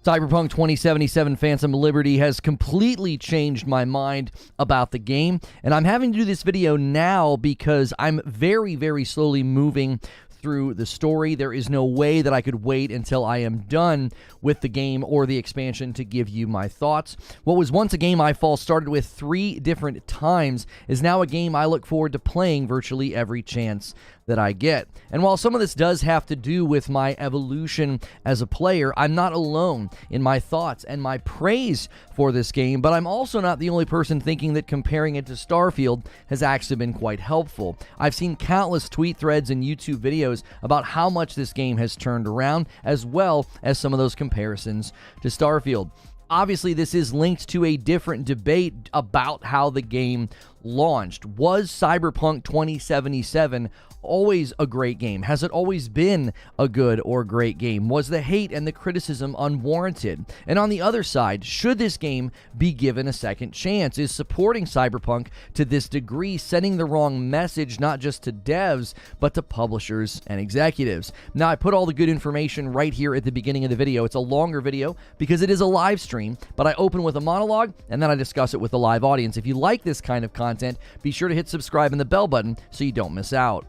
Cyberpunk 2077 Phantom Liberty has completely changed my mind about the game, and I'm having to do this video now because I'm very, very slowly moving through the story. There is no way that I could wait until I am done with the game or the expansion to give you my thoughts. What was once a game I fall started with 3 different times is now a game I look forward to playing virtually every chance that I get. And while some of this does have to do with my evolution as a player, I'm not alone in my thoughts and my praise for this game, but I'm also not the only person thinking that comparing it to Starfield has actually been quite helpful. I've seen countless tweet threads and YouTube videos about how much this game has turned around, as well as some of those comparisons to Starfield. Obviously, this is linked to a different debate about how the game launched. Was Cyberpunk 2077 always a great game? Has it always been a good or great game? Was the hate and the criticism unwarranted? And on the other side, should this game be given a second chance? Is supporting Cyberpunk to this degree sending the wrong message, not just to devs, but to publishers and executives? Now, I put all the good information right here at the beginning of the video. It's a longer video because it is a live stream, but I open with a monologue and then I discuss it with the live audience. If you like this kind of content, be sure to hit subscribe and the bell button so you don't miss out.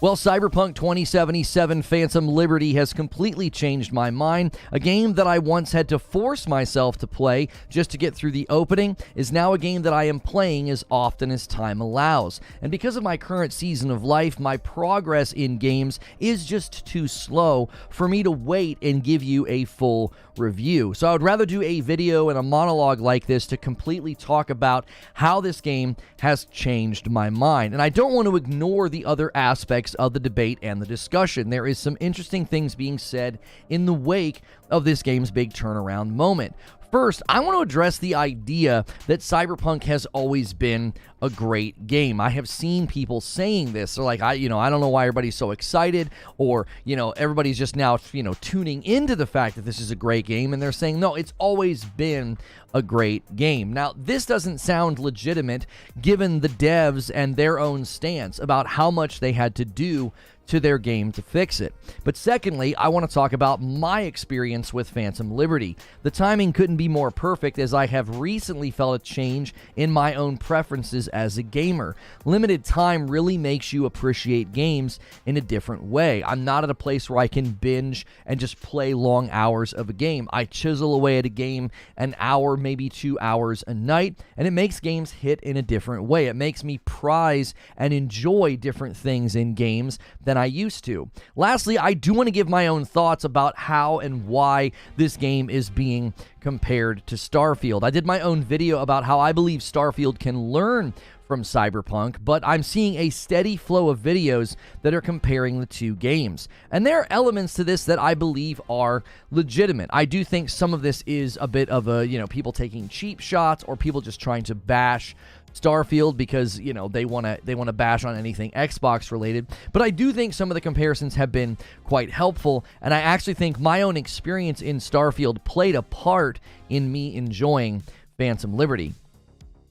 Well, Cyberpunk 2077 Phantom Liberty has completely changed my mind. A game that I once had to force myself to play just to get through the opening is now a game that I am playing as often as time allows. And because of my current season of life, my progress in games is just too slow for me to wait and give you a full review. So I would rather do a video and a monologue like this to completely talk about how this game has changed my mind. And I don't want to ignore the other aspects of the debate and the discussion. There is some interesting things being said in the wake of this game's big turnaround moment. First, I want to address the idea that Cyberpunk has always been a great game. I have seen people saying this. They're like, I don't know why everybody's so excited, or, everybody's just now, tuning into the fact that this is a great game, and they're saying, no, it's always been a great game. Now, this doesn't sound legitimate given the devs and their own stance about how much they had to do to their game to fix it. But secondly, I want to talk about my experience with Phantom Liberty. The timing couldn't be more perfect, as I have recently felt a change in my own preferences as a gamer. Limited time really makes you appreciate games in a different way. I'm not at a place where I can binge and just play long hours of a game. I chisel away at a game an hour, maybe 2 hours a night, and it makes games hit in a different way. It makes me prize and enjoy different things in games than I used to. Lastly, I do want to give my own thoughts about how and why this game is being compared to Starfield. I did my own video about how I believe Starfield can learn from Cyberpunk, but I'm seeing a steady flow of videos that are comparing the two games. And there are elements to this that I believe are legitimate. I do think some of this is a bit of a, people taking cheap shots, or people just trying to bash Starfield because, they want to bash on anything Xbox related. But I do think some of the comparisons have been quite helpful, and I actually think my own experience in Starfield played a part in me enjoying Phantom Liberty.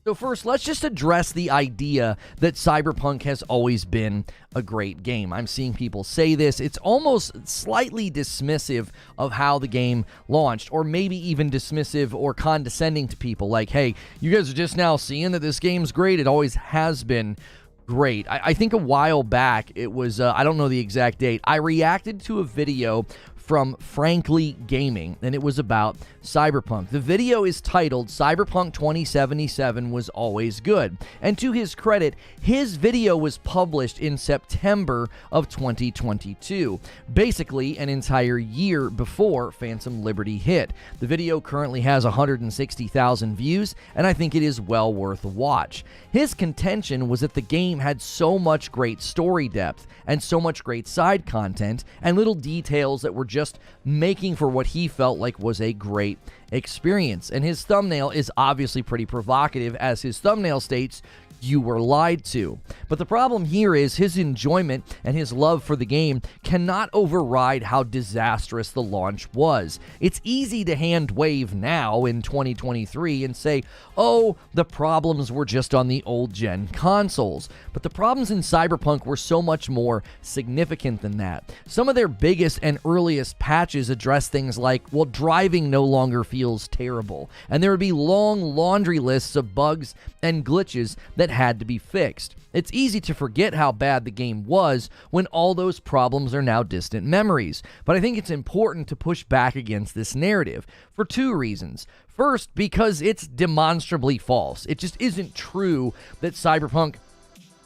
So first, let's just address the idea that Cyberpunk has always been a great game. I'm seeing people say this. It's almost slightly dismissive of how the game launched, or maybe even dismissive or condescending to people like, hey, you guys are just now seeing that this game's great. It always has been great. I think a while back, it was, I don't know the exact date, I reacted to a video from Frankly Gaming, and it was about Cyberpunk. The video is titled Cyberpunk 2077 Was Always Good, and to his credit, his video was published in September of 2022, basically an entire year before Phantom Liberty hit. The video currently has 160,000 views, and I think it is well worth a watch. His contention was that the game had so much great story depth and so much great side content and little details that were just making for what he felt like was a great experience. And his thumbnail is obviously pretty provocative, as his thumbnail states, you were lied to. But the problem here is his enjoyment and his love for the game cannot override how disastrous the launch was. It's easy to hand wave now in 2023 and say, oh, the problems were just on the old gen consoles. But the problems in Cyberpunk were so much more significant than that. Some of their biggest and earliest patches address things like, well, driving no longer feels terrible, and there would be long laundry lists of bugs and glitches that had to be fixed. It's easy to forget how bad the game was when all those problems are now distant memories, but I think it's important to push back against this narrative for two reasons. First, because it's demonstrably false. It just isn't true that Cyberpunk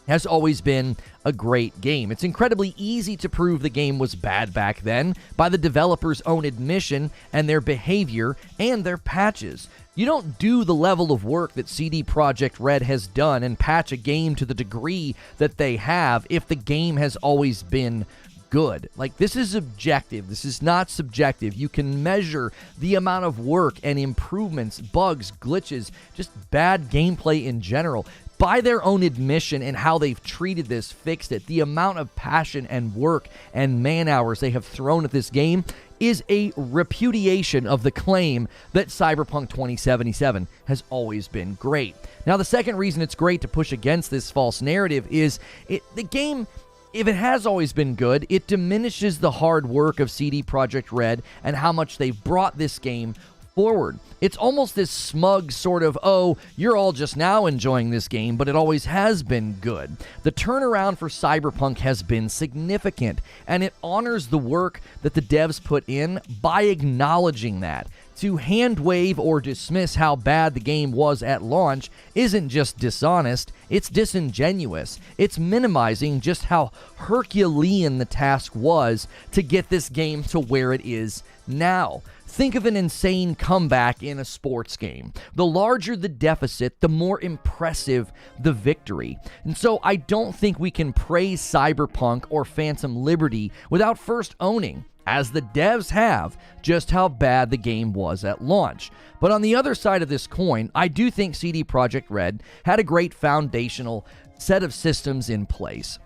has always been a great game. It's incredibly easy to prove the game was bad back then by the developer's own admission and their behavior and their patches. You don't do the level of work that CD Projekt Red has done and patch a game to the degree that they have if the game has always been good. Like, this is objective. This is not subjective. You can measure the amount of work and improvements, bugs, glitches, just bad gameplay in general. By their own admission and how they've treated this, fixed it, the amount of passion and work and man hours they have thrown at this game is a repudiation of the claim that Cyberpunk 2077 has always been great. Now, the second reason it's great to push against this false narrative is the game, if it has always been good, it diminishes the hard work of CD Projekt Red and how much they've brought this game forward. It's almost this smug sort of, oh, you're all just now enjoying this game, but it always has been good. The turnaround for Cyberpunk has been significant, and it honors the work that the devs put in by acknowledging that. To hand wave or dismiss how bad the game was at launch isn't just dishonest, it's disingenuous. It's minimizing just how Herculean the task was to get this game to where it is now. Think of an insane comeback in a sports game. The larger the deficit, the more impressive the victory. And so I don't think we can praise Cyberpunk or Phantom Liberty without first owning, as the devs have, just how bad the game was at launch. But on the other side of this coin, I do think CD Projekt Red had a great foundational set of systems in place.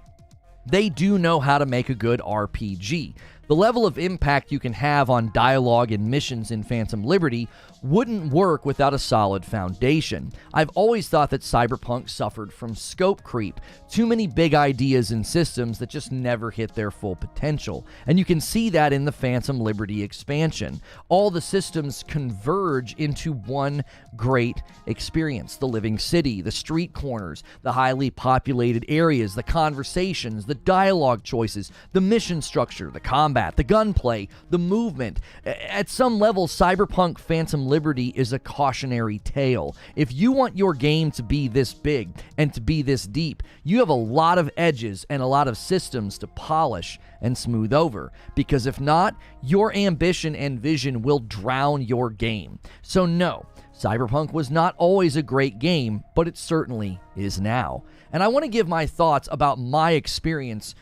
They do know how to make a good RPG. The level of impact you can have on dialogue and missions in Phantom Liberty wouldn't work without a solid foundation. I've always thought that Cyberpunk suffered from scope creep, too many big ideas and systems that just never hit their full potential, and you can see that in the Phantom Liberty expansion. All the systems converge into one great experience: the living city, the street corners, the highly populated areas, the conversations, the dialogue choices, the mission structure, the combat, the gunplay, the movement. At some level, Cyberpunk Phantom Liberty is a cautionary tale. If you want your game to be this big and to be this deep, you have a lot of edges and a lot of systems to polish and smooth over, because if not, your ambition and vision will drown your game. So no, Cyberpunk was not always a great game, but it certainly is now. And I want to give my thoughts about my experience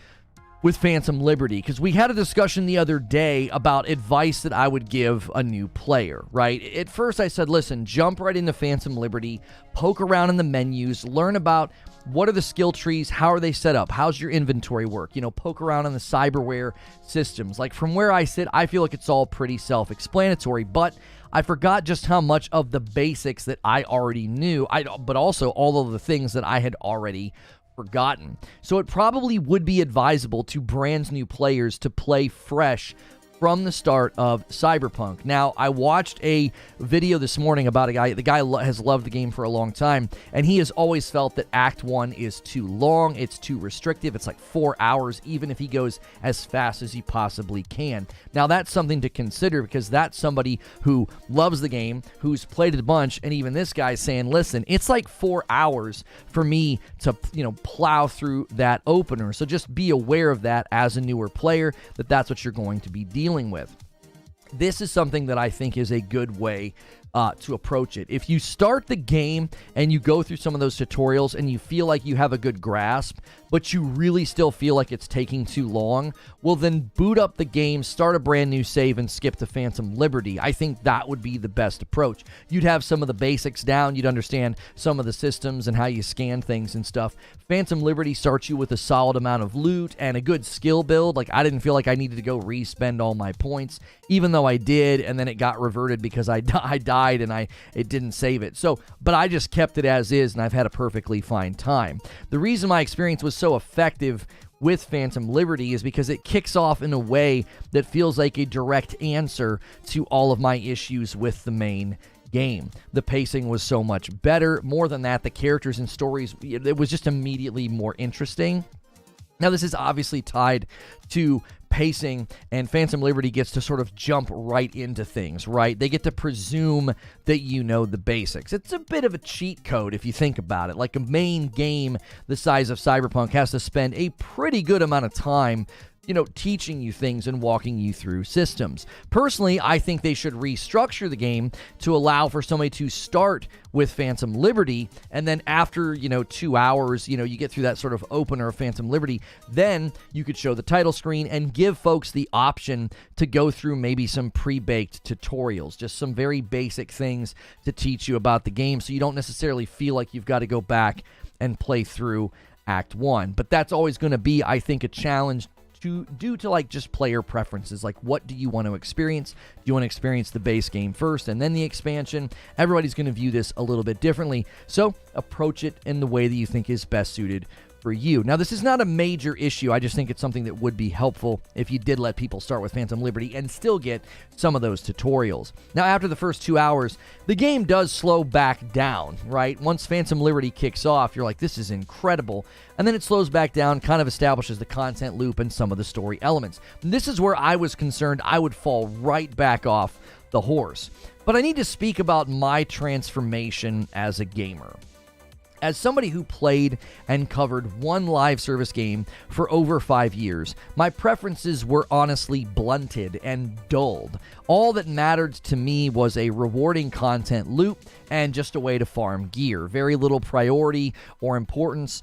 with Phantom Liberty, because we had a discussion the other day about advice that I would give a new player, right? At first I said, listen, jump right into Phantom Liberty, poke around in the menus, learn about what are the skill trees, how are they set up, how's your inventory work, poke around in the cyberware systems. Like, from where I sit, I feel like it's all pretty self-explanatory, but I forgot just how much of the basics that I already knew, but also all of the things that I had already forgotten. So it probably would be advisable to brand new players to play fresh from the start of Cyberpunk. Now, I watched a video this morning about a guy. The guy has loved the game for a long time, and he has always felt that Act 1 is too long, it's too restrictive, it's like 4 hours, even if he goes as fast as he possibly can. Now, that's something to consider, because that's somebody who loves the game, who's played it a bunch, and even this guy's saying, listen, it's like 4 hours for me to, plow through that opener. So just be aware of that as a newer player, that's what you're going to be dealing with. This is something that I think is a good way to approach it. If you start the game and you go through some of those tutorials and you feel like you have a good grasp, but you really still feel like it's taking too long, well then boot up the game, start a brand new save, and skip to Phantom Liberty. I think that would be the best approach. You'd have some of the basics down, you'd understand some of the systems and how you scan things and stuff. Phantom Liberty starts you with a solid amount of loot and a good skill build. Like, I didn't feel like I needed to go re-spend all my points, even though I did, and then it got reverted because I died and it didn't save it. So, but I just kept it as is, and I've had a perfectly fine time. The reason my experience was so effective with Phantom Liberty is because it kicks off in a way that feels like a direct answer to all of my issues with the main game. The pacing was so much better. More than that, the characters and stories, it was just immediately more interesting. Now, this is obviously tied to pacing, and Phantom Liberty gets to sort of jump right into things, right? They get to presume that you know the basics. It's a bit of a cheat code if you think about it. Like, a main game the size of Cyberpunk has to spend a pretty good amount of time teaching you things and walking you through systems. Personally, I think they should restructure the game to allow for somebody to start with Phantom Liberty, and then after, 2 hours, you get through that sort of opener of Phantom Liberty, then you could show the title screen and give folks the option to go through maybe some pre-baked tutorials, just some very basic things to teach you about the game, so you don't necessarily feel like you've got to go back and play through Act 1. But that's always going to be, I think, a challenge due to like just player preferences. Like, what do you want to experience? Do you want to experience the base game first and then the expansion? Everybody's going to view this a little bit differently, so approach it in the way that you think is best suited for you. Now, this is not a major issue. I just think it's something that would be helpful if you did let people start with Phantom Liberty and still get some of those tutorials. Now, after the first 2 hours, the game does slow back down, right? Once Phantom Liberty kicks off, you're like, this is incredible. And then it slows back down, kind of establishes the content loop and some of the story elements. And this is where I was concerned I would fall right back off the horse. But I need to speak about my transformation as a gamer. As somebody who played and covered one live service game for over 5 years, my preferences were honestly blunted and dulled. All that mattered to me was a rewarding content loop and just a way to farm gear. Very little priority or importance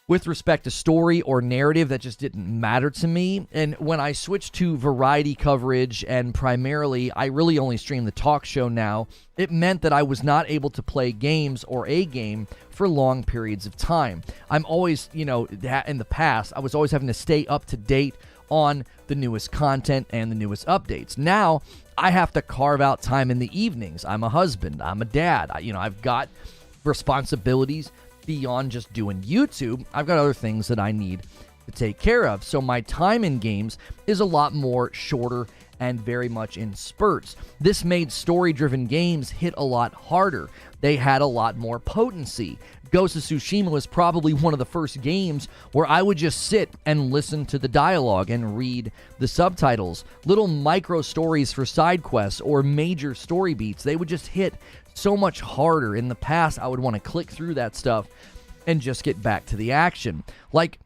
with respect to story or narrative that just didn't matter to me. And when I switched to variety coverage, and primarily I really only stream the talk show now, it meant that I was not able to play games or a game for long periods of time. I'm always, in the past, I was always having to stay up to date on the newest content and the newest updates. Now, I have to carve out time in the evenings. I'm a husband. I'm a dad. I've got responsibilities beyond just doing YouTube. I've got other things that I need to take care of. So my time in games is a lot more shorter and very much in spurts. This made story-driven games hit a lot harder. They had a lot more potency. Ghost of Tsushima was probably one of the first games where I would just sit and listen to the dialogue and read the subtitles. Little micro stories for side quests or major story beats, they would just hit so much harder. In the past, I would want to click through that stuff and just get back to the action. Like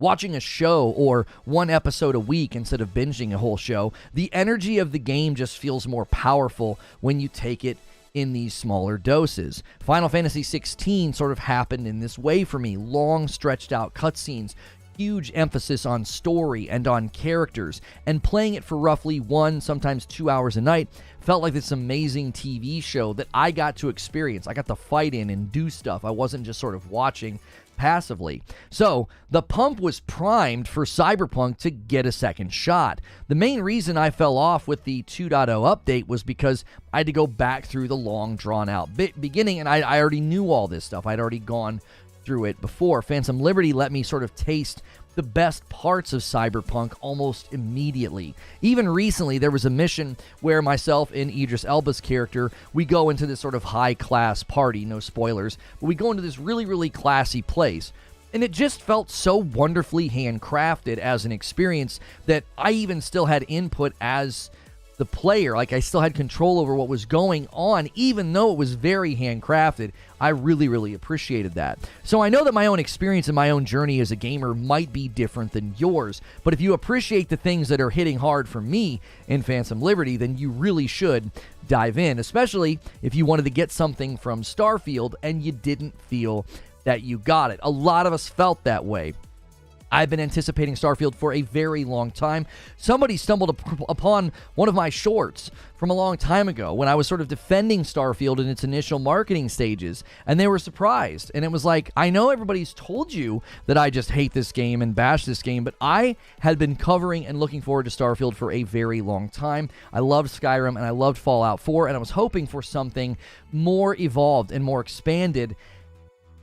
watching a show or one episode a week instead of binging a whole show, the energy of the game just feels more powerful when you take it in these smaller doses. Final Fantasy XVI sort of happened in this way for me. Long, stretched out cutscenes, huge emphasis on story and on characters, and playing it for roughly 1, sometimes 2 hours a night felt like this amazing TV show that I got to experience. I got to fight in and do stuff. I wasn't just sort of watching passively. So the pump was primed for Cyberpunk to get a second shot. The main reason I fell off with the 2.0 update was because I had to go back through the long drawn out beginning, and I already knew all this stuff. I'd already gone through it before. Phantom Liberty let me sort of taste the best parts of Cyberpunk almost immediately. Even recently, there was a mission where myself and Idris Elba's character, we go into this sort of high-class party, no spoilers, but we go into this really, really classy place. And it just felt so wonderfully handcrafted as an experience that I even still had input as the player. Like, I still had control over what was going on, even though it was very handcrafted. I really, really appreciated that. So I know that my own experience and my own journey as a gamer might be different than yours, but if you appreciate the things that are hitting hard for me in Phantom Liberty, then you really should dive in, especially if you wanted to get something from Starfield and you didn't feel that you got it. A lot of us felt that way. I've been anticipating Starfield for a very long time. Somebody stumbled upon one of my shorts from a long time ago when I was sort of defending Starfield in its initial marketing stages, and they were surprised. And it was like, I know everybody's told you that I just hate this game and bash this game, but I had been covering and looking forward to Starfield for a very long time. I loved Skyrim and I loved Fallout 4, and I was hoping for something more evolved and more expanded.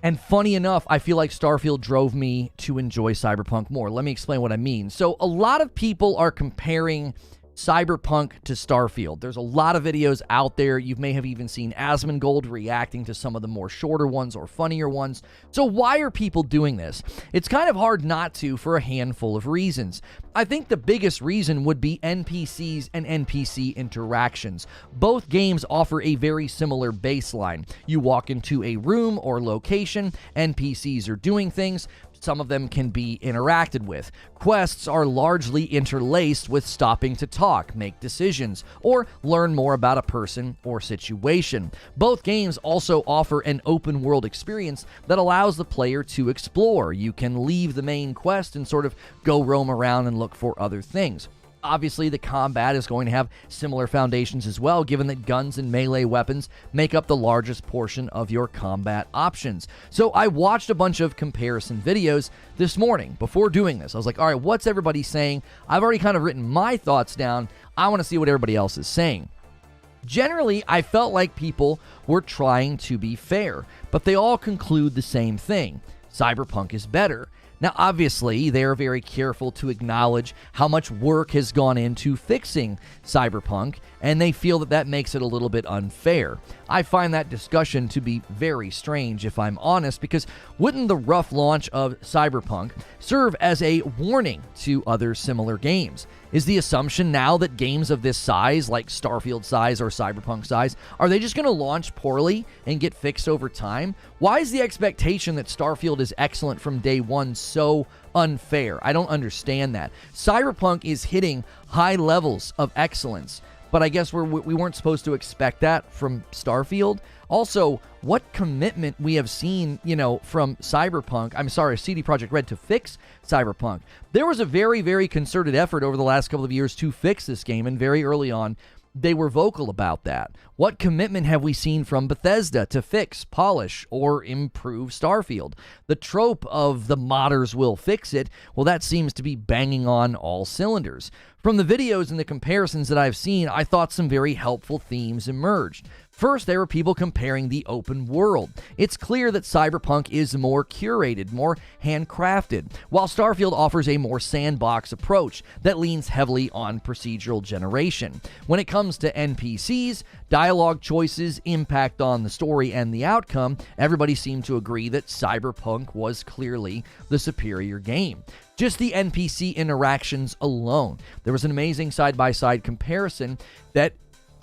And funny enough, I feel like Starfield drove me to enjoy Cyberpunk more. Let me explain what I mean. So a lot of people are comparing Cyberpunk to Starfield. There's a lot of videos out there. You may have even seen Asmongold reacting to some of the more shorter ones or funnier ones. So why are people doing this? It's kind of hard not to for a handful of reasons. I think the biggest reason would be NPCs and NPC interactions. Both games offer a very similar baseline. You walk into a room or location, NPCs are doing things. Some of them can be interacted with. Quests are largely interlaced with stopping to talk, make decisions, or learn more about a person or situation. Both games also offer an open world experience that allows the player to explore. You can leave the main quest and sort of go roam around and look for other things. Obviously, the combat is going to have similar foundations as well, given that guns and melee weapons make up the largest portion of your combat options. So I watched a bunch of comparison videos this morning before doing this. I was like, all right, what's everybody saying? I've already kind of written my thoughts down. I want to see what everybody else is saying. Generally, I felt like people were trying to be fair, but they all conclude the same thing. Cyberpunk is better. Now, obviously, they are very careful to acknowledge how much work has gone into fixing Cyberpunk, and they feel that that makes it a little bit unfair. I find that discussion to be very strange, if I'm honest, because wouldn't the rough launch of Cyberpunk serve as a warning to other similar games? Is the assumption now that games of this size, like Starfield size or Cyberpunk size, are they just going to launch poorly and get fixed over time? Why is the expectation that Starfield is excellent from day one so unfair? I don't understand that. Cyberpunk is hitting high levels of excellence, but I guess we weren't supposed to expect that from Starfield. Also, what commitment we have seen, from CD Projekt Red to fix Cyberpunk. There was a very, very concerted effort over the last couple of years to fix this game, and very early on, they were vocal about that. What commitment have we seen from Bethesda to fix, polish, or improve Starfield? The trope of the modders will fix it, well, that seems to be banging on all cylinders. From the videos and the comparisons that I've seen, I thought some very helpful themes emerged. First, there were people comparing the open world. It's clear that Cyberpunk is more curated, more handcrafted, while Starfield offers a more sandbox approach that leans heavily on procedural generation. When it comes to NPCs, dialogue choices, impact on the story and the outcome, everybody seemed to agree that Cyberpunk was clearly the superior game. Just the NPC interactions alone. There was an amazing side-by-side comparison that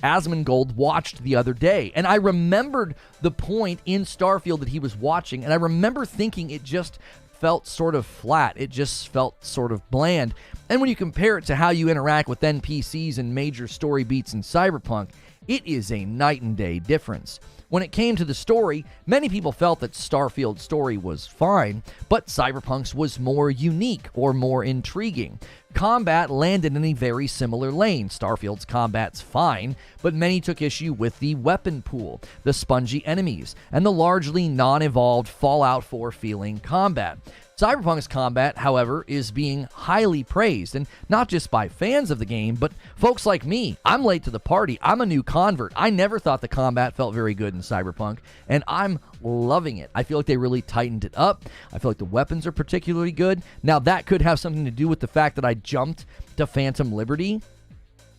Asmongold watched the other day, and I remembered the point in Starfield that he was watching, and I remember thinking it just felt sort of flat. It just felt sort of bland. And when you compare it to how you interact with NPCs and major story beats in Cyberpunk, it is a night and day difference. When it came to the story, many people felt that Starfield's story was fine, but Cyberpunk's was more unique or more intriguing. Combat landed in a very similar lane. Starfield's combat's fine, but many took issue with the weapon pool, the spongy enemies, and the largely non-evolved Fallout 4 feeling combat. Cyberpunk's combat, however, is being highly praised, and not just by fans of the game, but folks like me. I'm late to the party. I'm a new convert. I never thought the combat felt very good in Cyberpunk, and I'm loving it. I feel like they really tightened it up. I feel like the weapons are particularly good. Now, that could have something to do with the fact that I jumped to Phantom Liberty,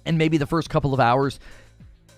and maybe the first couple of hours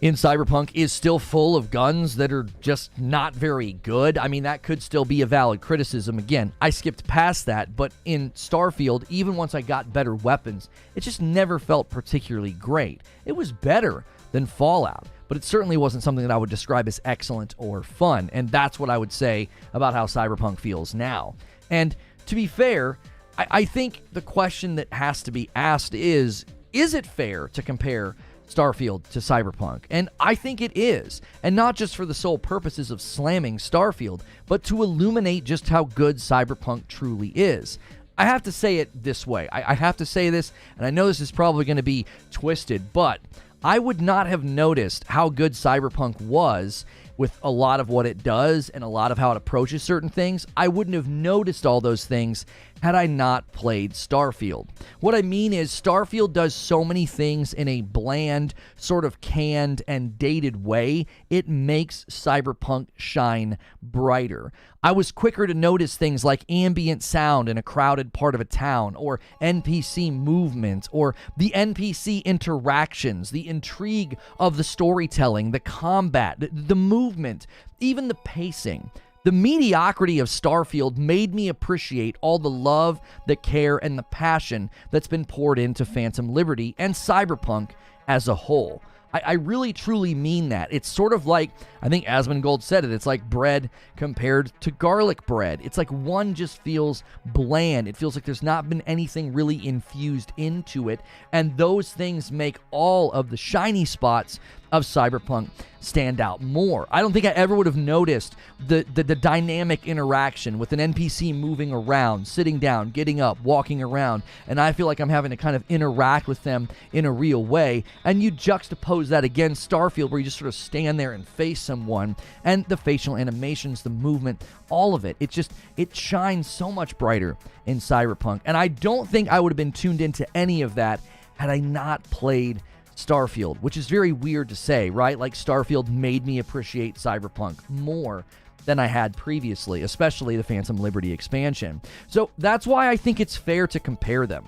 in Cyberpunk is still full of guns that are just not very good. I mean, that could still be a valid criticism. Again, I skipped past that, but in Starfield, even once I got better weapons, it just never felt particularly great. It was better than Fallout, but it certainly wasn't something that I would describe as excellent or fun, and that's what I would say about how Cyberpunk feels now. And to be fair, I think the question that has to be asked is it fair to compare Starfield to Cyberpunk? And I think it is, and not just for the sole purposes of slamming Starfield, but to illuminate just how good Cyberpunk truly is. I have to say it this way. I have to say this, and I know this is probably going to be twisted, but I would not have noticed how good Cyberpunk was with a lot of what it does and a lot of how it approaches certain things. I wouldn't have noticed all those things had I not played Starfield. What I mean is Starfield does so many things in a bland, sort of canned and dated way, it makes Cyberpunk shine brighter. I was quicker to notice things like ambient sound in a crowded part of a town, or NPC movement, or the NPC interactions, the intrigue of the storytelling, the combat, the movement, even the pacing. The mediocrity of Starfield made me appreciate all the love, the care, and the passion that's been poured into Phantom Liberty and Cyberpunk as a whole. I really, truly mean that. It's sort of like, I think Asmongold said it, it's like bread compared to garlic bread. It's like one just feels bland. It feels like there's not been anything really infused into it, and those things make all of the shiny spots of Cyberpunk stand out more. I don't think I ever would have noticed the dynamic interaction with an NPC moving around, sitting down, getting up, walking around, and I feel like I'm having to kind of interact with them in a real way. And you juxtapose that against Starfield, where you just sort of stand there and face someone, and the facial animations, the movement, all of it, it shines so much brighter in Cyberpunk. And I don't think I would have been tuned into any of that had I not played Starfield, which is very weird to say, right? Like, Starfield made me appreciate Cyberpunk more than I had previously, especially the Phantom Liberty expansion. So that's why I think it's fair to compare them.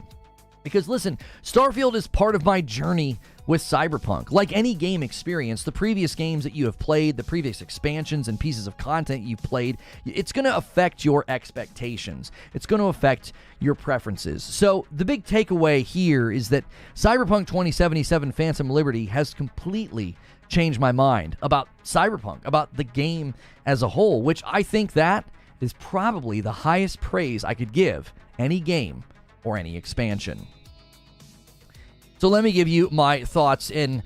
Because listen, Starfield is part of my journey with Cyberpunk. Like any game experience, the previous games that you have played, the previous expansions and pieces of content you've played, it's going to affect your expectations. It's going to affect your preferences. So the big takeaway here is that Cyberpunk 2077 Phantom Liberty has completely changed my mind about Cyberpunk, about the game as a whole, which I think that is probably the highest praise I could give any game or any expansion. So let me give you my thoughts and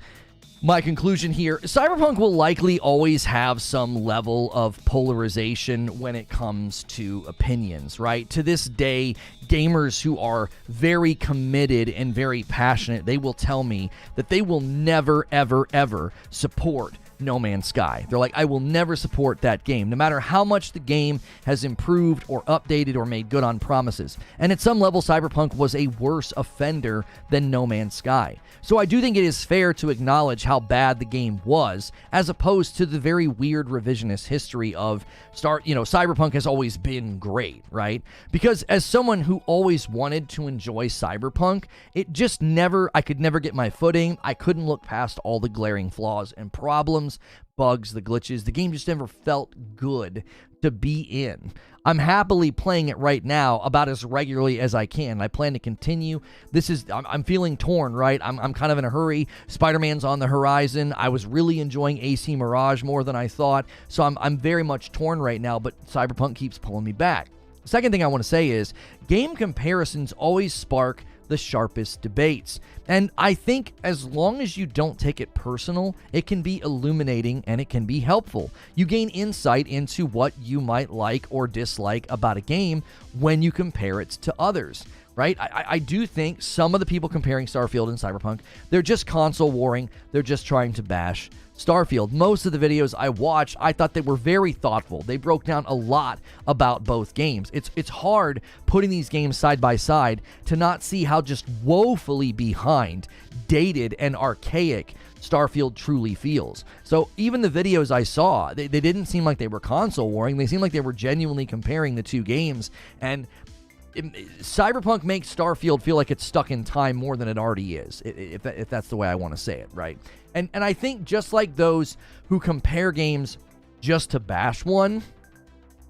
my conclusion here. Cyberpunk will likely always have some level of polarization when it comes to opinions, right? To this day, gamers who are very committed and very passionate, they will tell me that they will never, ever, ever support No Man's Sky. They're like, I will never support that game, no matter how much the game has improved or updated or made good on promises. And at some level, Cyberpunk was a worse offender than No Man's Sky. So I do think it is fair to acknowledge how bad the game was, as opposed to the very weird revisionist history of Cyberpunk has always been great, right? Because as someone who always wanted to enjoy Cyberpunk, I could never get my footing. I couldn't look past all the glaring flaws and problems, bugs, the glitches. The game just never felt good to be in. I'm happily playing it right now about as regularly as I can. I plan to continue. I'm feeling torn, right? I'm kind of in a hurry. Spider-Man's on the horizon. I was really enjoying AC Mirage more than I thought, so I'm very much torn right now, but Cyberpunk keeps pulling me back. The second thing I want to say is game comparisons always spark the sharpest debates. And I think as long as you don't take it personal, it can be illuminating and it can be helpful. You gain insight into what you might like or dislike about a game when you compare it to others, right? I do think some of the people comparing Starfield and Cyberpunk, they're just console warring. They're just trying to bash Starfield. Most of the videos I watched, I thought they were very thoughtful. They broke down a lot about both games. It's hard putting these games side by side to not see how just woefully behind, dated, and archaic Starfield truly feels. So even the videos I saw, they didn't seem like they were console warring. They seemed like they were genuinely comparing the two games, and Cyberpunk makes Starfield feel like it's stuck in time more than it already is, if that's the way I want to say it, right? And I think just like those who compare games just to bash one,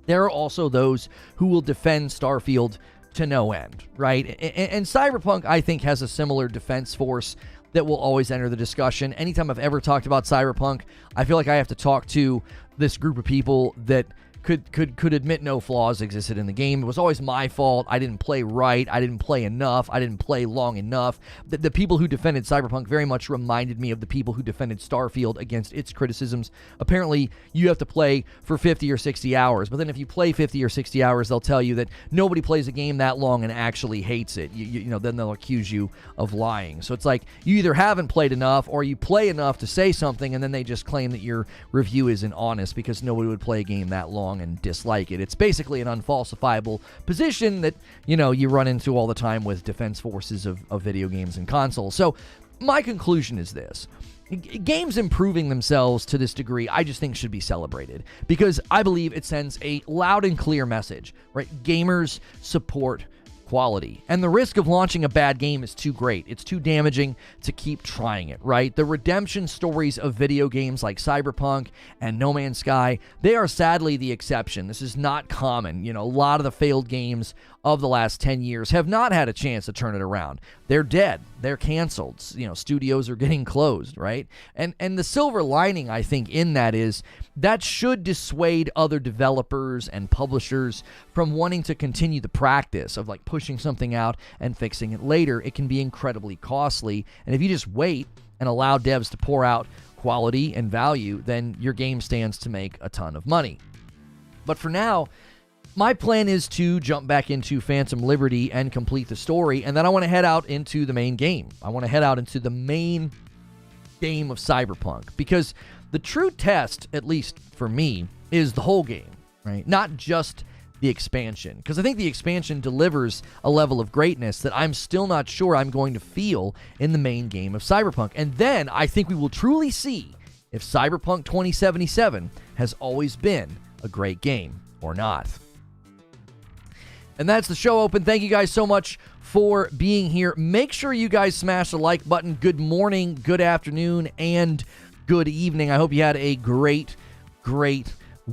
there are also those who will defend Starfield to no end, right? And Cyberpunk, I think, has a similar defense force that will always enter the discussion. Anytime I've ever talked about Cyberpunk, I feel like I have to talk to this group of people that could admit no flaws existed in the game. It was always my fault. I didn't play right. I didn't play enough. I didn't play long enough. The people who defended Cyberpunk very much reminded me of the people who defended Starfield against its criticisms. Apparently, you have to play for 50 or 60 hours. But then if you play 50 or 60 hours, they'll tell you that nobody plays a game that long and actually hates it. You know, then they'll accuse you of lying. So it's like you either haven't played enough or you play enough to say something, and then they just claim that your review isn't honest because nobody would play a game that long and dislike it. It's basically an unfalsifiable position that, you know, you run into all the time with defense forces of video games and consoles. So my conclusion is this. Games improving themselves to this degree, I just think should be celebrated because I believe it sends a loud and clear message, right? Gamers support quality. And the risk of launching a bad game is too great. It's too damaging to keep trying it, right? The redemption stories of video games like Cyberpunk and No Man's Sky, they are sadly the exception. This is not common. You know, a lot of the failed games of the last 10 years have not had a chance to turn it around. They're dead. They're canceled. You know, studios are getting closed, right? And the silver lining, I think, in that is that should dissuade other developers and publishers from wanting to continue the practice of like pushing something out and fixing it later. It can be incredibly costly. And if you just wait and allow devs to pour out quality and value, then your game stands to make a ton of money. But for now, my plan is to jump back into Phantom Liberty and complete the story, and then I want to head out into the main game. I want to head out into the main game of Cyberpunk, because the true test, at least for me, is the whole game, right? Not just the expansion, because I think the expansion delivers a level of greatness that I'm still not sure I'm going to feel in the main game of Cyberpunk. And then I think we will truly see if Cyberpunk 2077 has always been a great game or not. And that's the show open. Thank you guys so much for being here. Make sure you guys smash the like button. Good morning, good afternoon, and good evening. I hope you had a great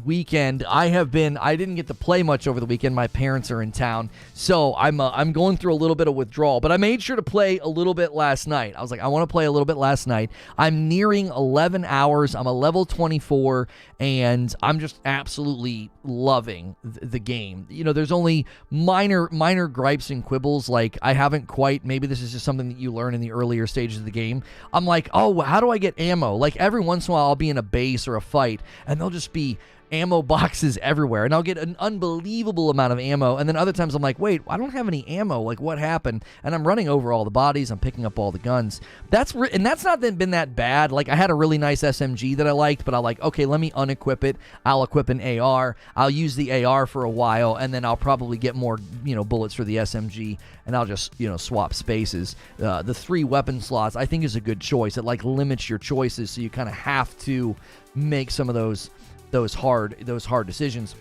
weekend. I didn't get to play much over the weekend. My parents are in town, so I'm going through a little bit of withdrawal, but I made sure to play a little bit last night. I was like, I want to play a little bit last night. I'm nearing 11 hours. I'm a level 24, and I'm just absolutely loving the game. You know, there's only minor gripes and quibbles, like I haven't quite, maybe this is just something that you learn in the earlier stages of the game. I'm like, oh, how do I get ammo? Like every once in a while I'll be in a base or a fight, and there'll just be ammo boxes everywhere, and I'll get an unbelievable amount of ammo, and then other times I'm like, wait, I don't have any ammo, like what happened? And I'm running over all the bodies, I'm picking up all the guns. That's not been that bad. Like I had a really nice SMG that I liked, but I'm like, okay, let me unequip it. I'll equip an AR. I'll use the AR for a while, and then I'll probably get more, bullets for the SMG, and I'll just, swap spaces. The 3 weapon slots I think is a good choice. It like limits your choices, so you kind of have to make some of those hard decisions.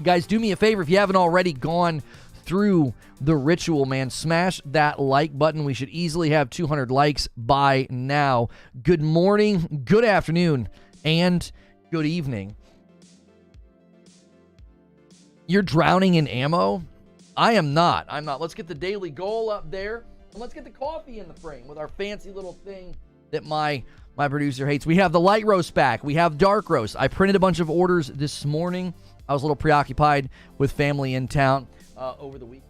Guys, do me a favor, if you haven't already gone through the ritual, man, smash that like button. We should easily have 200 likes by now. Good morning, good afternoon, and good evening. You're drowning in ammo? I am not. Let's get the daily goal up there, and let's get the coffee in the frame with our fancy little thing that my producer hates. We have the light roast back. We have dark roast. I printed a bunch of orders this morning. I was a little preoccupied with family in town over the week.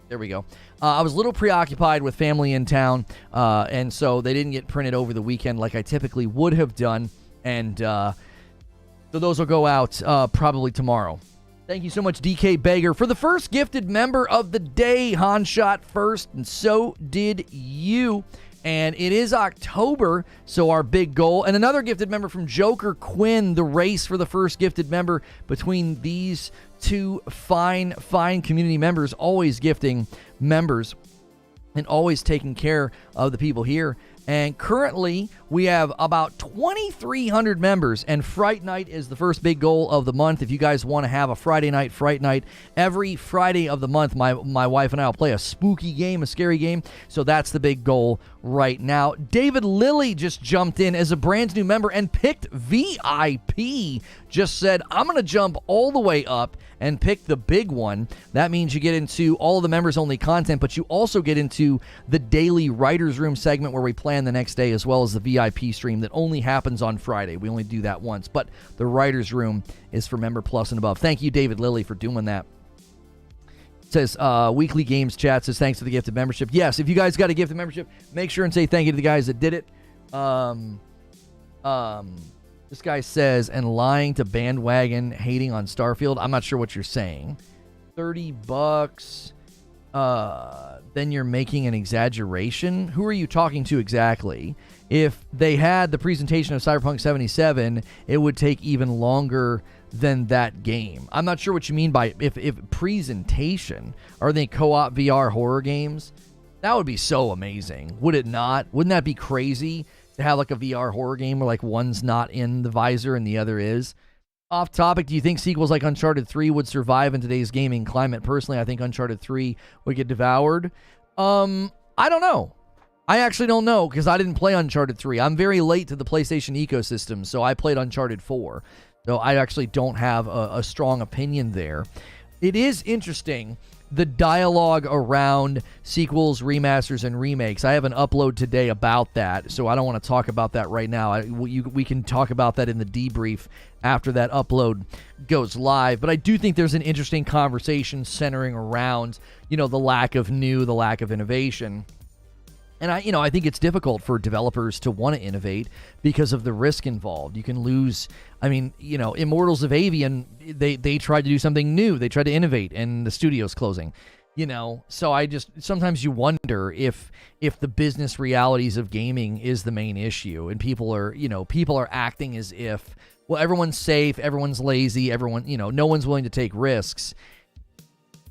There we go. I was a little preoccupied with family in town, and so they didn't get printed over the weekend like I typically would have done. And so those will go out probably tomorrow. Thank you so much, DK Bager, for the first gifted member of the day. Han shot first, and so did you. And it is October, so our big goal. And another gifted member from Joker Quinn, the race for the first gifted member between these two fine community members, always gifting members and always taking care of the people here And currently, we have about 2,300 members, and Fright Night is the first big goal of the month. If you guys want to have a Friday night Fright Night, every Friday of the month, my wife and I will play a spooky game, a scary game. So that's the big goal right now. David Lilly just jumped in as a brand new member and picked VIP. Just said, I'm going to jump all the way up and pick the big one. That means you get into all of the members-only content, but you also get into the daily Writers Room segment where we plan the next day, as well as the VIP stream that only happens on Friday. We only do that once, but the Writers Room is for Member Plus and above. Thank you, David Lilly, for doing that. It says, Weekly Games Chat says, thanks for the gift of membership. Yes, if you guys got a gift of membership, make sure and say thank you to the guys that did it. This guy says, and lying to bandwagon hating on Starfield. I'm not sure what you're saying. $30. Then you're making an exaggeration. Who are you talking to exactly? If they had the presentation of Cyberpunk 77, it would take even longer than that game. I'm not sure what you mean by if presentation. Are they co-op VR horror games? That would be so amazing. Would it not? Wouldn't that be crazy to have like a VR horror game where like one's not in the visor and the other is? Off topic, do you think sequels like Uncharted 3 would survive in today's gaming climate? Personally, I think Uncharted 3 would get devoured. I don't know. I actually don't know because I didn't play Uncharted 3. I'm very late to the PlayStation ecosystem, so I played Uncharted 4. So I actually don't have a strong opinion there. It is interesting, the dialogue around sequels, remasters, and remakes. I have an upload today about that, so I don't want to talk about that right now. We can talk about that in the debrief after that upload goes live. But I do think there's an interesting conversation centering around, the lack of new, the lack of innovation. And I think it's difficult for developers to want to innovate because of the risk involved. You can lose. Immortals of Avian, they tried to do something new. They tried to innovate, and the studio's closing. So sometimes you wonder if the business realities of gaming is the main issue, and people are acting as if, well, everyone's safe, everyone's lazy, no one's willing to take risks.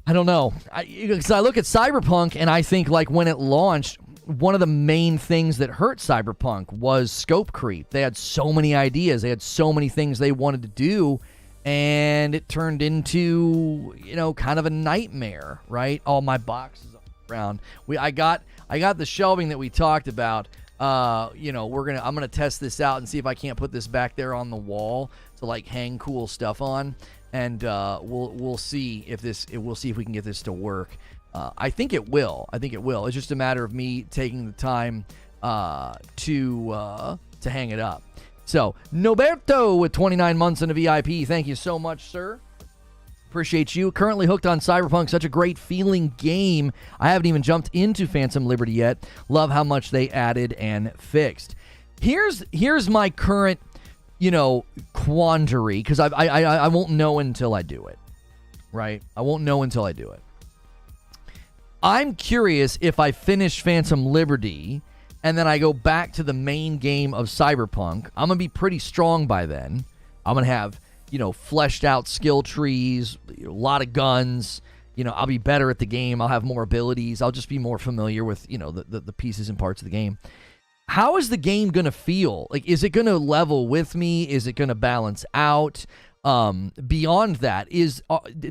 I don't know. Because I look at Cyberpunk and I think, like, when it launched, one of the main things that hurt Cyberpunk was scope creep. They had so many ideas. They had so many things they wanted to do, and it turned into, kind of a nightmare, right? All my boxes around. I got the shelving that we talked about. I'm gonna test this out and see if I can't put this back there on the wall to like hang cool stuff on, and we'll see if we can get this to work. I think it will. It's just a matter of me taking the time to hang it up. So, Noberto with 29 months in a VIP. Thank you so much, sir. Appreciate you. Currently hooked on Cyberpunk. Such a great feeling game. I haven't even jumped into Phantom Liberty yet. Love how much they added and fixed. Here's my current, quandary, because I won't know until I do it. Right? I won't know until I do it. I'm curious if I finish Phantom Liberty and then I go back to the main game of Cyberpunk. I'm going to be pretty strong by then. I'm going to have, fleshed out skill trees, a lot of guns. I'll be better at the game. I'll have more abilities. I'll just be more familiar with, the pieces and parts of the game. How is the game going to feel? Like, is it going to level with me? Is it going to balance out? Beyond that,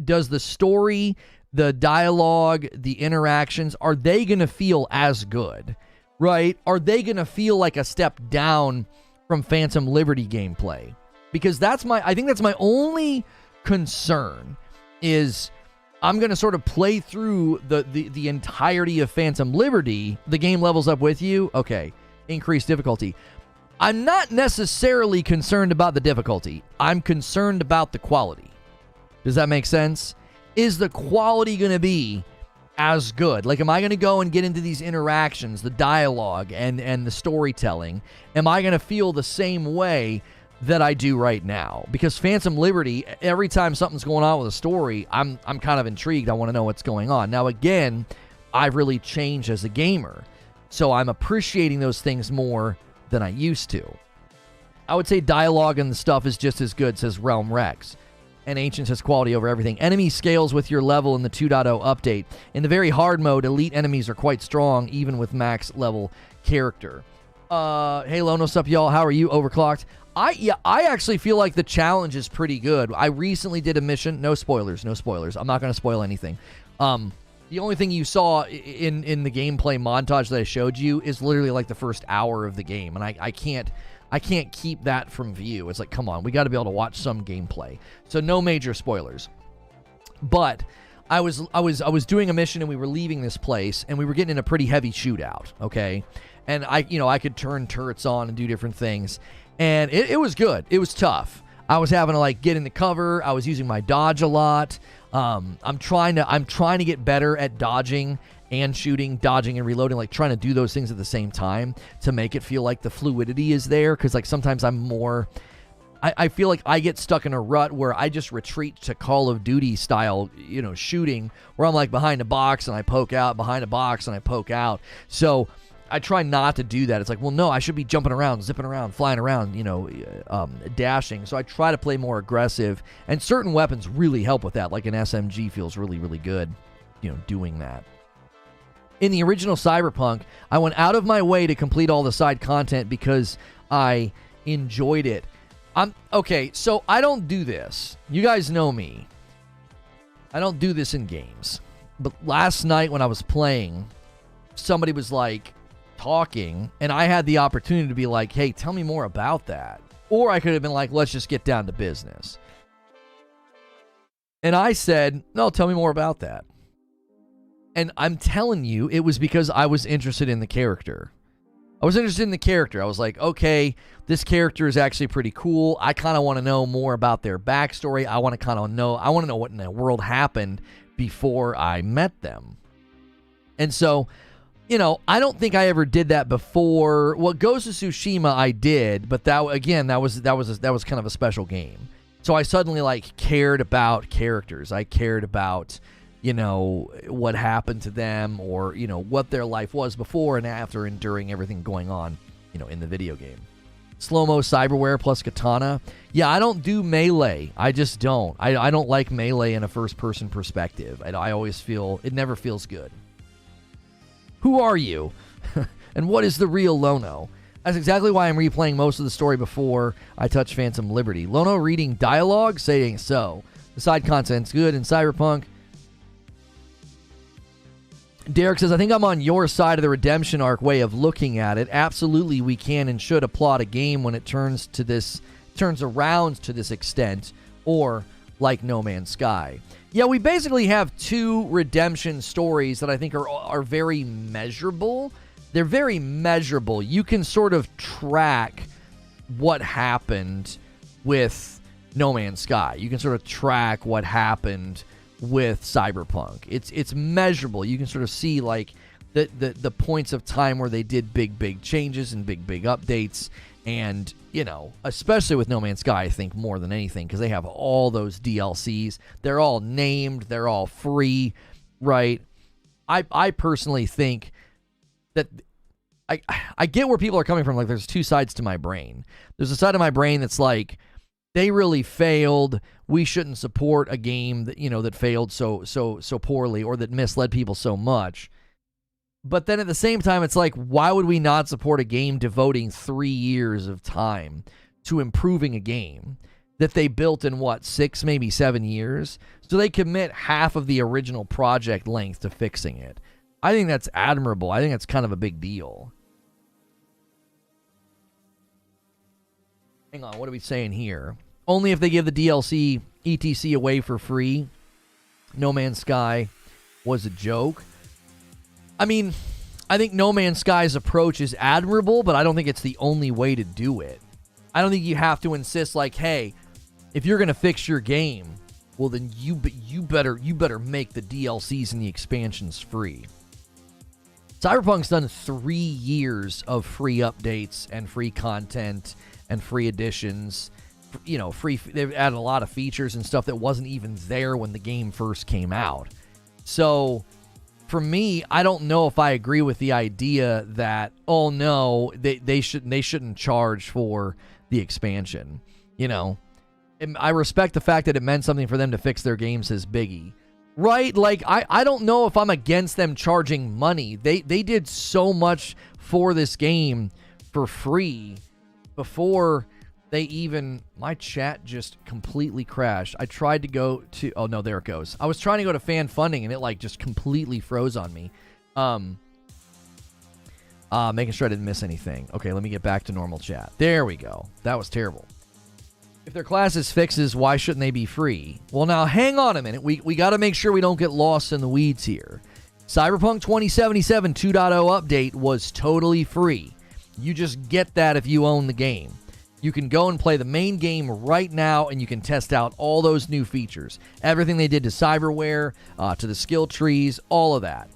does the story, the dialogue, the interactions, are they going to feel as good, right? Are they going to feel like a step down from Phantom Liberty gameplay? Because I think that's my only concern, is I'm going to sort of play through the entirety of Phantom Liberty. The game levels up with you. Okay, increased difficulty. I'm not necessarily concerned about the difficulty. I'm concerned about the quality. Does that make sense? Is the quality going to be as good? Like, am I going to go and get into these interactions, the dialogue and the storytelling? Am I going to feel the same way that I do right now? Because Phantom Liberty, every time something's going on with a story, I'm kind of intrigued. I want to know what's going on. Now, again, I've really changed as a gamer, so I'm appreciating those things more than I used to. I would say dialogue and the stuff is just as good, says Realm Rex. And Ancients has quality over everything. Enemy scales with your level in the 2.0 update. In the very hard mode, elite enemies are quite strong, even with max level character. Hey Lono, what's up, y'all? How are you? Overclocked. I actually feel like the challenge is pretty good. I recently did a mission. No spoilers. I'm not going to spoil anything. The only thing you saw in the gameplay montage that I showed you is literally like the first hour of the game, and I can't keep that from view. It's like, come on, we got to be able to watch some gameplay. So no major spoilers. But I was doing a mission, and we were leaving this place, and we were getting in a pretty heavy shootout. Okay, and I could turn turrets on and do different things, and it was good. It was tough. I was having to like get into cover. I was using my dodge a lot. I'm trying to get better at dodging and shooting, dodging and reloading, like trying to do those things at the same time to make it feel like the fluidity is there. Because like sometimes I feel like I get stuck in a rut where I just retreat to Call of Duty style, shooting, where I'm like behind a box and I poke out, behind a box and I poke out. So I try not to do that. It's like, well, no, I should be jumping around, zipping around, flying around, dashing. So I try to play more aggressive, and certain weapons really help with that. Like an SMG feels really, really good, doing that. In the original Cyberpunk, I went out of my way to complete all the side content because I enjoyed it. Okay, so I don't do this. You guys know me. I don't do this in games. But last night when I was playing, somebody was like, talking, and I had the opportunity to be like, hey, tell me more about that. Or I could have been like, let's just get down to business. And I said, no, tell me more about that. And I'm telling you, it was because I was interested in the character. I was like, okay, this character is actually pretty cool. I kind of want to know more about their backstory. I want to know what in the world happened before I met them. And so, I don't think I ever did that before. Well, Ghost of Tsushima I did, but that was kind of a special game. So I suddenly like cared about characters. I cared about, what happened to them, or what their life was before and after and during everything going on, in the video game. Slow-mo cyberware plus katana. Yeah, I don't do melee. I just don't. I don't like melee in a first-person perspective. I always feel it never feels good. Who are you? And what is the real Lono? That's exactly why I'm replaying most of the story before I touch Phantom Liberty. Lono reading dialogue, saying so. The side content's good in Cyberpunk. Derek says, I think I'm on your side of the redemption arc way of looking at it. Absolutely, we can and should applaud a game when it turns around to this extent, or like No Man's Sky. Yeah, we basically have two redemption stories that I think are very measurable. They're very measurable. You can sort of track what happened with No Man's Sky. You can sort of track what happened with Cyberpunk. It's measurable. You can sort of see like the points of time where they did big changes and big updates. And, especially with No Man's Sky, I think more than anything, because they have all those DLCs. They're all named. They're all free, right? I personally think that I get where people are coming from. Like, there's two sides to my brain. There's a side of my brain that's like, they really failed. We shouldn't support a game that, that failed so poorly, or that misled people so much. But then at the same time, it's like, why would we not support a game devoting 3 years of time to improving a game that they built in, 6, maybe 7 years? So they commit half of the original project length to fixing it. I think that's admirable. I think that's kind of a big deal. Hang on, what are we saying here? Only if they give the DLC ETC away for free. No Man's Sky was a joke. I mean, I think No Man's Sky's approach is admirable, but I don't think it's the only way to do it. I don't think you have to insist like, hey, if you're going to fix your game, well then you better make the DLCs and the expansions free. Cyberpunk's done 3 years of free updates and free content and free additions. They've added a lot of features and stuff that wasn't even there when the game first came out. So for me, I don't know if I agree with the idea that, oh no, they shouldn't charge for the expansion. And I respect the fact that it meant something for them to fix their games, as Biggie. Right? Like, I don't know if I'm against them charging money. They did so much for this game for free before they even... My chat just completely crashed. I tried to go to... Oh, no, there it goes. I was trying to go to fan funding, and it, like, just completely froze on me. Making sure I didn't miss anything. Okay, let me get back to normal chat. There we go. That was terrible. If their class is fixes, why shouldn't they be free? Well, now, hang on a minute. We got to make sure we don't get lost in the weeds here. Cyberpunk 2077 2.0 update was totally free. You just get that if you own the game. You can go and play the main game right now, and you can test out all those new features. Everything they did to cyberware, to the skill trees, all of that.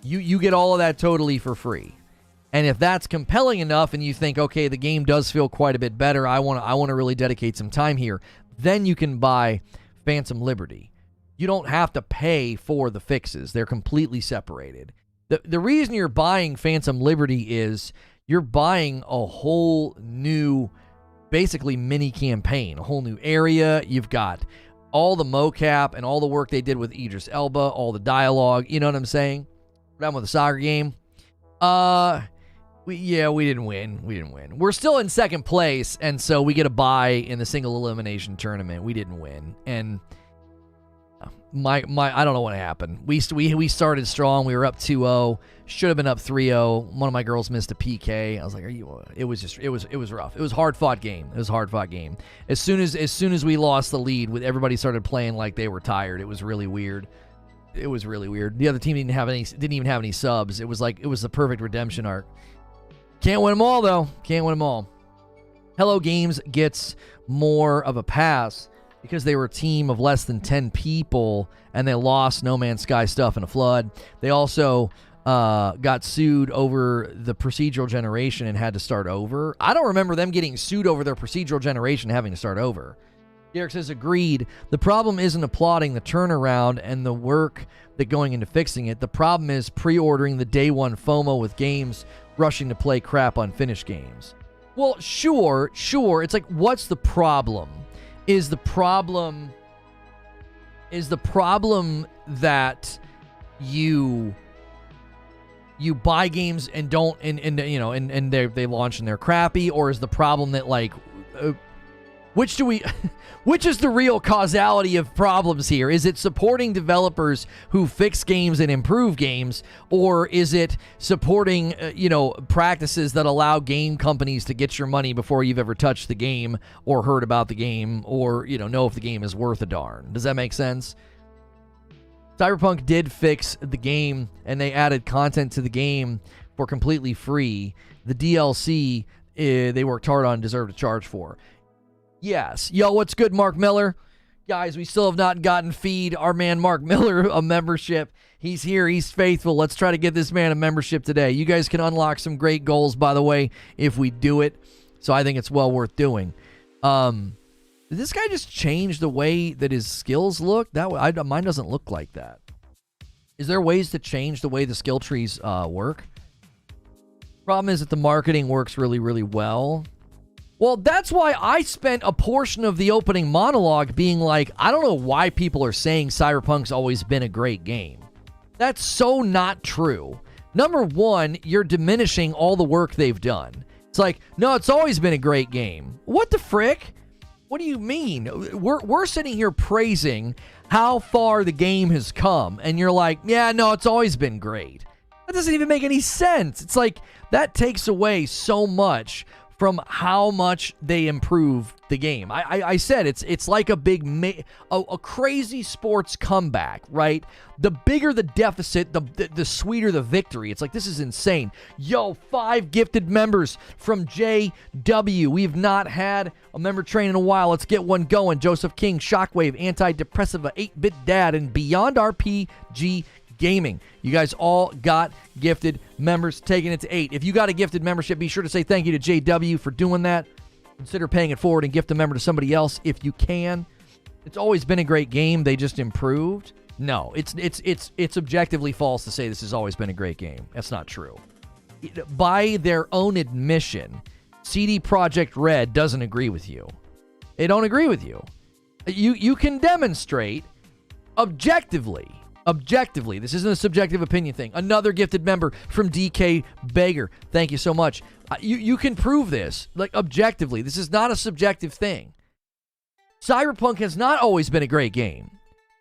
You get all of that totally for free. And if that's compelling enough and you think, okay, the game does feel quite a bit better, I want to really dedicate some time here, then you can buy Phantom Liberty. You don't have to pay for the fixes. They're completely separated. The reason you're buying Phantom Liberty is you're buying a whole new, basically mini campaign, a whole new area. You've got all the mocap and all the work they did with Idris Elba, all the dialogue. You know what I'm saying? We're done with the soccer game. We didn't win. We're still in second place, and so we get a bye in the single elimination tournament. We didn't win, and my I don't know what happened. We started strong. We were up 2-0. Should have been up 3-0. One of my girls missed a PK. I was like, "Are you?" It was rough. It was a hard fought game. As soon as we lost the lead, with everybody started playing like they were tired. It was really weird. The other team didn't even have any subs. It was the perfect redemption arc. Can't win them all, though. Hello Games gets more of a pass because they were a team of less than 10 people, and they lost No Man's Sky stuff in a flood. They also got sued over the procedural generation and had to start over. I don't remember them getting sued over their procedural generation having to start over. Derek says, agreed. The problem isn't applauding the turnaround and the work that going into fixing it. The problem is pre-ordering the day one FOMO with games rushing to play crap unfinished games. Well, sure. It's like, what's the problem? Is the problem that you buy games and don't and they launch and they're crappy, or is the problem that like which is the real causality of problems here? Is it supporting developers who fix games and improve games, or is it supporting practices that allow game companies to get your money before you've ever touched the game or heard about the game or know if the game is worth a darn? Does that make sense? Cyberpunk did fix the game, and they added content to the game for completely free. The DLC they worked hard on, deserve to charge for. Yes. Yo, what's good, Mark Miller? Guys, we still have not gotten Feed our man Mark Miller a membership. He's here. He's faithful. Let's try to get this man a membership today. You guys can unlock some great goals, by the way, if we do it. So I think it's well worth doing. Did this guy just change the way that his skills look? Mine doesn't look like that. Is there ways to change the way the skill trees work? Problem is that the marketing works really, really well. Well, that's why I spent a portion of the opening monologue being like, I don't know why people are saying Cyberpunk's always been a great game. That's so not true. Number one, you're diminishing all the work they've done. It's like, no, it's always been a great game. What the frick? What do you mean? We're sitting here praising how far the game has come, and you're like, yeah, no, it's always been great. That doesn't even make any sense. It's like, that takes away so much from how much they improved the game. I said it's like a big, a crazy sports comeback, right? The bigger the deficit, the sweeter the victory. It's like, this is insane. Yo, 5 gifted members from JW. We've not had a member train in a while. Let's get one going. Joseph King, Shockwave, Antidepressiva, 8-Bit Dad, and Beyond RPG Gaming. You guys all got gifted members, taking it to 8. If you got a gifted membership, be sure to say thank you to JW for doing that. Consider paying it forward and gift a member to somebody else if you can. It's always been a great game. They just improved. No, it's objectively false to say this has always been a great game. That's not true. By their own admission, CD Projekt Red doesn't agree with you. They don't agree with you. You can demonstrate objectively Objectively, this isn't a subjective opinion thing. Another gifted member from DK Bager. Thank you so much. You can prove this, like, objectively. This is not a subjective thing. Cyberpunk has not always been a great game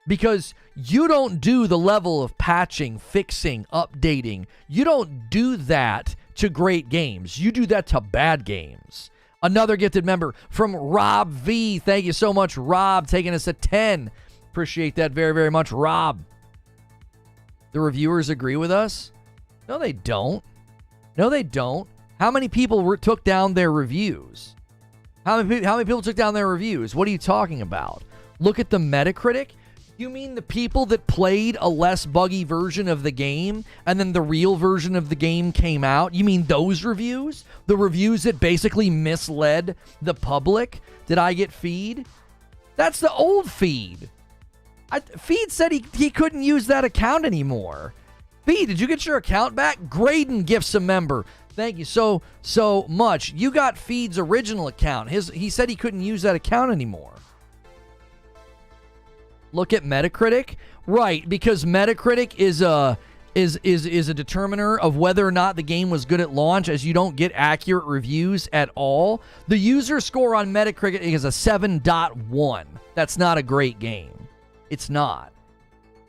because you don't do the level of patching, fixing, updating. You don't do that to great games. You do that to bad games. Another gifted member from Rob V. Thank you so much, Rob, taking us a 10. Appreciate that very, very much, Rob. The reviewers agree with us? No, they don't. No, they don't. How many people took down their reviews? How many people took down their reviews? What are you talking about? Look at the Metacritic. You mean the people that played a less buggy version of the game and then the real version of the game came out? You mean those reviews? The reviews that basically misled the public? Did I get feed? That's the old feed. Feed said he couldn't use that account anymore. Feed, did you get your account back? Graydon gifts a member. Thank you so much. You got Feed's original account. He said he couldn't use that account anymore. Look at Metacritic. Right, because Metacritic is a determiner of whether or not the game was good at launch, as you don't get accurate reviews at all. The user score on Metacritic is a 7.1. That's not a great game. It's not.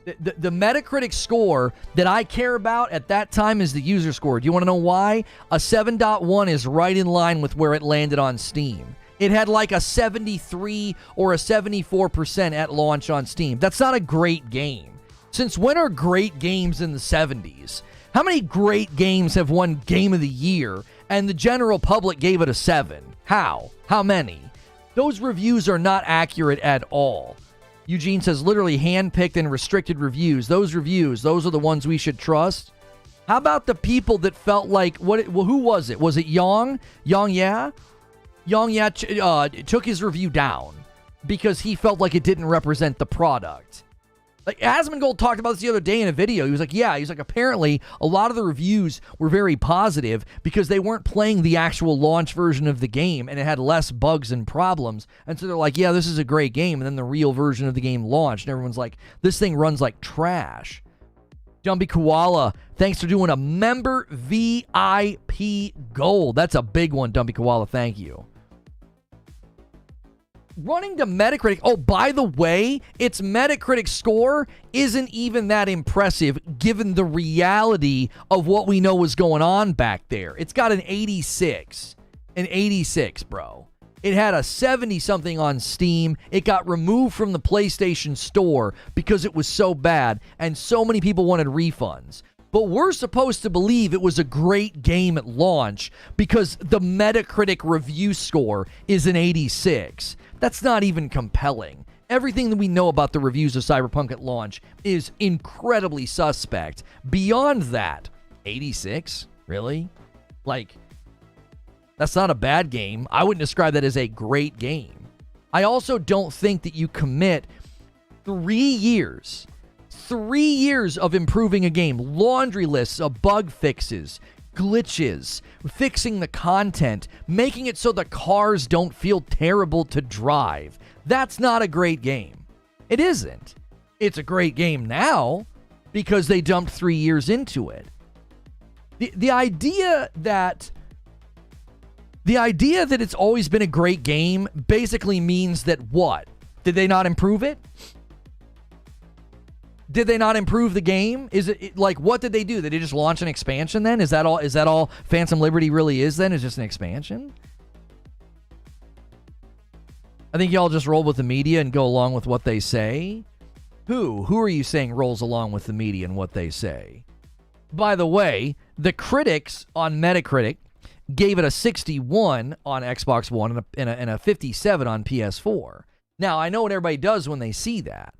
The Metacritic score that I care about at that time is the user score. Do you want to know why? A 7.1 is right in line with where it landed on Steam. It had like a 73 or a 74% at launch on Steam. That's not a great game. Since when are great games in the 70s? How many great games have won Game of the Year and the general public gave it a 7? How? How many? Those reviews are not accurate at all. Eugene says literally handpicked and restricted reviews. Those reviews, those are the ones we should trust. How about the people that felt like, who was it? Was it Yang? Yang took his review down because he felt like it didn't represent the product. Like, Asmongold talked about this the other day in a video. He was like, apparently a lot of the reviews were very positive because they weren't playing the actual launch version of the game and it had less bugs and problems. And so they're like, yeah, this is a great game. And then the real version of the game launched and everyone's like, this thing runs like trash. Jumpy Koala, thanks for doing a member VIP gold. That's a big one, Dumpy Koala. Thank you. Running to Metacritic. Oh, by the way, its Metacritic score isn't even that impressive given the reality of what we know was going on back there. It's got an 86. An 86, bro. It had a 70-something on Steam. It got removed from the PlayStation Store because it was so bad, and so many people wanted refunds. But we're supposed to believe it was a great game at launch because the Metacritic review score is an 86. That's not even compelling. Everything that we know about the reviews of Cyberpunk at launch is incredibly suspect. Beyond that, 86? Really? Like, that's not a bad game. I wouldn't describe that as a great game. I also don't think that you commit 3 years of improving a game, laundry lists of bug fixes, glitches, fixing the content, making it so the cars don't feel terrible to drive. That's not a great game. It isn't. It's a great game now because they dumped 3 years into it. The idea that it's always been a great game basically means that what? Did they not improve it? Did they not improve the game? Is it like, what did they do? Did they just launch an expansion then? Is that all Phantom Liberty really is then? Is just an expansion? I think y'all just roll with the media and go along with what they say. Who are you saying rolls along with the media and what they say? By the way, the critics on Metacritic gave it a 61 on Xbox One and a 57 on PS4. Now, I know what everybody does when they see that.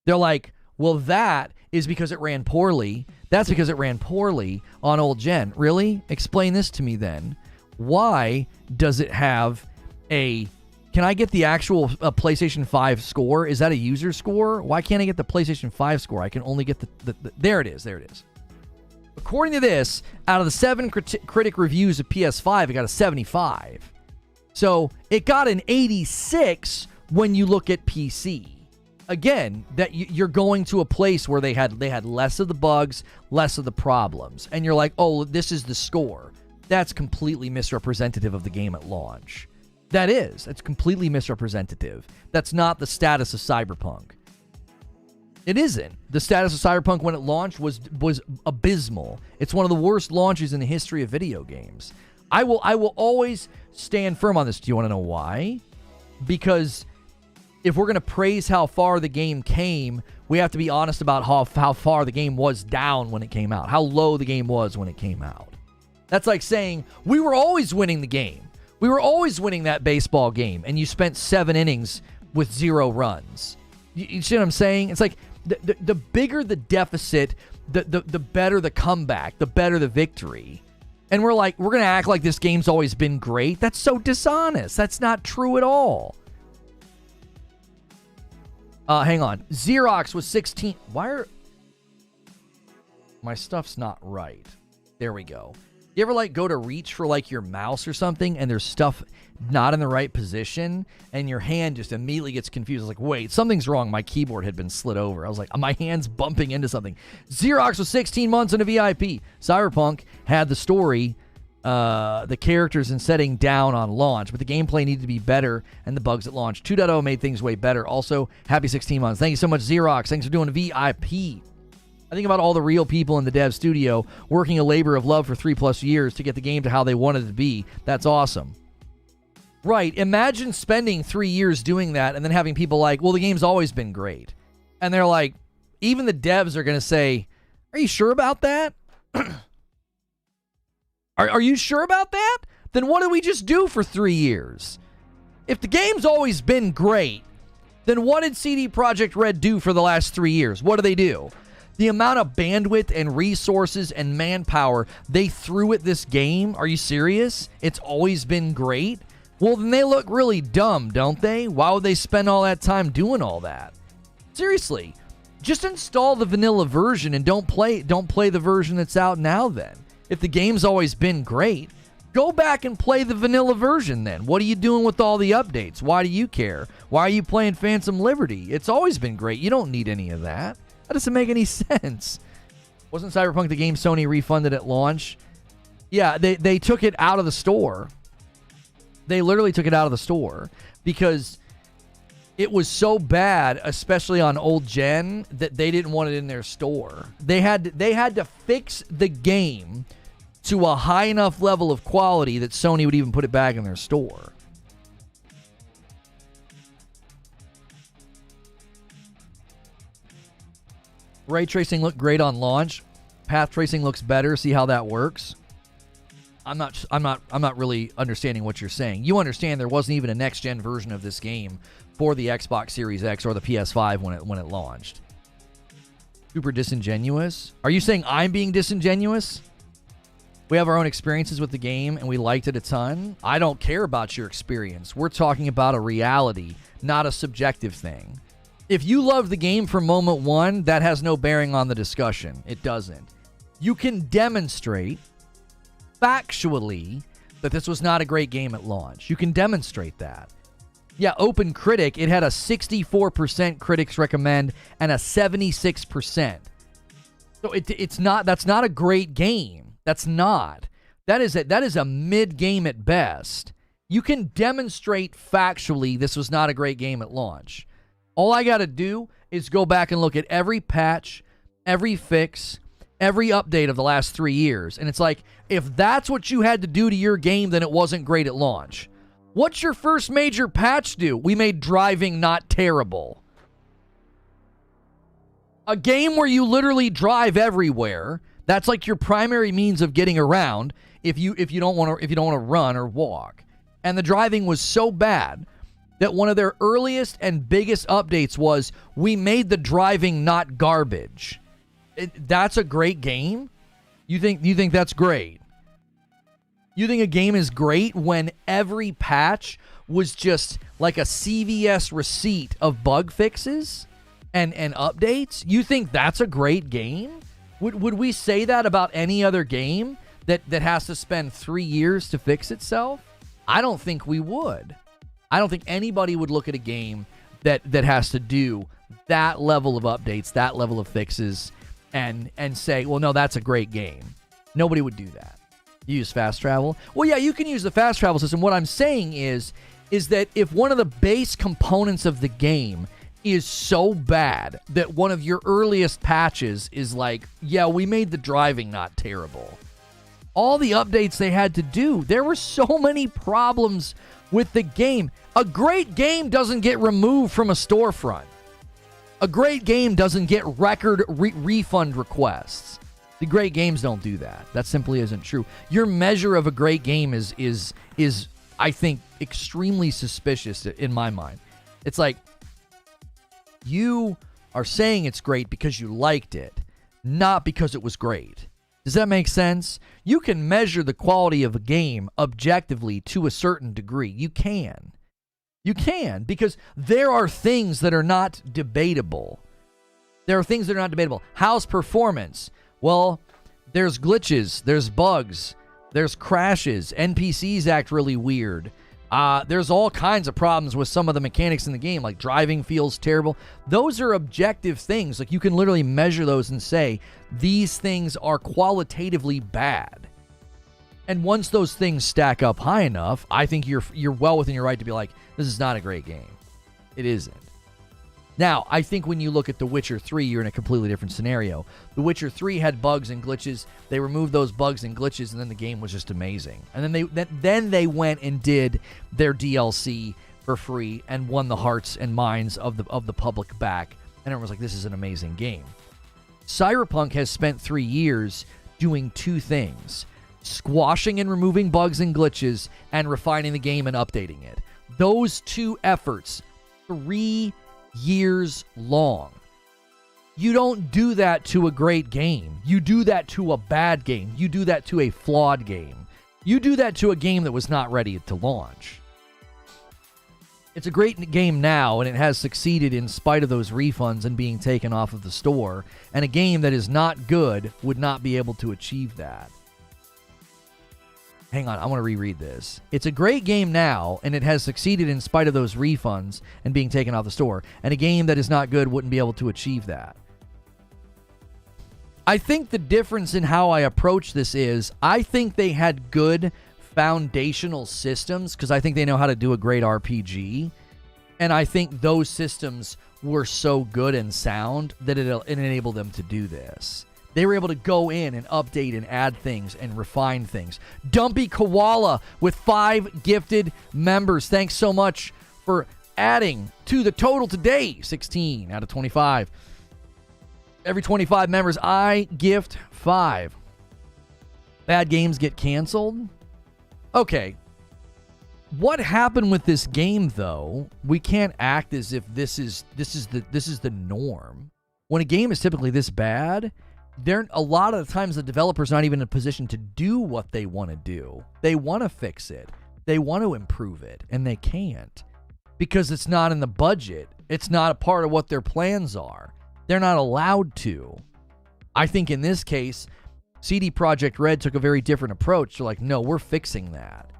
They're like, well, that is because it ran poorly. That's because it ran poorly on old gen. Really? Explain this to me then. Why does it have a... Can I get the actual PlayStation 5 score? Is that a user score? Why can't I get the PlayStation 5 score? I can only get the there it is. There it is. According to this, out of the 7 critic reviews of PS5, it got a 75. So it got an 86 when you look at PC. again, that you're going to a place where they had less of the bugs, less of the problems, and you're like, oh, this is the score. That's completely misrepresentative of the game at launch. It's completely misrepresentative. That's not the status of Cyberpunk. It isn't. The status of Cyberpunk when it launched was abysmal. It's one of the worst launches in the history of video games. I will always stand firm on this. Do you want to know why? Because if we're going to praise how far the game came, we have to be honest about how far the game was down when it came out, how low the game was when it came out. That's like saying we were always winning the game. We were always winning that baseball game, and you spent 7 innings with 0 runs. You see what I'm saying? It's like the bigger the deficit, the better the comeback, the better the victory. And we're going to act like this game's always been great. That's so dishonest. That's not true at all. Hang on. Xerox was 16. Why are... My stuff's not right. There we go. You ever go to reach for your mouse or something and there's stuff not in the right position and your hand just immediately gets confused? It's like, wait, something's wrong. My keyboard had been slid over. I was like, my hand's bumping into something. Xerox was 16 months into VIP. Cyberpunk had the story, the characters and setting down on launch, but the gameplay needed to be better and the bugs at launch. 2.0 made things way better. Also, happy 16 months. Thank you so much, Xerox. Thanks for doing VIP. I think about all the real people in the dev studio working a labor of love for 3+ years to get the game to how they wanted it to be. That's awesome. Right. Imagine spending 3 years doing that and then having people like, well, the game's always been great. And they're like, even the devs are going to say, are you sure about that? Are you sure about that? Then what did we just do for 3 years? If the game's always been great, then what did CD Projekt Red do for the last 3 years? What do they do? The amount of bandwidth and resources and manpower they threw at this game, are you serious? It's always been great? Well, then they look really dumb, don't they? Why would they spend all that time doing all that? Seriously, just install the vanilla version and don't play the version that's out now then. If the game's always been great, go back and play the vanilla version then. What are you doing with all the updates? Why do you care? Why are you playing Phantom Liberty? It's always been great. You don't need any of that. That doesn't make any sense. Wasn't Cyberpunk the game Sony refunded at launch? Yeah, they took it out of the store. They literally took it out of the store because it was so bad, especially on old gen, that they didn't want it in their store. They had to fix the game to a high enough level of quality that Sony would even put it back in their store. Ray tracing looked great on launch. Path tracing looks better. See how that works? I'm not really understanding what you're saying. You understand there wasn't even a next gen version of this game for the Xbox Series X or the PS5 when it launched. Super disingenuous. Are you saying I'm being disingenuous? We have our own experiences with the game and we liked it a ton. I don't care about your experience. We're talking about a reality, not a subjective thing. If you love the game from moment one, that has no bearing on the discussion. It doesn't. You can demonstrate factually that this was not a great game at launch. You can demonstrate that. Yeah, Open Critic, it had a 64% critics recommend and a 76%. So that's not a great game. That's not. That is a mid game at best. You can demonstrate factually this was not a great game at launch. All I got to do is go back and look at every patch, every fix, every update of the last 3 years. And it's like, if that's what you had to do to your game, then it wasn't great at launch. What's your first major patch do? We made driving not terrible. A game where you literally drive everywhere, that's like your primary means of getting around if you don't want to run or walk. And the driving was so bad that one of their earliest and biggest updates was, we made the driving not garbage. That's a great game? You think that's great? You think a game is great when every patch was just like a CVS receipt of bug fixes and updates? You think that's a great game? Would we say that about any other game that has to spend 3 years to fix itself? I don't think we would. I don't think anybody would look at a game that has to do that level of updates, that level of fixes, and say, well, no, that's a great game. Nobody would do that. You use fast travel? Well, yeah, you can use the fast travel system. What I'm saying is that if one of the base components of the game is so bad that one of your earliest patches is like, yeah, we made the driving not terrible. All the updates they had to do, there were so many problems with the game. A great game doesn't get removed from a storefront. A great game doesn't get record refund requests. The great games don't do that. That simply isn't true. Your measure of a great game is I think, extremely suspicious in my mind. It's like, you are saying it's great because you liked it, not because it was great. Does that make sense? You can measure the quality of a game objectively to a certain degree. You can. You can, because there are things that are not debatable. There are things that are not debatable. How's performance? Well, there's glitches, there's bugs, there's crashes, NPCs act really weird. There's all kinds of problems with some of the mechanics in the game, like driving feels terrible. Those are objective things. Like, you can literally measure those and say, these things are qualitatively bad. And once those things stack up high enough, I think you're well within your right to be like, this is not a great game. It isn't. Now, I think when you look at The Witcher 3, you're in a completely different scenario. The Witcher 3 had bugs and glitches. They removed those bugs and glitches, and then the game was just amazing. And then they went and did their DLC for free and won the hearts and minds of the public back. And everyone was like, this is an amazing game. Cyberpunk has spent 3 years doing two things: squashing and removing bugs and glitches, and refining the game and updating it. Those two efforts, 3 years long. You don't do that to a great game. You do that to a bad game. You do that to a flawed game. You do that to a game that was not ready to launch. It's a great game now, and it has succeeded in spite of those refunds and being taken off of the store. And a game that is not good would not be able to achieve that. Hang on, I want to reread this. It's a great game now, and it has succeeded in spite of those refunds and being taken off the store. And a game that is not good wouldn't be able to achieve that. I think the difference in how I approach this is, I think they had good foundational systems, because I think they know how to do a great RPG. And I think those systems were so good and sound that it enabled them to do this. They were able to go in and update and add things and refine things. Dumpy Koala with 5 gifted members. Thanks so much for adding to the total today. 16 out of 25. Every 25 members, I gift 5. Bad games get canceled? Okay. What happened with this game, though? We can't act as if this is the norm. When a game is typically this bad, a lot of the times the developer's not even in a position to do what they want to do. They want to fix it. They want to improve it, and they can't because it's not in the budget. It's not a part of what their plans are. They're not allowed to. I think in this case, CD Projekt Red took a very different approach. They're like, no, we're fixing that.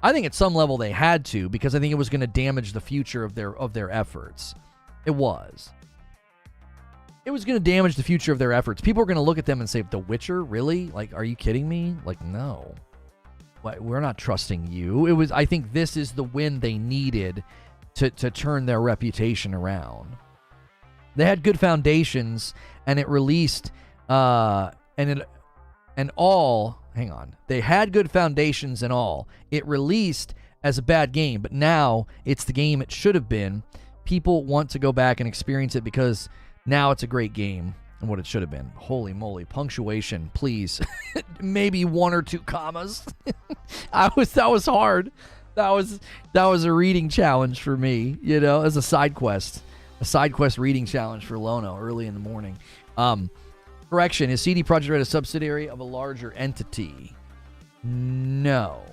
I think at some level they had to, because I think it was going to damage the future of their efforts. It was. It was going to damage the future of their efforts. People are going to look at them and say, The Witcher? Really? Like, are you kidding me? Like, no. We're not trusting you. I think this is the win they needed to turn their reputation around. They had good foundations, and it released, They had good foundations and all. It released as a bad game, but now it's the game it should have been. People want to go back and experience it because now it's a great game and what it should have been. Holy moly. Punctuation, please. Maybe 1 or 2 commas. That was hard. That was a reading challenge for me, as a side quest. A side quest reading challenge for Lono early in the morning. Correction, is CD Projekt Red a subsidiary of a larger entity? No,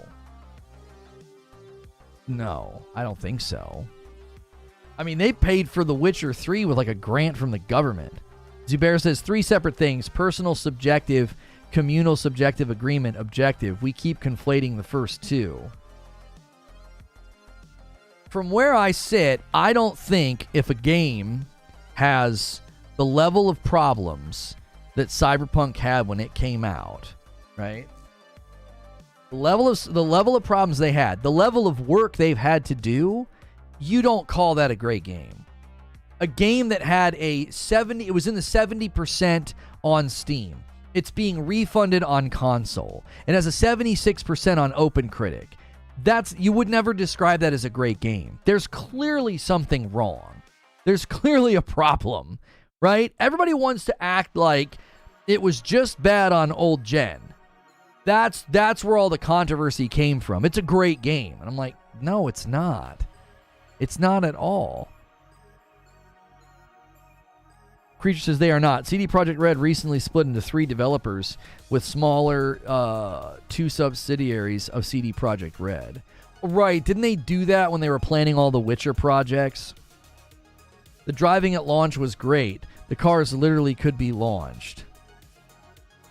I don't think so. I mean, they paid for The Witcher 3 with like a grant from the government. Zubair says 3 separate things: personal subjective, communal subjective, agreement objective. We keep conflating the first 2. from where I sit, I don't think if a game has the level of problems that Cyberpunk had when it came out, right? The level of problems they had, the level of work they've had to do, you don't call that a great game. A game that had it was in the 70% on Steam. It's being refunded on console. It has a 76% on OpenCritic. You would never describe that as a great game. There's clearly something wrong. There's clearly a problem, right? Everybody wants to act like it was just bad on old gen. That's where all the controversy came from. It's a great game. And I'm like, no, it's not. It's not at all. Creature says they are not. CD Projekt Red recently split into 3 developers with smaller 2 subsidiaries of CD Projekt Red. Right, didn't they do that when they were planning all the Witcher projects? The driving at launch was great. The cars literally could be launched.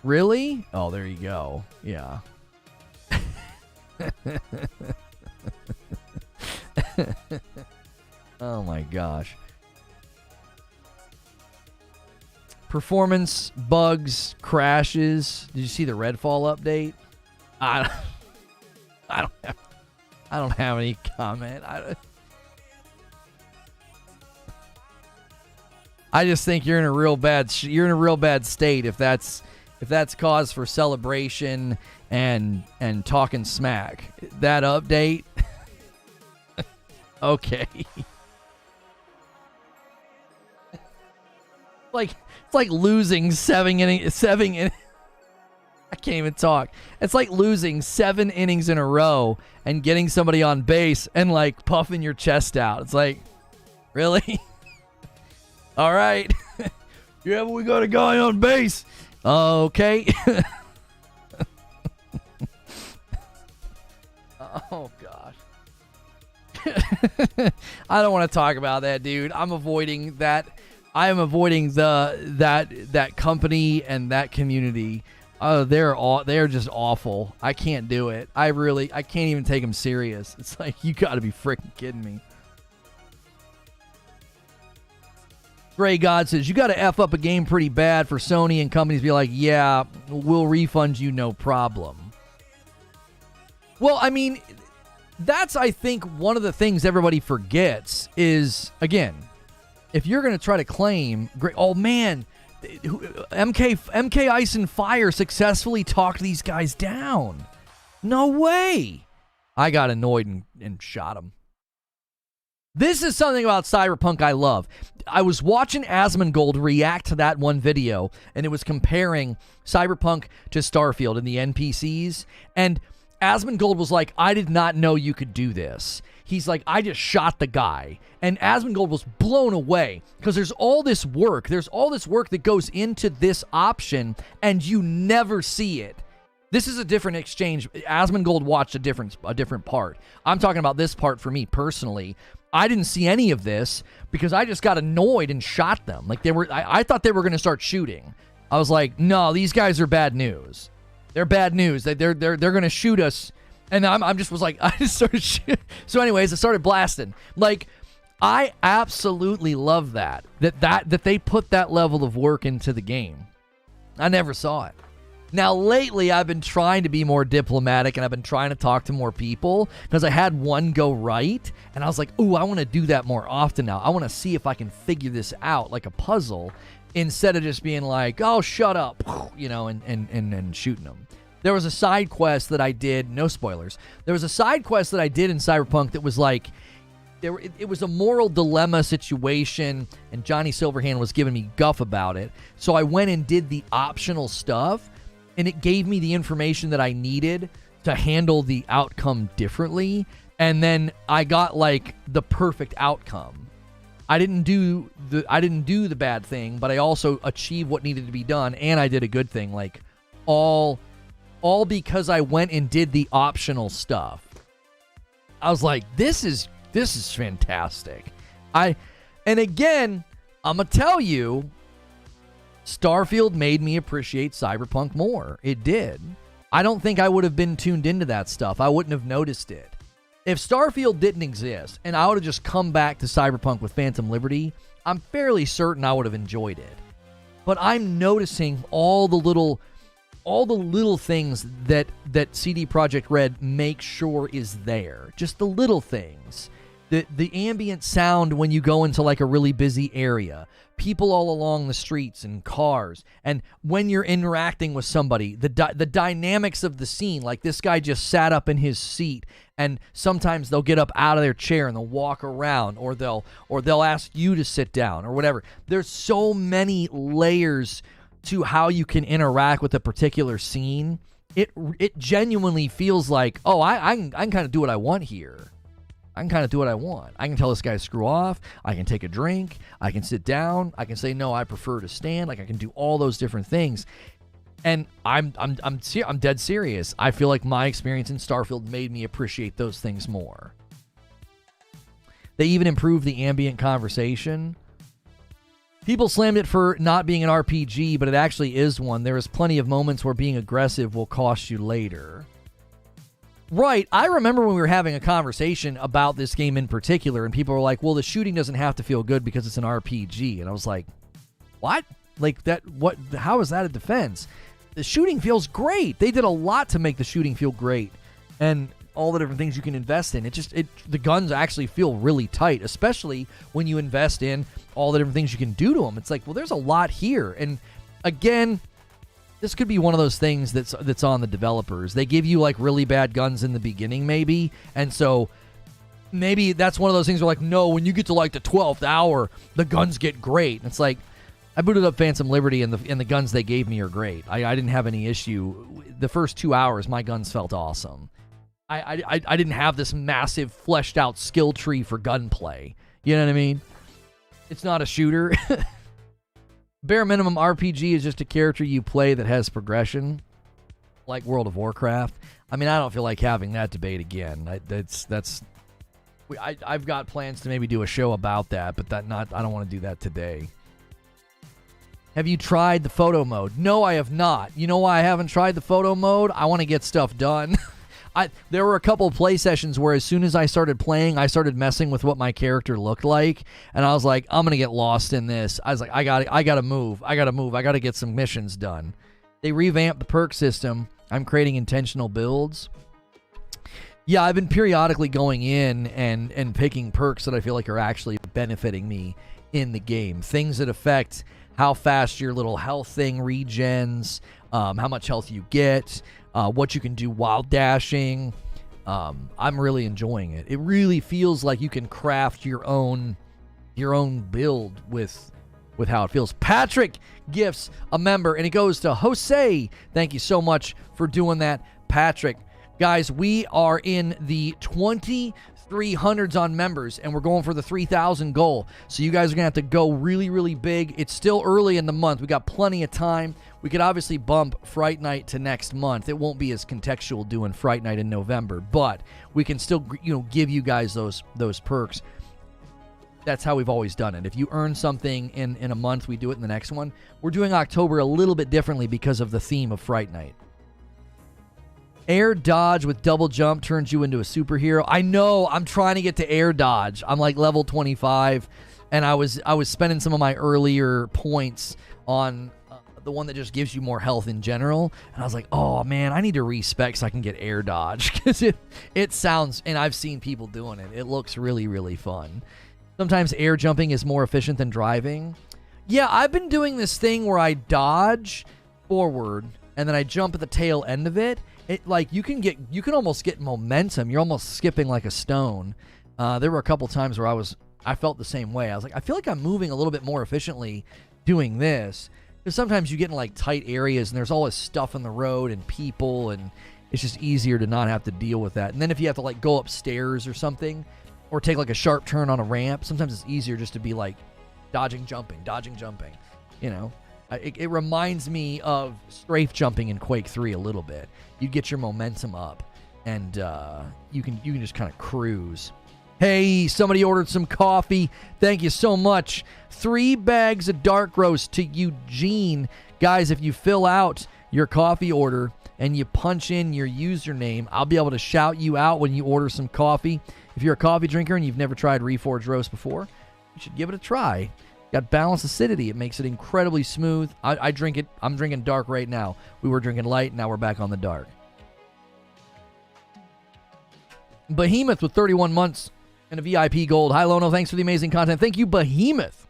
Really? Oh, there you go. Yeah. Oh my gosh. Performance, bugs, crashes. Did you see the Redfall update? I don't have any comment. I just think you're in a real bad state if that's cause for celebration and talking smack. That update. Okay. It's like losing seven innings. I can't even talk. It's like losing 7 innings in a row and getting somebody on base and like puffing your chest out. It's like, really? All right. Yeah, but we got a guy on base. Okay. Oh gosh. I don't want to talk about that, dude. I'm avoiding that. I am avoiding that company and that community. They're just awful. I can't do it. I can't even take them serious. It's like, you got to be freaking kidding me. Gray God says, you got to F up a game pretty bad for Sony and companies to be like, yeah, we'll refund you, no problem. Well, I mean, that's, I think, one of the things everybody forgets is, again, if you're going to try to claim, oh man, MK Ice and Fire successfully talked these guys down. No way. I got annoyed and shot him. This is something about Cyberpunk I love. I was watching Asmongold react to that one video, and it was comparing Cyberpunk to Starfield and the NPCs, and Asmongold was like, I did not know you could do this. He's like, I just shot the guy. And Asmongold was blown away because there's all this work. There's all this work that goes into this option, and you never see it. This is a different exchange. Asmongold watched a different part. I'm talking about this part for me personally. I didn't see any of this because I just got annoyed and shot them. Like I thought they were going to start shooting. I was like, no, these guys are bad news. They're bad news. They're going to shoot us. And I'm just was like, I just started shooting. So anyways, I started blasting. Like, I absolutely love that they put that level of work into the game. I never saw it. Now, lately, I've been trying to be more diplomatic, and I've been trying to talk to more people, because I had one go right, and I was like, ooh, I want to do that more often now. I want to see if I can figure this out like a puzzle, instead of just being like, oh, shut up, you know, and shooting them. There was a side quest that I did, no spoilers, there was a side quest that I did in Cyberpunk that was like, it was a moral dilemma situation, and Johnny Silverhand was giving me guff about it, so I went and did the optional stuff, and it gave me the information that I needed to handle the outcome differently, and then I got like the perfect outcome. I didn't do the bad thing, but I also achieved what needed to be done, and I did a good thing, like all because I went and did the optional stuff. I was like, this is fantastic. And again, I'm gonna tell you, Starfield made me appreciate Cyberpunk more. It did. I don't think I would have been tuned into that stuff. I wouldn't have noticed it. If Starfield didn't exist and I would have just come back to Cyberpunk with Phantom Liberty, I'm fairly certain I would have enjoyed it. But I'm noticing all the little things that CD Projekt Red makes sure is there. Just the little things. The ambient sound when you go into like a really busy area. People all along the streets and cars. And when you're interacting with somebody, the dynamics of the scene. Like this guy just sat up in his seat, and sometimes they'll get up out of their chair and they'll walk around, or they'll ask you to sit down or whatever. There's so many layers to how you can interact with a particular scene. It genuinely feels like, oh, I can kind of do what I want here. I can kind of do what I want. I can tell this guy to screw off. I can take a drink. I can sit down. I can say, no, I prefer to stand. Like I can do all those different things. And I'm dead serious. I feel like my experience in Starfield made me appreciate those things more. They even improved the ambient conversation. People slammed it for not being an RPG, but it actually is one. There is plenty of moments where being aggressive will cost you later. Right. I remember when we were having a conversation about this game in particular, and people were like, well, the shooting doesn't have to feel good because it's an RPG. And I was like, what? Like that? What? How is that a defense? The shooting feels great. They did a lot to make the shooting feel great, and all the different things you can invest in. The guns actually feel really tight, especially when you invest in all the different things you can do to them. It's like, well, there's a lot here. And again, this could be one of those things that's on the developers. They give you like really bad guns in the beginning, maybe, and so maybe that's one of those things where like, no, when you get to like the 12th hour, the guns get great. And it's like, I booted up Phantom Liberty, and the guns they gave me are great. I didn't have any issue. The first 2 hours, my guns felt awesome. I didn't have this massive fleshed out skill tree for gunplay. You know what I mean? It's not a shooter. Bare minimum RPG is just a character you play that has progression, like World of Warcraft. I mean, I don't feel like having that debate again. I've got plans to maybe do a show about that, but I don't want to do that today. Have you tried the photo mode? No, I have not. You know why I haven't tried the photo mode? I want to get stuff done. There were a couple of play sessions where as soon as I started playing, I started messing with what my character looked like, and I was like, I'm going to get lost in this. I was like, I got to move. I got to get some missions done. They revamped the perk system. I'm creating intentional builds. Yeah, I've been periodically going in and picking perks that I feel like are actually benefiting me in the game. Things that affect how fast your little health thing regens, how much health you get, what you can do while dashing. I'm really enjoying it. It really feels like you can craft your own build with how it feels. Patrick gifts a member, and it goes to Jose. Thank you so much for doing that, Patrick. Guys, we are in the 2,300s on members, and we're going for the 3,000 goal. So you guys are going to have to go really, really big. It's still early in the month. We got plenty of time. We could obviously bump Fright Night to next month. It won't be as contextual doing Fright Night in November, but we can still, give you guys those perks. That's how we've always done it. If you earn something in a month, we do it in the next one. We're doing October a little bit differently because of the theme of Fright Night. Air dodge with double jump turns you into a superhero. I know. I'm trying to get to air dodge. I'm like level 25, and I was spending some of my earlier points on the one that just gives you more health in general. And I was like, oh man, I need to respec so I can get air dodge, because it sounds, and I've seen people doing it. It looks really, really fun. Sometimes air jumping is more efficient than driving. Yeah, I've been doing this thing where I dodge forward and then I jump at the tail end of it. It like you can almost get momentum. You're almost skipping like a stone. There were a couple times where I felt the same way. I was like, I feel like I'm moving a little bit more efficiently doing this, because sometimes you get in like tight areas and there's all this stuff on the road and people, and it's just easier to not have to deal with that. And then if you have to like go upstairs or something, or take like a sharp turn on a ramp, sometimes it's easier just to be like dodging, jumping. It reminds me of strafe jumping in Quake 3 a little bit. You get your momentum up, and you can just kind of cruise. Hey, somebody ordered some coffee. Thank you so much. 3 bags of dark roast to Eugene. Guys, if you fill out your coffee order, and you punch in your username, I'll be able to shout you out when you order some coffee. If you're a coffee drinker and you've never tried Reforge roast before, you should give it a try. Got balanced acidity. It makes it incredibly smooth. I drink it. I'm drinking dark right now. We were drinking light. Now we're back on the dark. Behemoth with 31 months and a VIP gold. Hi, Lono. Thanks for the amazing content. Thank you, Behemoth.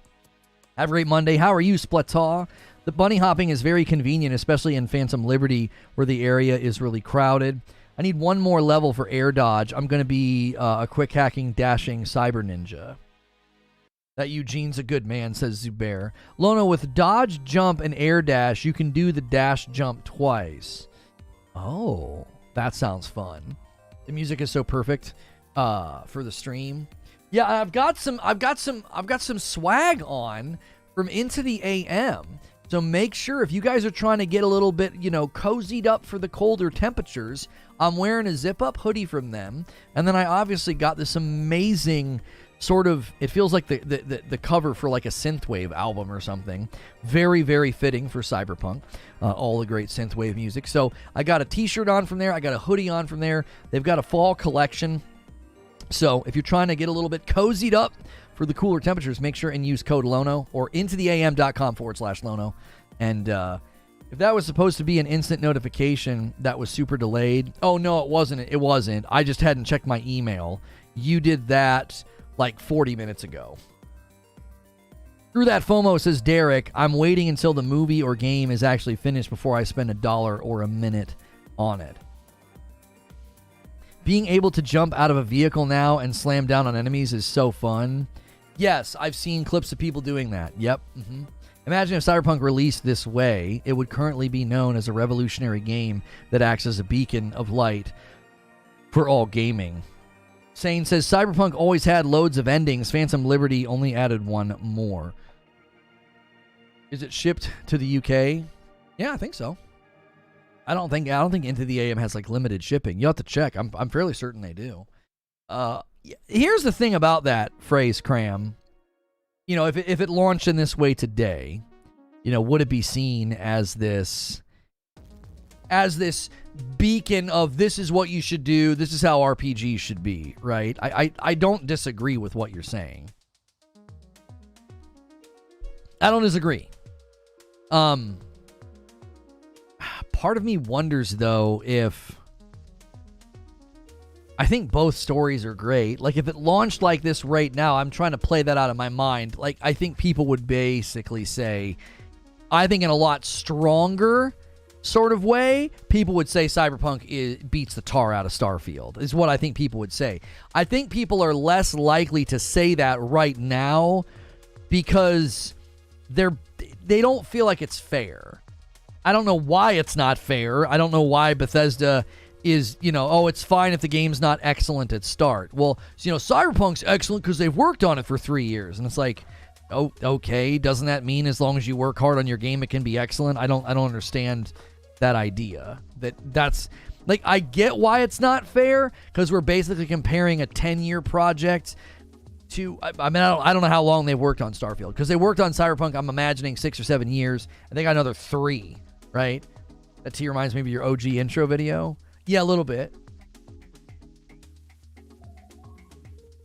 Have a great Monday. How are you, Splataw? The bunny hopping is very convenient, especially in Phantom Liberty, where the area is really crowded. I need one more level for air dodge. I'm going to be a quick hacking, dashing cyber ninja. That Eugene's a good man, says Zubair. Lono, with dodge, jump, and air dash, you can do the dash jump twice. Oh, that sounds fun. The music is so perfect for the stream. Yeah, I've got some swag on from Into the AM. So make sure if you guys are trying to get a little bit, cozied up for the colder temperatures, I'm wearing a zip-up hoodie from them. And then I obviously got this amazing sort of, it feels like the cover for like a synthwave album or something. Very, very fitting for Cyberpunk. All the great synthwave music. So I got a t-shirt on from there. I got a hoodie on from there. They've got a fall collection. So if you're trying to get a little bit cozied up for the cooler temperatures, make sure and use code LONO or intotheam.com/Lono. And if that was supposed to be an instant notification that was super delayed, oh no, it wasn't. It wasn't. I just hadn't checked my email. You did that like 40 minutes ago. Through that FOMO, says Derek, I'm waiting until the movie or game is actually finished before I spend $1 or a minute on it. Being able to jump out of a vehicle now and slam down on enemies is so fun. Yes, I've seen clips of people doing that. Yep. Imagine if Cyberpunk released this way, it would currently be known as a revolutionary game that acts as a beacon of light for all gaming. Sane says, Cyberpunk always had loads of endings. Phantom Liberty only added one more. Is it shipped to the UK? Yeah, I think so. I don't think Into the AM has like limited shipping. You have to check. I'm fairly certain they do. Here's the thing about that phrase, Cram. If it launched in this way today, would it be seen as this beacon of this is what you should do, this is how RPGs should be, right? I don't disagree with what you're saying. I don't disagree. Part of me wonders, though, if... I think both stories are great. Like, if it launched like this right now, I'm trying to play that out of my mind. Like, I think people would basically say, I think in a lot stronger sort of way, people would say Cyberpunk beats the tar out of Starfield, is what I think people would say. I think people are less likely to say that right now because they don't feel like it's fair. I don't know why it's not fair. I don't know why Bethesda is, it's fine if the game's not excellent at start. Well, Cyberpunk's excellent because they've worked on it for 3 years. And it's like, oh, okay, doesn't that mean as long as you work hard on your game, it can be excellent? I don't understand that idea. That's like, I get why it's not fair because we're basically comparing a 10-year project to, I don't know how long they've worked on Starfield because they worked on Cyberpunk, I'm imagining 6 or 7 years. I think another 3. Right? That to reminds me of your OG intro video. Yeah, a little bit.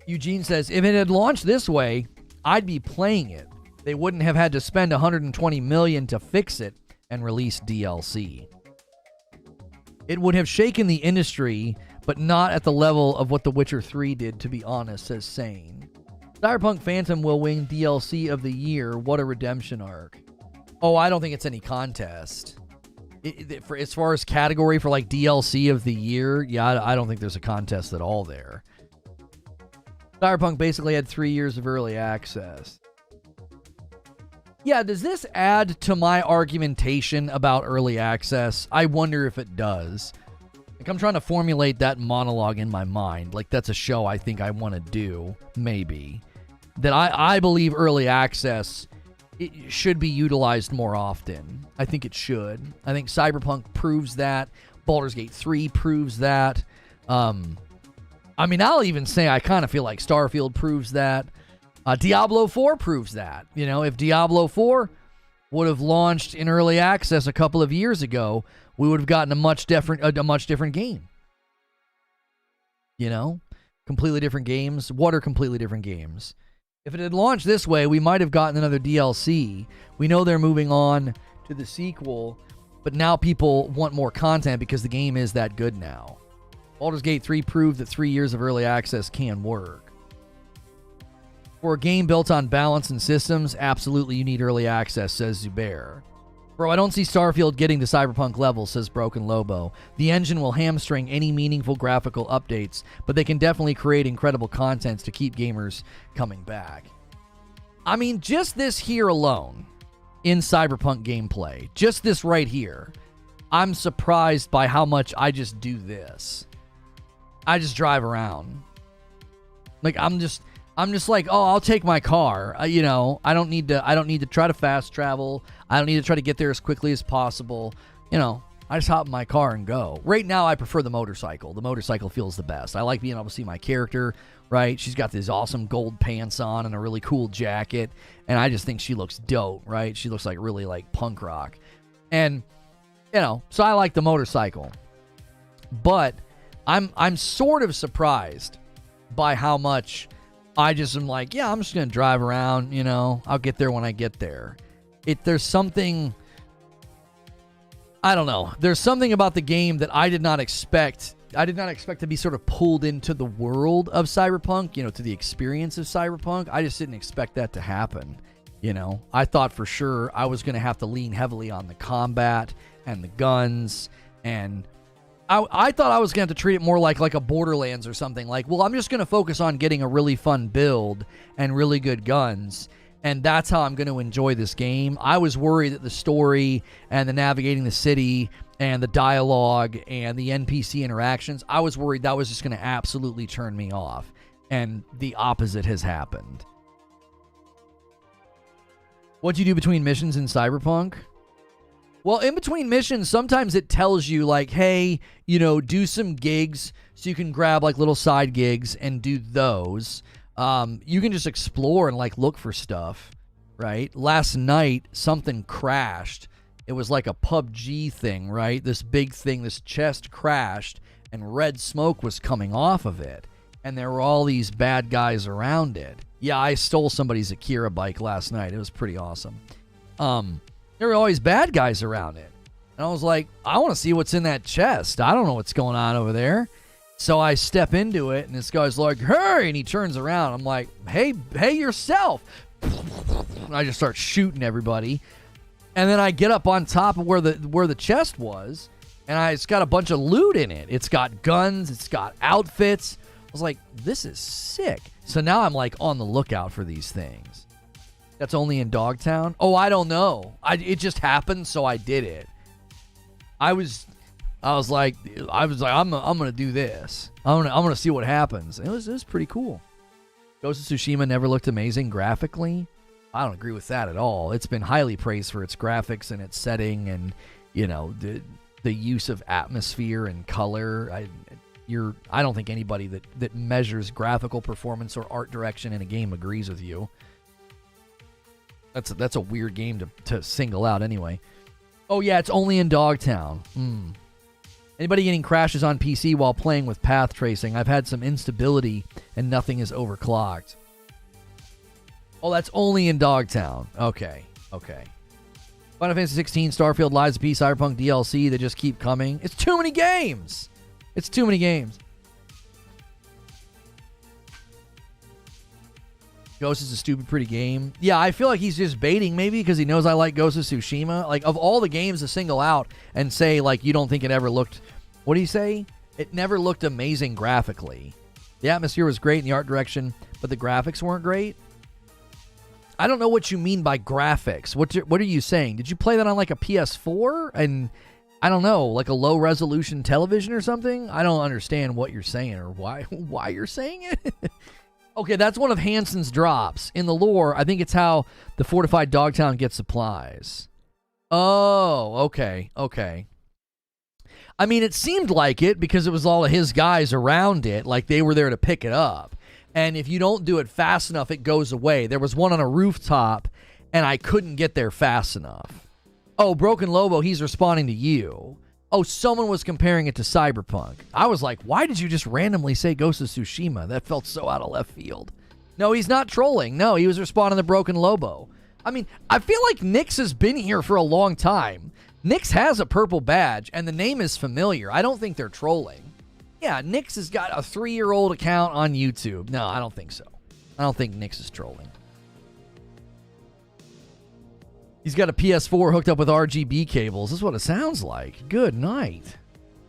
Eugene says, if it had launched this way, I'd be playing it. They wouldn't have had to spend $120 million to fix it and release DLC. It would have shaken the industry, but not at the level of what The Witcher 3 did, to be honest, says Sane. Cyberpunk Phantom will win DLC of the year. What a redemption arc. Oh, I don't think it's any contest. For as far as category for like DLC of the year, yeah, I don't think there's a contest at all there. Cyberpunk basically had 3 years of early access. Yeah, does this add to my argumentation about early access? I wonder if it does. Like, I'm trying to formulate that monologue in my mind. Like, that's a show I think I want to do, maybe. That I believe early access... it should be utilized more often. I think it should. I think Cyberpunk proves that. Baldur's Gate 3 proves that. I'll even say I kind of feel like Starfield proves that. Diablo 4 proves that. If Diablo 4 would have launched in early access a couple of years ago, we would have gotten a much different game. You know? Completely different games. What are completely different games? If it had launched this way, we might have gotten another DLC. We know they're moving on to the sequel, but now people want more content because the game is that good now. Baldur's Gate 3 proved that 3 years of early access can work. For a game built on balance and systems, absolutely you need early access, says Zubair. Bro, I don't see Starfield getting to Cyberpunk level, says Broken Lobo. The engine will hamstring any meaningful graphical updates, but they can definitely create incredible content to keep gamers coming back. I mean, just this here alone, in Cyberpunk gameplay, just this right here, I'm surprised by how much I just do this. I just drive around. Like, I'm just like, oh, I'll take my car. You know, I don't need to try to fast travel. I don't need to try to get there as quickly as possible. You know, I just hop in my car and go. Right now, I prefer the motorcycle. The motorcycle feels the best. I like being able to see my character, right? She's got these awesome gold pants on and a really cool jacket, and I just think she looks dope, right? She looks like really like punk rock. And, you know, so I like the motorcycle. But I'm sort of surprised by how much I just am like, yeah, I'm just going to drive around, you know, I'll get there when I get there. There's something, I don't know. There's something about the game that I did not expect. I did not expect to be sort of pulled into the world of Cyberpunk, you know, to the experience of Cyberpunk. I just didn't expect that to happen. You know, I thought for sure I was going to have to lean heavily on the combat and the guns, and I thought I was going to have to treat it more like a Borderlands or something. Like, well, I'm just going to focus on getting a really fun build and really good guns, and that's how I'm going to enjoy this game. I was worried that the story and the navigating the city and the dialogue and the NPC interactions, I was worried that was just going to absolutely turn me off, and the opposite has happened. What do you do between missions in Cyberpunk? Well, in between missions, sometimes it tells you, like, hey, you know, do some gigs, so you can grab, like, little side gigs and do those. You can just explore and, like, look for stuff, right? Last night, something crashed. It was like a PUBG thing, right? This big thing, this chest crashed, and red smoke was coming off of it. And there were all these bad guys around it. Yeah, I stole somebody's Akira bike last night. It was pretty awesome. There were always bad guys around it. And I was like, I want to see what's in that chest. I don't know what's going on over there. So I step into it, and this guy's like, hey, and he turns around. I'm like, hey yourself. And I just start shooting everybody. And then I get up on top of where the chest was, and it's got a bunch of loot in it. It's got guns. It's got outfits. I was like, this is sick. So now I'm like on the lookout for these things. That's only in Dogtown? Oh, I don't know. It just happened, so I did it. I was like, I'm gonna do this. I'm gonna see what happens. It was pretty cool. Ghost of Tsushima never looked amazing graphically. I don't agree with that at all. It's been highly praised for its graphics and its setting, and you know the use of atmosphere and color. I don't think anybody that measures graphical performance or art direction in a game agrees with you. That's a weird game to single out anyway. Oh yeah, it's only in Dogtown. Anybody getting crashes on PC while playing with path tracing? I've had some instability and nothing is overclocked. Oh, that's only in Dogtown. Okay. Final Fantasy 16, Starfield, Lies of P, Cyberpunk DLC, they just keep coming. It's too many games. Ghost is a stupid pretty game. Yeah, I feel like he's just baiting maybe because he knows I like Ghost of Tsushima. Like, of all the games to single out and say, like, you don't think it ever looked... What do you say? It never looked amazing graphically. The atmosphere was great in the art direction, but the graphics weren't great. I don't know what you mean by graphics. What are you saying? Did you play that on, like, a PS4? And, I don't know, like a low-resolution television or something? I don't understand what you're saying or why you're saying it. Okay, that's one of Hansen's drops. In the lore, I think it's how the fortified Dogtown gets supplies. Oh, okay. I mean, it seemed like it because it was all of his guys around it, like they were there to pick it up. And if you don't do it fast enough, it goes away. There was one on a rooftop, and I couldn't get there fast enough. Oh, Broken Lobo, he's responding to you. Oh, someone was comparing it to Cyberpunk. I was like, why did you just randomly say Ghost of Tsushima? That felt so out of left field. No, he's not trolling. No, he was responding to Broken Lobo. I mean, I feel like Nyx has been here for a long time. Nyx has a purple badge, and the name is familiar. I don't think they're trolling. Yeah, Nyx has got a 3-year-old account on YouTube. No, I don't think so. I don't think Nyx is trolling. He's got a PS4 hooked up with RGB cables. This is what it sounds like. Good night.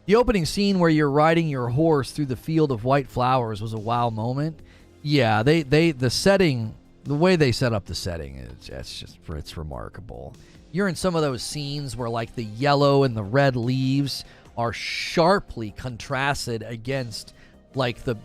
The opening scene where you're riding your horse through the field of white flowers was a wow moment. Yeah, the setting, the way they set up the setting, it's remarkable. You're in some of those scenes where like the yellow and the red leaves are sharply contrasted against like the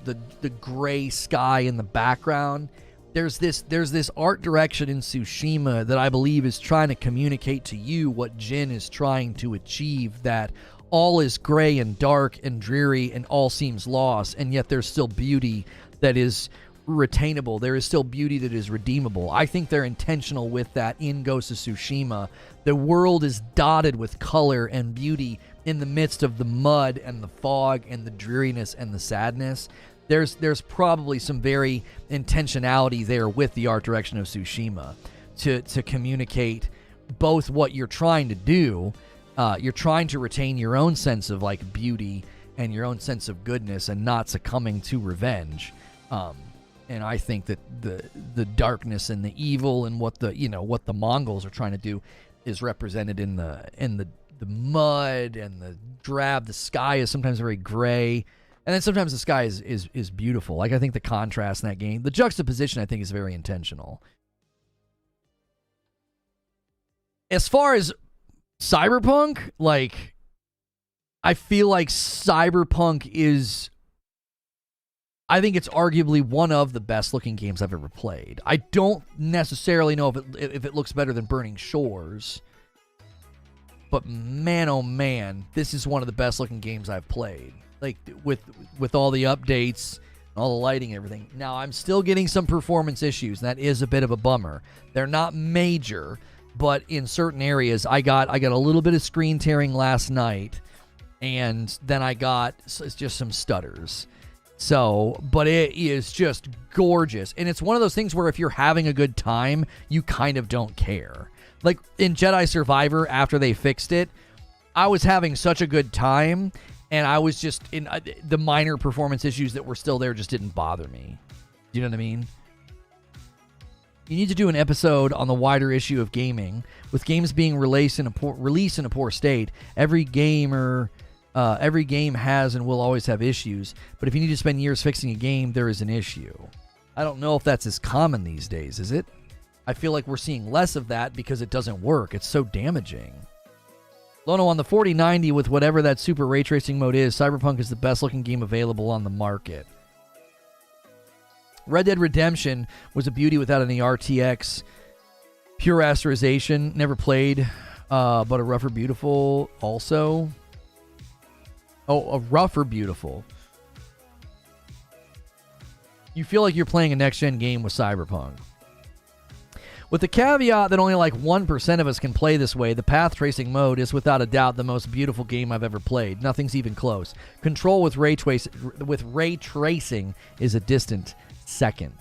gray sky in the background. There's this art direction in Tsushima that I believe is trying to communicate to you what Jin is trying to achieve, that all is gray and dark and dreary and all seems lost, and yet there's still beauty that is retainable. There is still beauty that is redeemable. I think they're intentional with that in Ghost of Tsushima. The world is dotted with color and beauty in the midst of the mud and the fog and the dreariness and the sadness. There's probably some very intentionality there with the art direction of Tsushima to communicate both what you're trying to do. You're trying to retain your own sense of like beauty and your own sense of goodness and not succumbing to revenge. And I think that the darkness and the evil and what the Mongols are trying to do is represented in the mud and the drab. The sky is sometimes very gray. And then sometimes the sky is beautiful. Like, I think the contrast in that game, the juxtaposition, I think, is very intentional. As far as Cyberpunk, like, I feel like Cyberpunk is, I think it's arguably one of the best looking games I've ever played. I don't necessarily know if it looks better than Burning Shores, but man, oh man, this is one of the best looking games I've played. Like, with all the updates, all the lighting and everything. Now, I'm still getting some performance issues, and that is a bit of a bummer. They're not major, but in certain areas, I got a little bit of screen tearing last night, and then I got just some stutters. So, but it is just gorgeous. And it's one of those things where if you're having a good time, you kind of don't care. Like, in Jedi Survivor, after they fixed it, I was having such a good time, and I was just in the minor performance issues that were still there just didn't bother me. Do you know what I mean? You need to do an episode on the wider issue of gaming. With games being released in a poor state, every game has and will always have issues. But if you need to spend years fixing a game, there is an issue. I don't know if that's as common these days, is it? I feel like we're seeing less of that because it doesn't work. It's so damaging. Lono, on the 4090 with whatever that super ray tracing mode is, Cyberpunk is the best looking game available on the market. Red Dead Redemption was a beauty without any RTX. Pure rasterization. Never played, but a rougher beautiful also. Oh, a rougher beautiful. You feel like you're playing a next-gen game with Cyberpunk. With the caveat that only like 1% of us can play this way, the path tracing mode is without a doubt the most beautiful game I've ever played. Nothing's even close. Control with ray tracing is a distant second.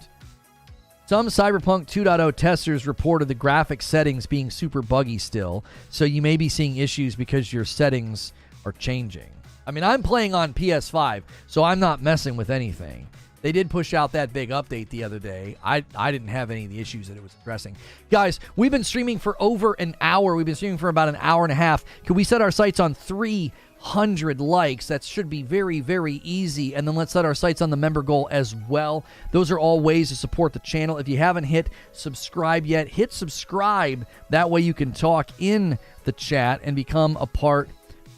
Some Cyberpunk 2.0 testers reported the graphic settings being super buggy still, so you may be seeing issues because your settings are changing. I mean, I'm playing on PS5, so I'm not messing with anything. They did push out that big update the other day. I didn't have any of the issues that it was addressing. Guys, we've been streaming for over an hour. We've been streaming for about an hour and a half. Can we set our sights on 300 likes? That should be very, very easy. And then let's set our sights on the member goal as well. Those are all ways to support the channel. If you haven't hit subscribe yet, hit subscribe. That way you can talk in the chat and become a part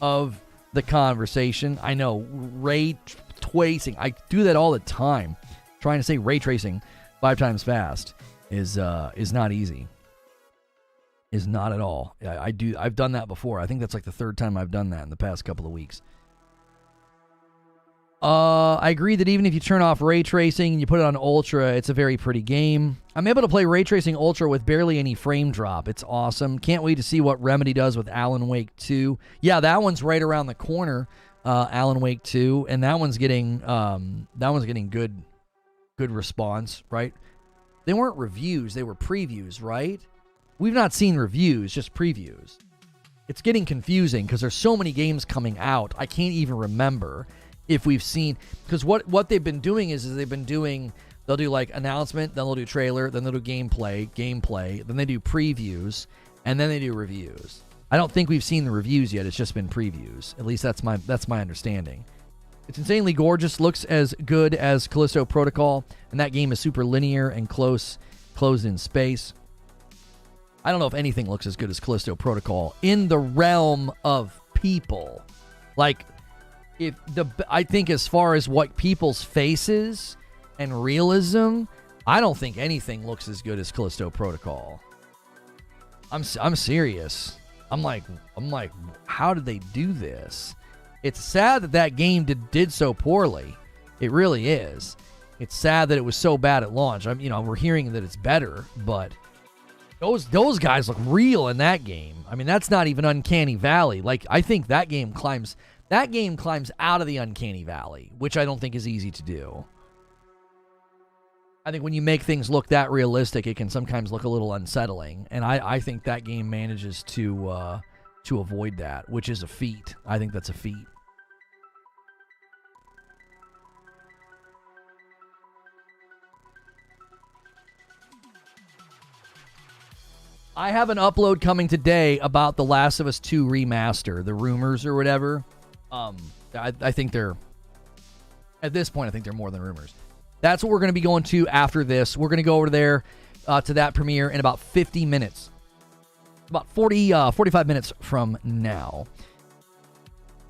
of the conversation. I know, ray tracing. I do that all the time. Trying to say ray tracing 5 times fast is not easy. Is not at all. I've done that before. I think that's like the 3rd time I've done that in the past couple of weeks. I agree that even if you turn off ray tracing and you put it on ultra, it's a very pretty game. I'm able to play ray tracing ultra with barely any frame drop. It's awesome. Can't wait to see what Remedy does with Alan Wake 2. Yeah, that one's right around the corner, Alan Wake 2, and that one's getting good response, right? They weren't reviews, they were previews, right? We've not seen reviews, just previews. It's getting confusing because there's so many games coming out. I can't even remember if we've seen, because what they've been doing is they'll do like announcement, then they'll do trailer, then they'll do gameplay, then they do previews, and then they do reviews. I don't think we've seen the reviews yet. It's just been previews. At least that's my understanding. It's insanely gorgeous, looks as good as Callisto Protocol, and that game is super linear and closed in space. I don't know if anything looks as good as Callisto Protocol in the realm of people. Like, I think as far as what people's faces and realism, I don't think anything looks as good as Callisto Protocol. I'm serious. I'm like, how did they do this? It's sad that game did so poorly. It really is. It's sad that it was so bad at launch. We're hearing that it's better, but those guys look real in that game. I mean, that's not even Uncanny Valley. Like, I think that game climbs out of the Uncanny Valley, which I don't think is easy to do. I think when you make things look that realistic, it can sometimes look a little unsettling, and I think that game manages to avoid that, which is a feat. I think that's a feat. I have an upload coming today about The Last of Us 2 remaster, the rumors or whatever. I think they're, at this point, I think they're more than rumors. That's what we're going to be going to after this. We're going to go over there to that premiere in about 50 minutes. About 45 minutes from now.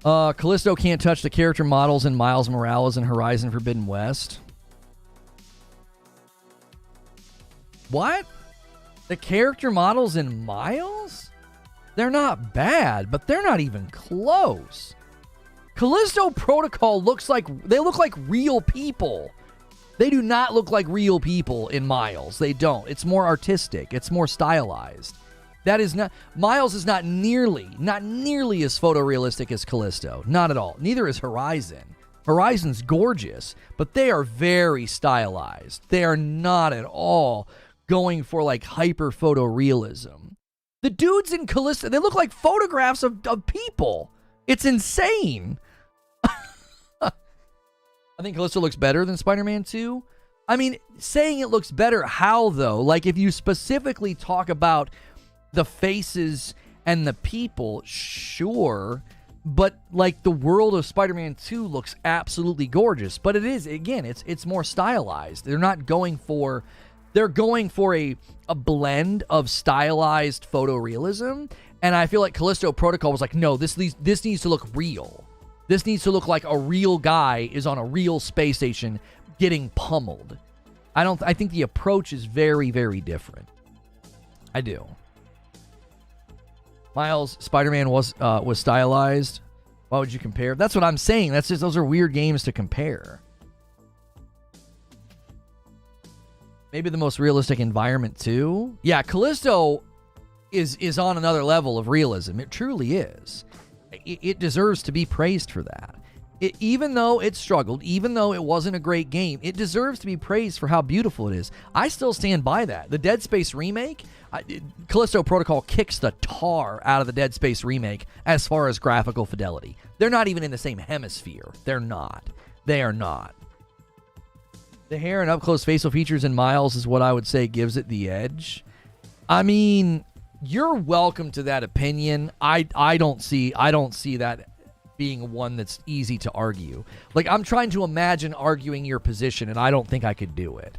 Callisto can't touch the character models in Miles Morales and Horizon Forbidden West. What? The character models in Miles? They're not bad, but they're not even close. Callisto Protocol look like real people. They do not look like real people in Miles. They don't. It's more artistic. It's more stylized. Miles is not nearly as photorealistic as Callisto. Not at all. Neither is Horizon. Horizon's gorgeous, but they are very stylized. They are not at all going for like hyper photorealism. The dudes in Callisto, they look like photographs of people. It's insane. I think Callisto looks better than Spider-Man 2. I mean, saying it looks better, how though? Like, if you specifically talk about the faces and the people, sure. But like, the world of Spider-Man 2 looks absolutely gorgeous. But it is, again, it's more stylized. They're going for a blend of stylized photorealism. And I feel like Callisto Protocol was like, no, this needs to look real. This needs to look like a real guy is on a real space station getting pummeled. I think the approach is very, very different. I do. Miles, Spider-Man was stylized. Why would you compare? That's what I'm saying. Those are weird games to compare. Maybe the most realistic environment too. Yeah, Callisto is on another level of realism. It truly is. It deserves to be praised for that. Even though it struggled, even though it wasn't a great game, it deserves to be praised for how beautiful it is. I still stand by that. The Dead Space remake, Callisto Protocol kicks the tar out of the Dead Space remake as far as graphical fidelity. They're not even in the same hemisphere. They're not. They are not. The hair and up-close facial features in Miles is what I would say gives it the edge. I mean, you're welcome to that opinion. I don't see that being one that's easy to argue. Like, I'm trying to imagine arguing your position, and I don't think I could do it.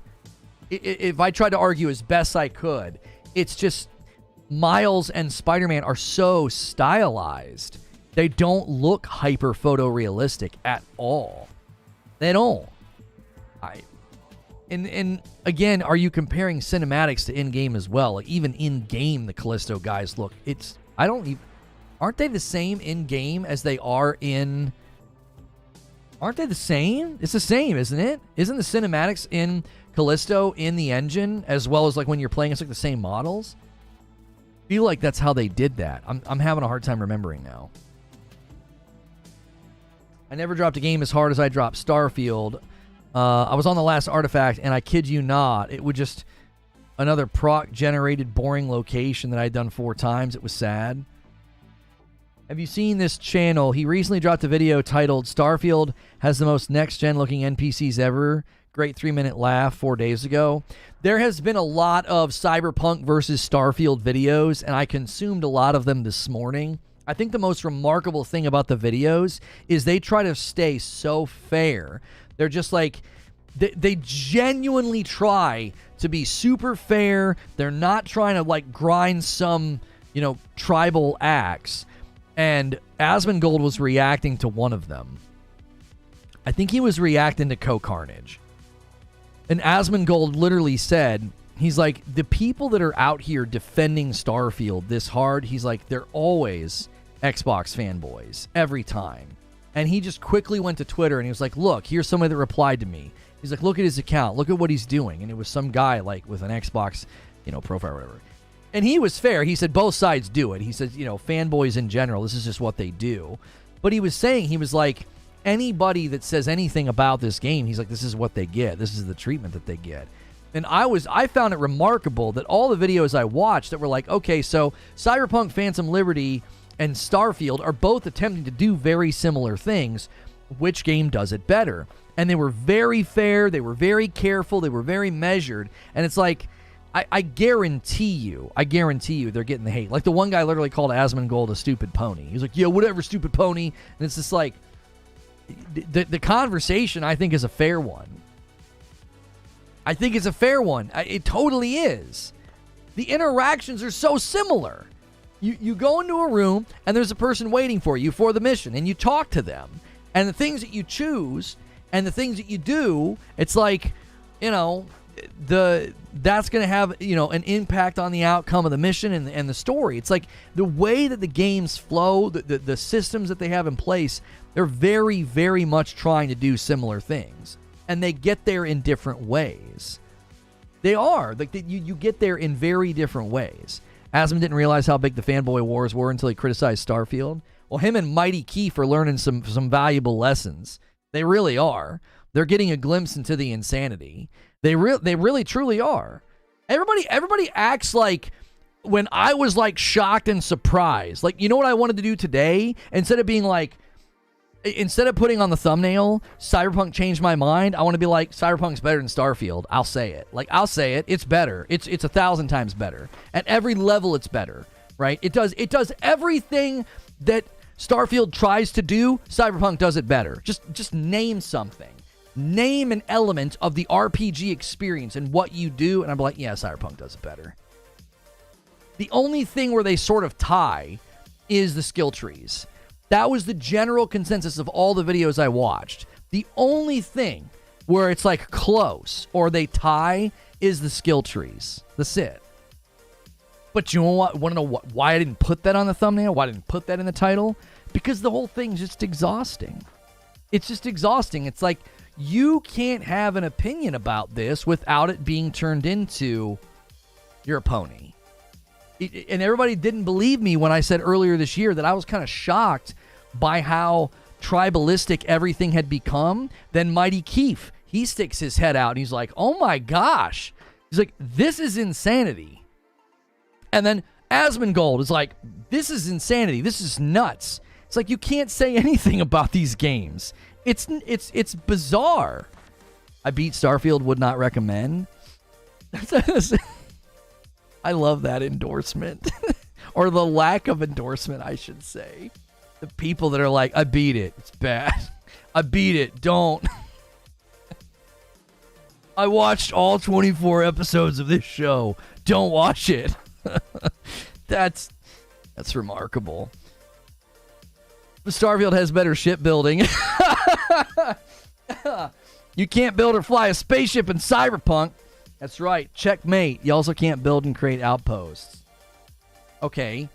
If I tried to argue as best I could, it's just Miles and Spider-Man are so stylized. They don't look hyper photorealistic at all. They don't. And again, are you comparing cinematics to in-game as well? Like, even in-game, the Callisto guys look. Aren't they the same in-game as they are in Aren't they the same? It's the same, isn't it? Isn't the cinematics in Callisto in the engine, as well as like when you're playing, it's like the same models? I feel like that's how they did that. I'm having a hard time remembering now. I never dropped a game as hard as I dropped Starfield. I was on the last artifact, and I kid you not, it would just another proc-generated boring location that I'd done 4 times. It was sad. Have you seen this channel? He recently dropped a video titled Starfield has the most next-gen looking NPCs ever. Great 3-minute laugh 4 days ago. There has been a lot of Cyberpunk versus Starfield videos, and I consumed a lot of them this morning. I think the most remarkable thing about the videos is they try to stay so fair. They're just like, they genuinely try to be super fair. They're not trying to like grind some, you know, tribal axe. And Asmongold was reacting to one of them. I think he was reacting to Co-Carnage. And Asmongold literally said, he's like, the people that are out here defending Starfield this hard, he's like, they're always Xbox fanboys, every time. And he just quickly went to Twitter and he was like, look, here's somebody that replied to me. He's like, look at his account, look at what he's doing. And it was some guy like with an Xbox, you know, profile or whatever. And he was fair. He said both sides do it. He said, you know, fanboys in general, this is just what they do. But he was saying, he was like, anybody that says anything about this game, he's like, this is what they get. This is the treatment that they get. And I found it remarkable that all the videos I watched that were like, okay, so Cyberpunk, Phantom Liberty, and Starfield are both attempting to do very similar things. Which game does it better? And they were very fair. They were very careful. They were very measured. And it's like, I guarantee you they're getting the hate. Like the one guy literally called Asmongold a stupid pony. He's like, yeah, whatever, stupid pony. And it's just like, the conversation, I think, is a fair one. I think it's a fair one. It totally is. The interactions are so similar. You go into a room, and there's a person waiting for you for the mission, and you talk to them. And the things that you choose and the things that you do, it's like, you know, that's going to have, you know, an impact on the outcome of the mission and the story. It's like the way that the games flow, the systems that they have in place, they're very, very much trying to do similar things. And they get there in different ways. They are. Like you get there in very different ways. Asmon didn't realize how big the fanboy wars were until he criticized Starfield. Well, him and Mighty Keith are learning some valuable lessons. They really are. They're getting a glimpse into the insanity. They really truly are. Everybody acts like when I was like shocked and surprised. Like, you know what I wanted to do today? Instead of putting on the thumbnail, Cyberpunk changed my mind, I want to be like, Cyberpunk's better than Starfield. I'll say it. Like, I'll say it. It's better. It's 1,000 times better. At every level, it's better, right? It does everything that Starfield tries to do. Cyberpunk does it better. Just name something. Name an element of the RPG experience and what you do, and I'm like, yeah, Cyberpunk does it better. The only thing where they sort of tie is the skill trees. That was the general consensus of all the videos I watched. The only thing where it's like close or they tie is the skill trees. That's it. But you want to know why I didn't put that on the thumbnail? Why I didn't put that in the title? Because the whole thing's just exhausting. It's just exhausting. It's like, you can't have an opinion about this without it being turned into you're a pony. And everybody didn't believe me when I said earlier this year that I was kind of shocked by how tribalistic everything had become. Then Mighty Keith, he sticks his head out and he's like, oh my gosh. He's like, this is insanity. And then Asmongold is like, this is insanity. This is nuts. It's like, you can't say anything about these games. It's bizarre. I beat Starfield, would not recommend. I love that endorsement. Or the lack of endorsement, I should say. The people that are like, I beat it. It's bad. I beat it. Don't. I watched all 24 episodes of this show. Don't watch it. That's remarkable. The Starfield has better shipbuilding. You can't build or fly a spaceship in Cyberpunk. That's right. Checkmate. You also can't build and create outposts. Okay.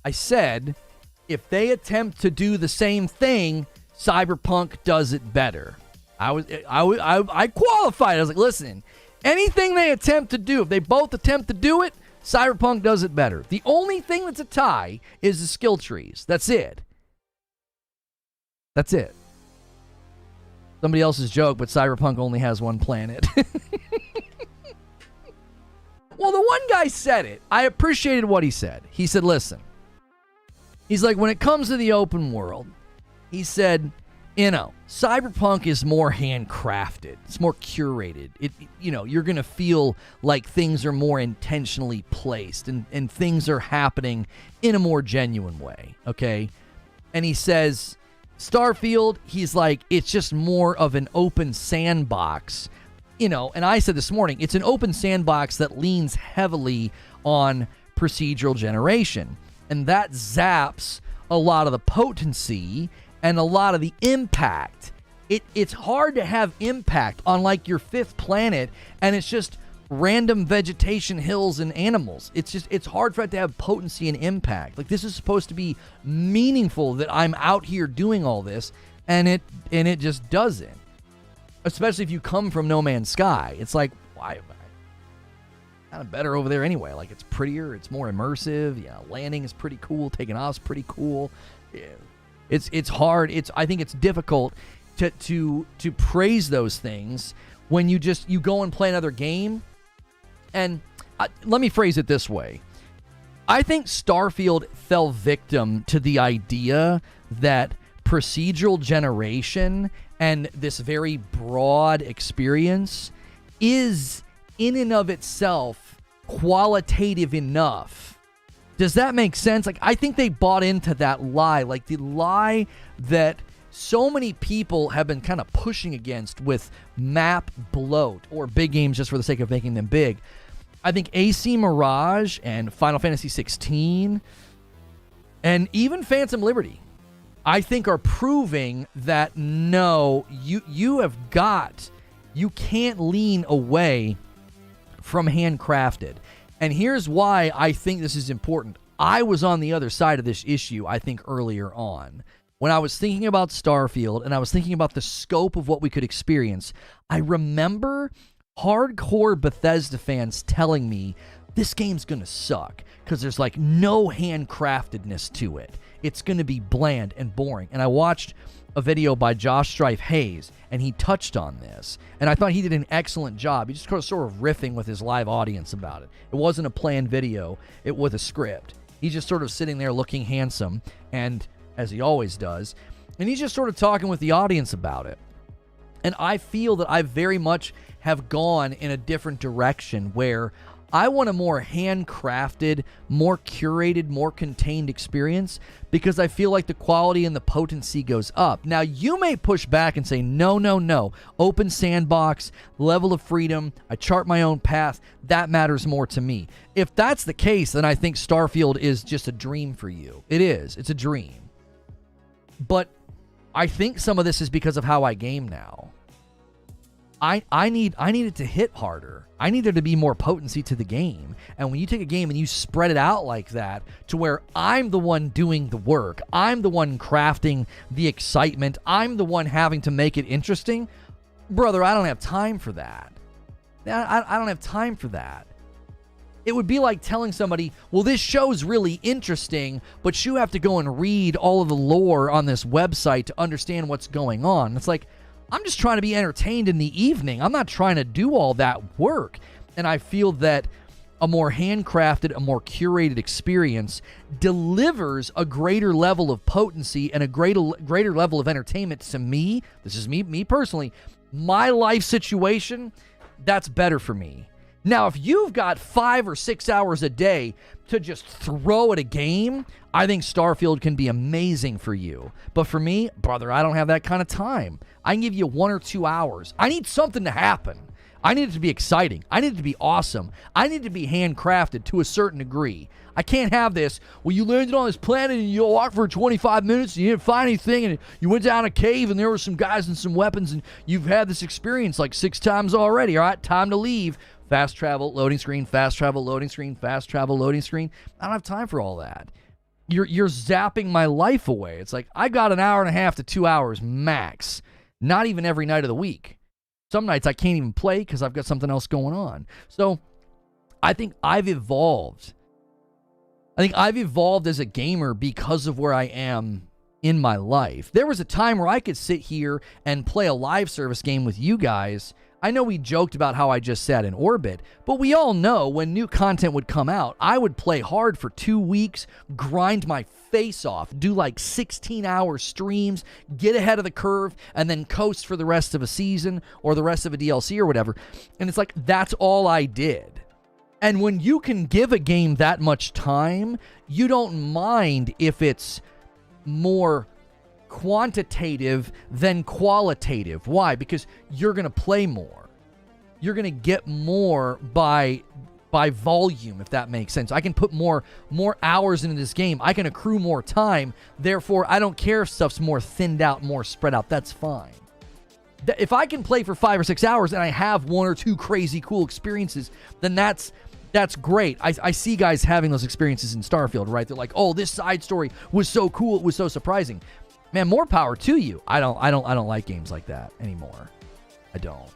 I said, if they attempt to do the same thing, Cyberpunk does it better. I qualified. I was like, listen, anything they attempt to do, if they both attempt to do it, Cyberpunk does it better. The only thing that's a tie is the skill trees. That's it. That's it. Somebody else's joke, but Cyberpunk only has one planet. Well, the one guy said it. I appreciated what he said. He said, listen. He's like, when it comes to the open world, he said, Cyberpunk is more handcrafted. It's more curated. You're going to feel like things are more intentionally placed and things are happening in a more genuine way, okay? And he says, Starfield, he's like, it's just more of an open sandbox. And I said this morning, it's an open sandbox that leans heavily on procedural generation. And that zaps a lot of the potency and a lot of the impact. It's hard to have impact on like your fifth planet, and it's just random vegetation, hills, and animals. It's hard for it to have potency and impact. Like, this is supposed to be meaningful that I'm out here doing all this, and it just doesn't. Especially if you come from No Man's Sky. It's like, why? Kind of better over there anyway. Like, it's prettier, it's more immersive. Landing is pretty cool. Taking off is pretty cool. Yeah. It's hard. I think it's difficult to praise those things when you go and play another game. And let me phrase it this way. I think Starfield fell victim to the idea that procedural generation and this very broad experience is in and of itself qualitative enough. Does that make sense? Like, I think they bought into that lie, like the lie that so many people have been kind of pushing against with map bloat or big games just for the sake of making them big. I think AC Mirage and Final Fantasy 16 and even Phantom Liberty, I think, are proving that no, you can't lean away from handcrafted. And here's why I think this is important. I was on the other side of this issue, I think, earlier on. When I was thinking about Starfield and I was thinking about the scope of what we could experience, I remember hardcore Bethesda fans telling me this game's going to suck because there's like no handcraftedness to it. It's going to be bland and boring. And I watched a video by Josh Strife Hayes, and he touched on this. And I thought he did an excellent job. He just sort of riffing with his live audience about it. It wasn't a planned video. It was a script. He's just sort of sitting there looking handsome, and as he always does. And he's just sort of talking with the audience about it. And I feel that I very much have gone in a different direction where I want a more handcrafted, more curated, more contained experience because I feel like the quality and the potency goes up. Now, you may push back and say, no. Open sandbox, level of freedom, I chart my own path, that matters more to me. If that's the case, then I think Starfield is just a dream for you. It is. It's a dream. But I think some of this is because of how I game now. I need it to hit harder. I need there to be more potency to the game. And when you take a game and you spread it out like that to where I'm the one doing the work, I'm the one crafting the excitement, I'm the one having to make it interesting, brother, I don't have time for that. I don't have time for that. It would be like telling somebody, well, this show's really interesting, but you have to go and read all of the lore on this website to understand what's going on. It's like, I'm just trying to be entertained in the evening. I'm not trying to do all that work. And I feel that a more handcrafted, a more curated experience delivers a greater level of potency and a greater level of entertainment to me. This is me personally. My life situation, that's better for me. Now, if you've got 5 or 6 hours a day to just throw at a game, I think Starfield can be amazing for you. But for me, brother, I don't have that kind of time. I can give you 1 or 2 hours. I need something to happen. I need it to be exciting. I need it to be awesome. I need it to be handcrafted to a certain degree. I can't have this, well, you landed on this planet and you walked for 25 minutes and you didn't find anything and you went down a cave and there were some guys and some weapons and you've had this experience like 6 times already. All right, time to leave. Fast travel, loading screen, fast travel, loading screen, fast travel, loading screen. I don't have time for all that. you're zapping my life away. It's like I got an hour and a half to 2 hours max. Not even every night of the week. Some nights I can't even play because I've got something else going on. So I think I've evolved. I think I've evolved as a gamer because of where I am in my life. There was a time where I could sit here and play a live service game with you guys. I know we joked about how I just sat in orbit, but we all know when new content would come out, I would play hard for 2 weeks, grind my face off, do like 16-hour streams, get ahead of the curve, and then coast for the rest of a season or the rest of a DLC or whatever. And it's like, that's all I did. And when you can give a game that much time, you don't mind if it's more quantitative than qualitative. Why? Because you're going to play more. You're going to get more by volume, if that makes sense. I can put more hours into this game. I can accrue more time. Therefore, I don't care if stuff's more thinned out, more spread out. That's fine. If I can play for 5 or 6 hours and I have 1 or 2 crazy cool experiences, then that's great. I see guys having those experiences in Starfield, right? They're like, oh, this side story was so cool. It was so surprising. Man, more power to you. I don't like games like that anymore. I don't.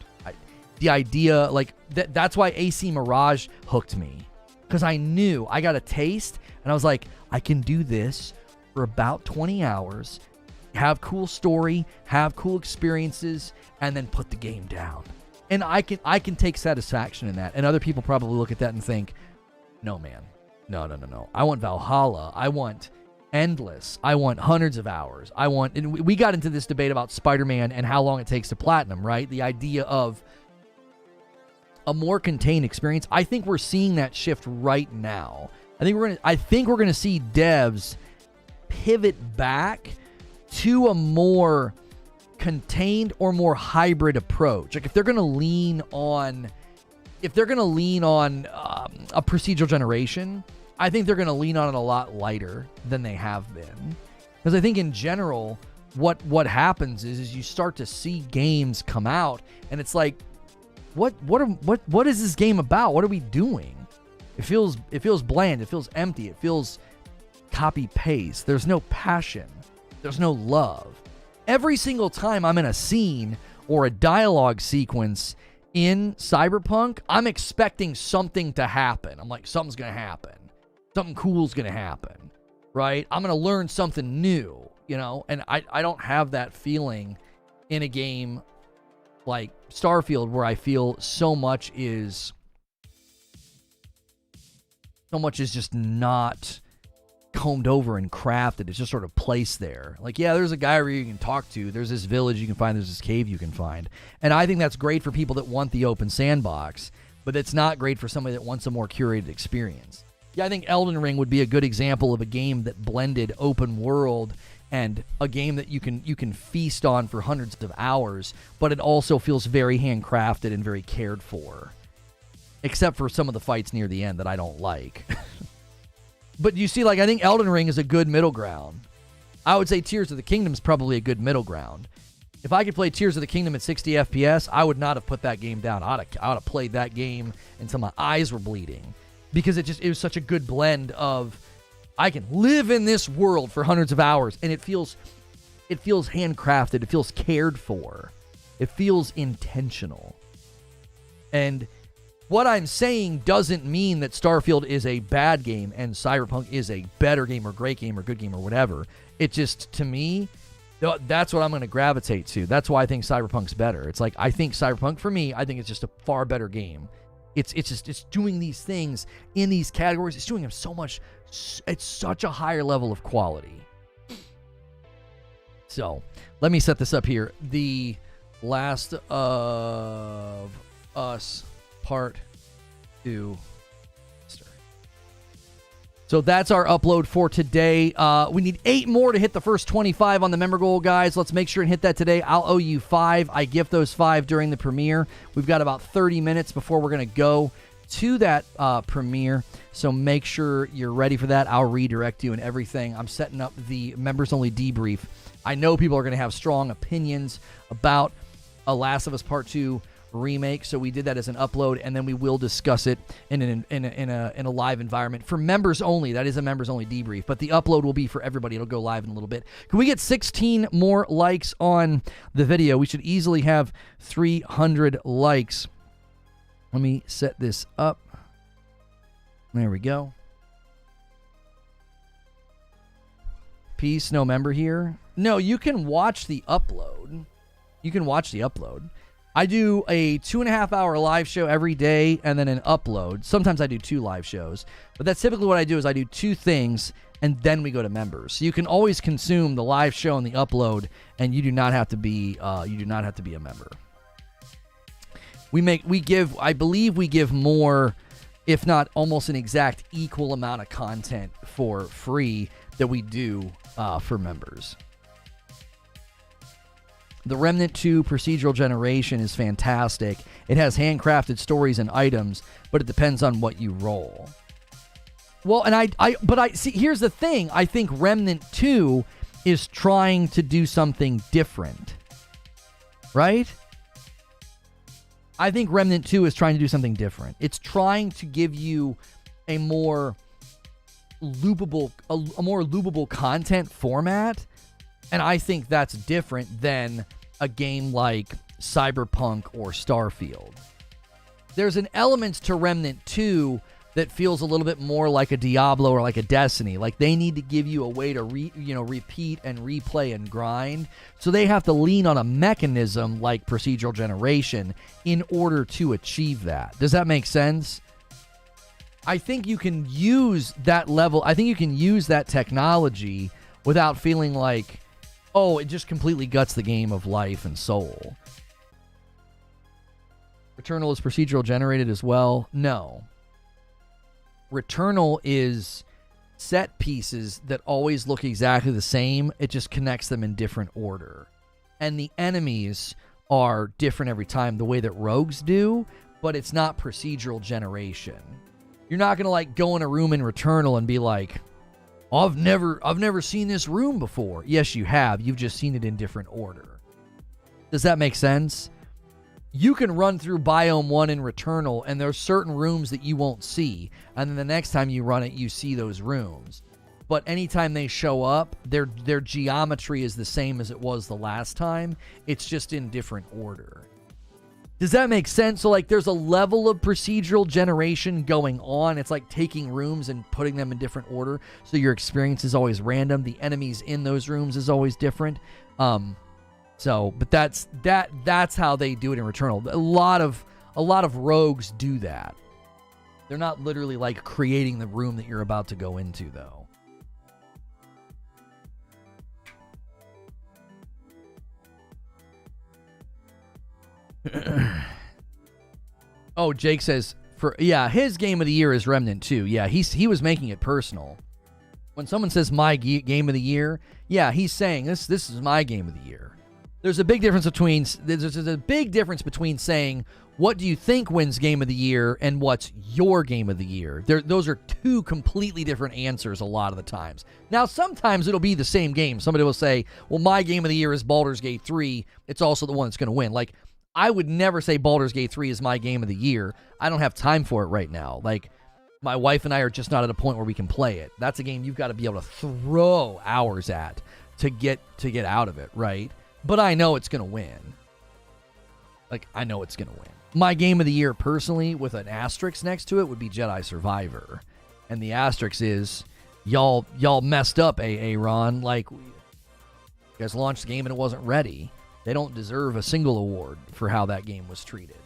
The idea, like, that's why AC Mirage hooked me. Because I knew, I got a taste, and I was like, I can do this for about 20 hours, have cool story, have cool experiences, and then put the game down. And I can take satisfaction in that. And other people probably look at that and think, no, man. No. I want Valhalla. I want endless. I want hundreds of hours. And we got into this debate about Spider-Man and how long it takes to platinum, right? The idea of a more contained experience. I think we're seeing that shift right now. I think we're gonna see devs pivot back to a more contained or more hybrid approach. Like if they're gonna lean on a procedural generation, I think they're gonna lean on it a lot lighter than they have been. Because I think in general, what happens is you start to see games come out and it's like, what is this game about? What are we doing? It feels bland. It feels empty. It feels copy paste. There's no passion. There's no love. Every single time I'm in a scene or a dialogue sequence in Cyberpunk, I'm expecting something to happen. I'm like, something's going to happen. Something cool's going to happen, right? I'm going to learn something new, and I don't have that feeling in a game like Starfield, where I feel so much is just not combed over and crafted. It's just sort of placed there. Like, yeah, there's a guy where you can talk to. There's this village you can find. There's this cave you can find. And I think that's great for people that want the open sandbox, but it's not great for somebody that wants a more curated experience. Yeah, I think Elden Ring would be a good example of a game that blended open world and a game that you can feast on for hundreds of hours, but it also feels very handcrafted and very cared for. Except for some of the fights near the end that I don't like. But you see, like, I think Elden Ring is a good middle ground. I would say Tears of the Kingdom is probably a good middle ground. If I could play Tears of the Kingdom at 60 FPS, I would not have put that game down. I would have played that game until my eyes were bleeding. Because it was such a good blend of, I can live in this world for hundreds of hours, and it feels handcrafted. It feels cared for. It feels intentional. And what I'm saying doesn't mean that Starfield is a bad game and Cyberpunk is a better game or great game or good game or whatever. It just, to me, that's what I'm going to gravitate to. That's why I think Cyberpunk's better. It's like, I think Cyberpunk, for me, I think it's just a far better game. It's doing these things in these categories. It's doing them so much. It's such a higher level of quality. So, let me set this up here. The Last of Us Part 2. So that's our upload for today. We need 8 more to hit the first 25 on the member goal, guys. Let's make sure and hit that today. I'll owe you 5. I gift those 5 during the premiere. We've got about 30 minutes before we're going to go to that premiere. So make sure you're ready for that. I'll redirect you and everything. I'm setting up the members-only debrief. I know people are going to have strong opinions about A Last of Us Part 2 remake, so we did that as an upload, and then we will discuss it in a live environment for members only. That is a members only debrief, but the upload will be for everybody. It'll go live in a little bit. Can we get 16 more likes on the video? We should easily have 300 likes. Let me set this up. There we go. Peace, no member here. No, you can watch the upload. You can watch the upload. I do a 2.5 hour live show every day and then an upload. Sometimes I do 2 live shows, but that's typically what I do is I do 2 things and then we go to members. So you can always consume the live show and the upload, and you do not have to be a member. I believe we give more, if not almost an exact equal amount of content for free that we do for members. The Remnant 2 procedural generation is fantastic. It has handcrafted stories and items, but it depends on what you roll. Well, and I see, here's the thing. I think Remnant 2 is trying to do something different. Right? I think Remnant 2 is trying to do something different. It's trying to give you a more loopable content format. And I think that's different than a game like Cyberpunk or Starfield. There's an element to Remnant 2 that feels a little bit more like a Diablo or like a Destiny. Like they need to give you a way to repeat and replay and grind. So they have to lean on a mechanism like procedural generation in order to achieve that. Does that make sense? I think you can use that level. I think you can use that technology without feeling like, oh, it just completely guts the game of life and soul. Returnal is procedural generated as well? No. Returnal is set pieces that always look exactly the same. It just connects them in different order. And the enemies are different every time, the way that rogues do, but it's not procedural generation. You're not going to like go in a room in Returnal and be like, I've never seen this room before. Yes, you have. You've just seen it in different order. Does that make sense? You can run through Biome 1 in Returnal, and there's certain rooms that you won't see. And then the next time you run it, you see those rooms. But anytime they show up, their geometry is the same as it was the last time. It's just in different order. Does that make sense? So, like, there's a level of procedural generation going on. It's like taking rooms and putting them in different order. So your experience is always random. The enemies in those rooms is always different. But that's how they do it in Returnal. A lot of rogues do that. They're not literally like creating the room that you're about to go into, though. Oh, Jake says his game of the year is Remnant 2. Yeah, he was making it personal. When someone says my game of the year, yeah, he's saying this is my game of the year. There's a big difference between saying what do you think wins game of the year and what's your game of the year. Those are 2 completely different answers a lot of the times. Now, sometimes it'll be the same game. Somebody will say, well, my game of the year is Baldur's Gate 3. It's also the one that's going to win. Like, I would never say Baldur's Gate 3 is my game of the year. I don't have time for it right now. Like, my wife and I are just not at a point where we can play it. That's a game you've got to be able to throw hours at to get out of it, right? But I know it's going to win. Like, I know it's going to win. My game of the year, personally, with an asterisk next to it, would be Jedi Survivor. And the asterisk is, y'all messed up, Ron. Like, you guys launched the game and it wasn't ready. They don't deserve a single award for how that game was treated.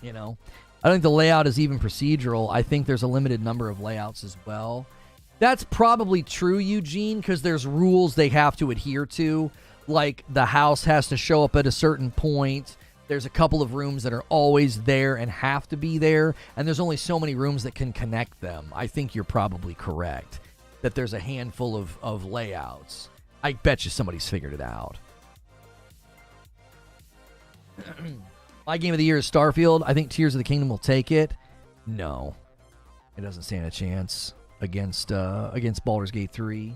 You know? I don't think the layout is even procedural. I think there's a limited number of layouts as well. That's probably true, Eugene, because there's rules they have to adhere to. Like, the house has to show up at a certain point. There's a couple of rooms that are always there and have to be there. And there's only so many rooms that can connect them. I think you're probably correct that there's a handful of layouts. I bet you somebody's figured it out. My game of the year is Starfield. I think Tears of the Kingdom will take it. No. It doesn't stand a chance against Baldur's Gate 3.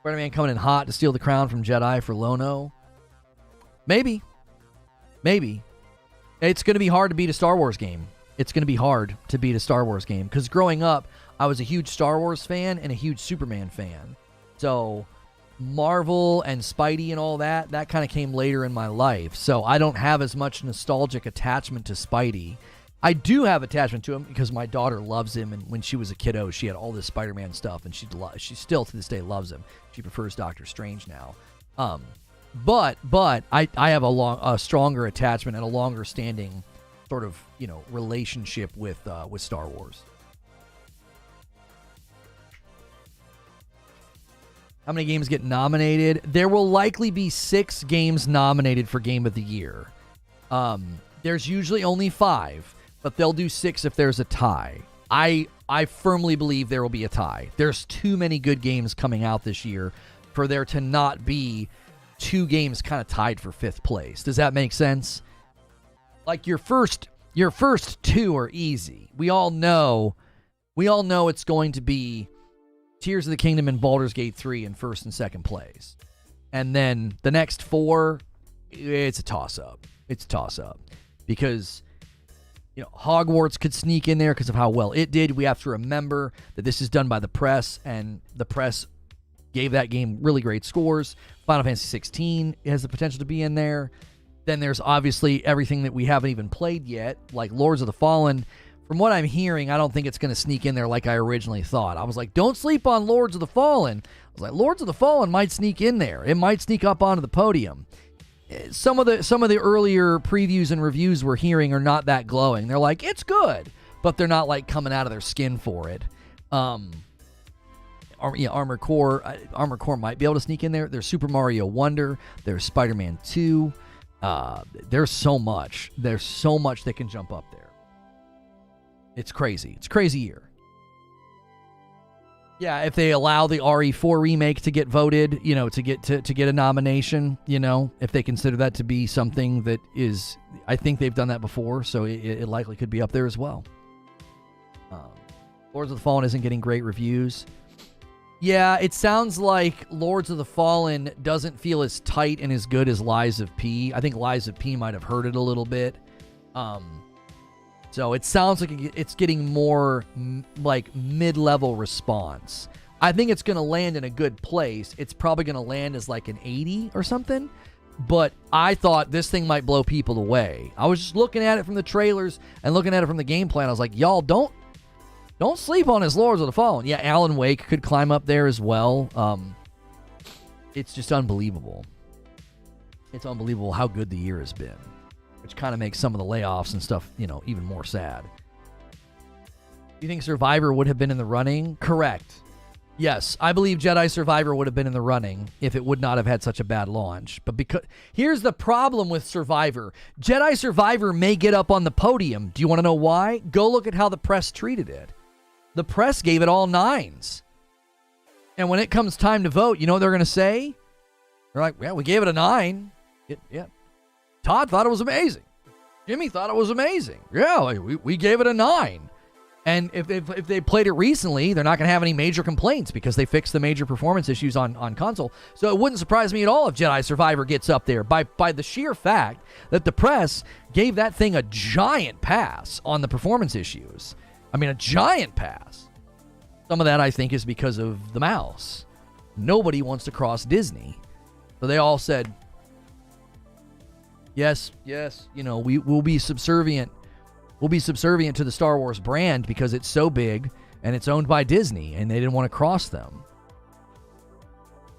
Spider-Man coming in hot to steal the crown from Jedi for Lono. Maybe. It's going to be hard to beat a Star Wars game. It's going to be hard to beat a Star Wars game because growing up, I was a huge Star Wars fan and a huge Superman fan. So Marvel and Spidey and all that kind of came later in my life. So I don't have as much nostalgic attachment to Spidey. I do have attachment to him because my daughter loves him, and when she was a kiddo, she had all this Spider-Man stuff, and she still to this day loves him. She prefers Doctor Strange now. But I have a stronger attachment and a longer standing sort of, relationship with Star Wars. How many games get nominated? There will likely be 6 games nominated for Game of the Year. There's usually only 5, but they'll do 6 if there's a tie. I firmly believe there will be a tie. There's too many good games coming out this year for there to not be 2 games kind of tied for 5th place. Does that make sense? Like your first 2 are easy. We all know it's going to be Tears of the Kingdom and Baldur's Gate 3 in 1st and 2nd place. And then the next 4, it's a toss-up. It's a toss-up. Because, Hogwarts could sneak in there because of how well it did. We have to remember that this is done by the press, and the press gave that game really great scores. Final Fantasy 16 has the potential to be in there. Then there's obviously everything that we haven't even played yet, like Lords of the Fallen. From what I'm hearing, I don't think it's going to sneak in there like I originally thought. I was like, don't sleep on Lords of the Fallen. I was like, Lords of the Fallen might sneak in there. It might sneak up onto the podium. Some of the earlier previews and reviews we're hearing are not that glowing. They're like, it's good, but they're not like coming out of their skin for it. Armored Core might be able to sneak in there. There's Super Mario Wonder. There's Spider-Man 2. There's so much. There's so much that can jump up there. It's crazy. It's a crazy year. Yeah, if they allow the RE4 remake to get voted, to get a nomination, if they consider that to be something that is, I think they've done that before, so it likely could be up there as well. Lords of the Fallen isn't getting great reviews. Yeah, it sounds like Lords of the Fallen doesn't feel as tight and as good as Lies of P. I think Lies of P might have hurt it a little bit. So it sounds like it's getting more like mid-level response. I think it's going to land in a good place. It's probably going to land as like an 80 or something. But I thought this thing might blow people away. I was just looking at it from the trailers and looking at it from the game plan. I was like, y'all, don't sleep on his Lords of the Fallen. Yeah, Alan Wake could climb up there as well. It's just unbelievable. It's unbelievable how good the year has been. Which kind of makes some of the layoffs and stuff, even more sad. Do you think Survivor would have been in the running? Correct. Yes, I believe Jedi Survivor would have been in the running if it would not have had such a bad launch. But here's the problem with Survivor. Jedi Survivor may get up on the podium. Do you want to know why? Go look at how the press treated it. The press gave it all 9s. And when it comes time to vote, you know what they're going to say? They're like, yeah, we gave it a 9. Yeah. Todd thought it was amazing. Jimmy thought it was amazing. Yeah, we gave it a 9. And if they played it recently, they're not going to have any major complaints because they fixed the major performance issues on console. So it wouldn't surprise me at all if Jedi Survivor gets up there by the sheer fact that the press gave that thing a giant pass on the performance issues. I mean, a giant pass. Some of that, I think, is because of the mouse. Nobody wants to cross Disney. So they all said, yes, we'll be subservient. We'll be subservient to the Star Wars brand because it's so big and it's owned by Disney, and they didn't want to cross them.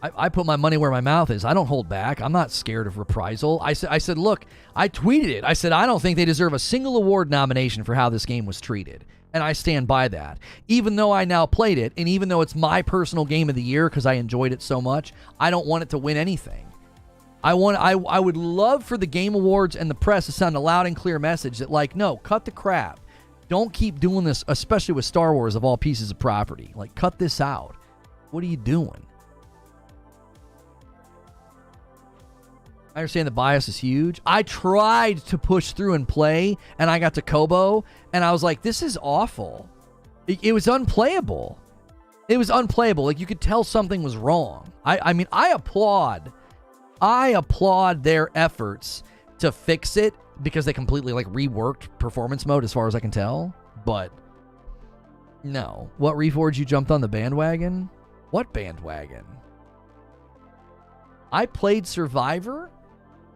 I put my money where my mouth is. I don't hold back. I'm not scared of reprisal. I said, look, I tweeted it. I said, I don't think they deserve a single award nomination for how this game was treated. And I stand by that. Even though I now played it, and even though it's my personal game of the year because I enjoyed it so much, I don't want it to win anything. I would love for the Game Awards and the press to send a loud and clear message that, like, no, cut the crap. Don't keep doing this, especially with Star Wars of all pieces of property. Like, cut this out. What are you doing? I understand the bias is huge. I tried to push through and play, and I got to Kobo, and I was like, this is awful. It was unplayable. It was unplayable. Like, you could tell something was wrong. I mean, I applaud their efforts to fix it, because they completely like reworked performance mode as far as I can tell. But no. What, Reforge, you jumped on the bandwagon? What bandwagon? I played Survivor,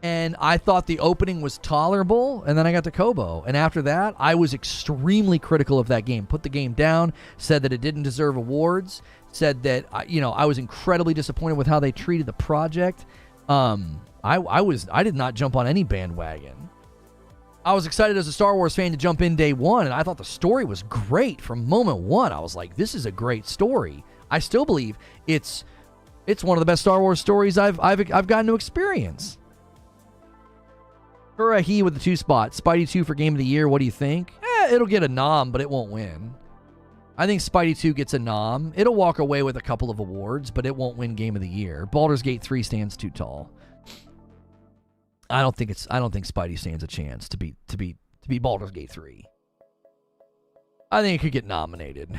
and I thought the opening was tolerable, and then I got to Kobo. And after that, I was extremely critical of that game. Put the game down, said that it didn't deserve awards, said that, I was incredibly disappointed with how they treated the project. I did not jump on any bandwagon. I was excited as a Star Wars fan to jump in day one, and I thought the story was great from moment one. I was like, this is a great story. I still believe it's one of the best Star Wars stories I've gotten to experience. He with the 2 spot. Spidey 2 for Game of the Year. What do you think? It'll get a nom, but it won't win. I think Spidey 2 gets a nom. It'll walk away with a couple of awards, but it won't win Game of the Year. Baldur's Gate 3 stands too tall. I don't think Spidey stands a chance to beat Baldur's Gate 3. I think it could get nominated.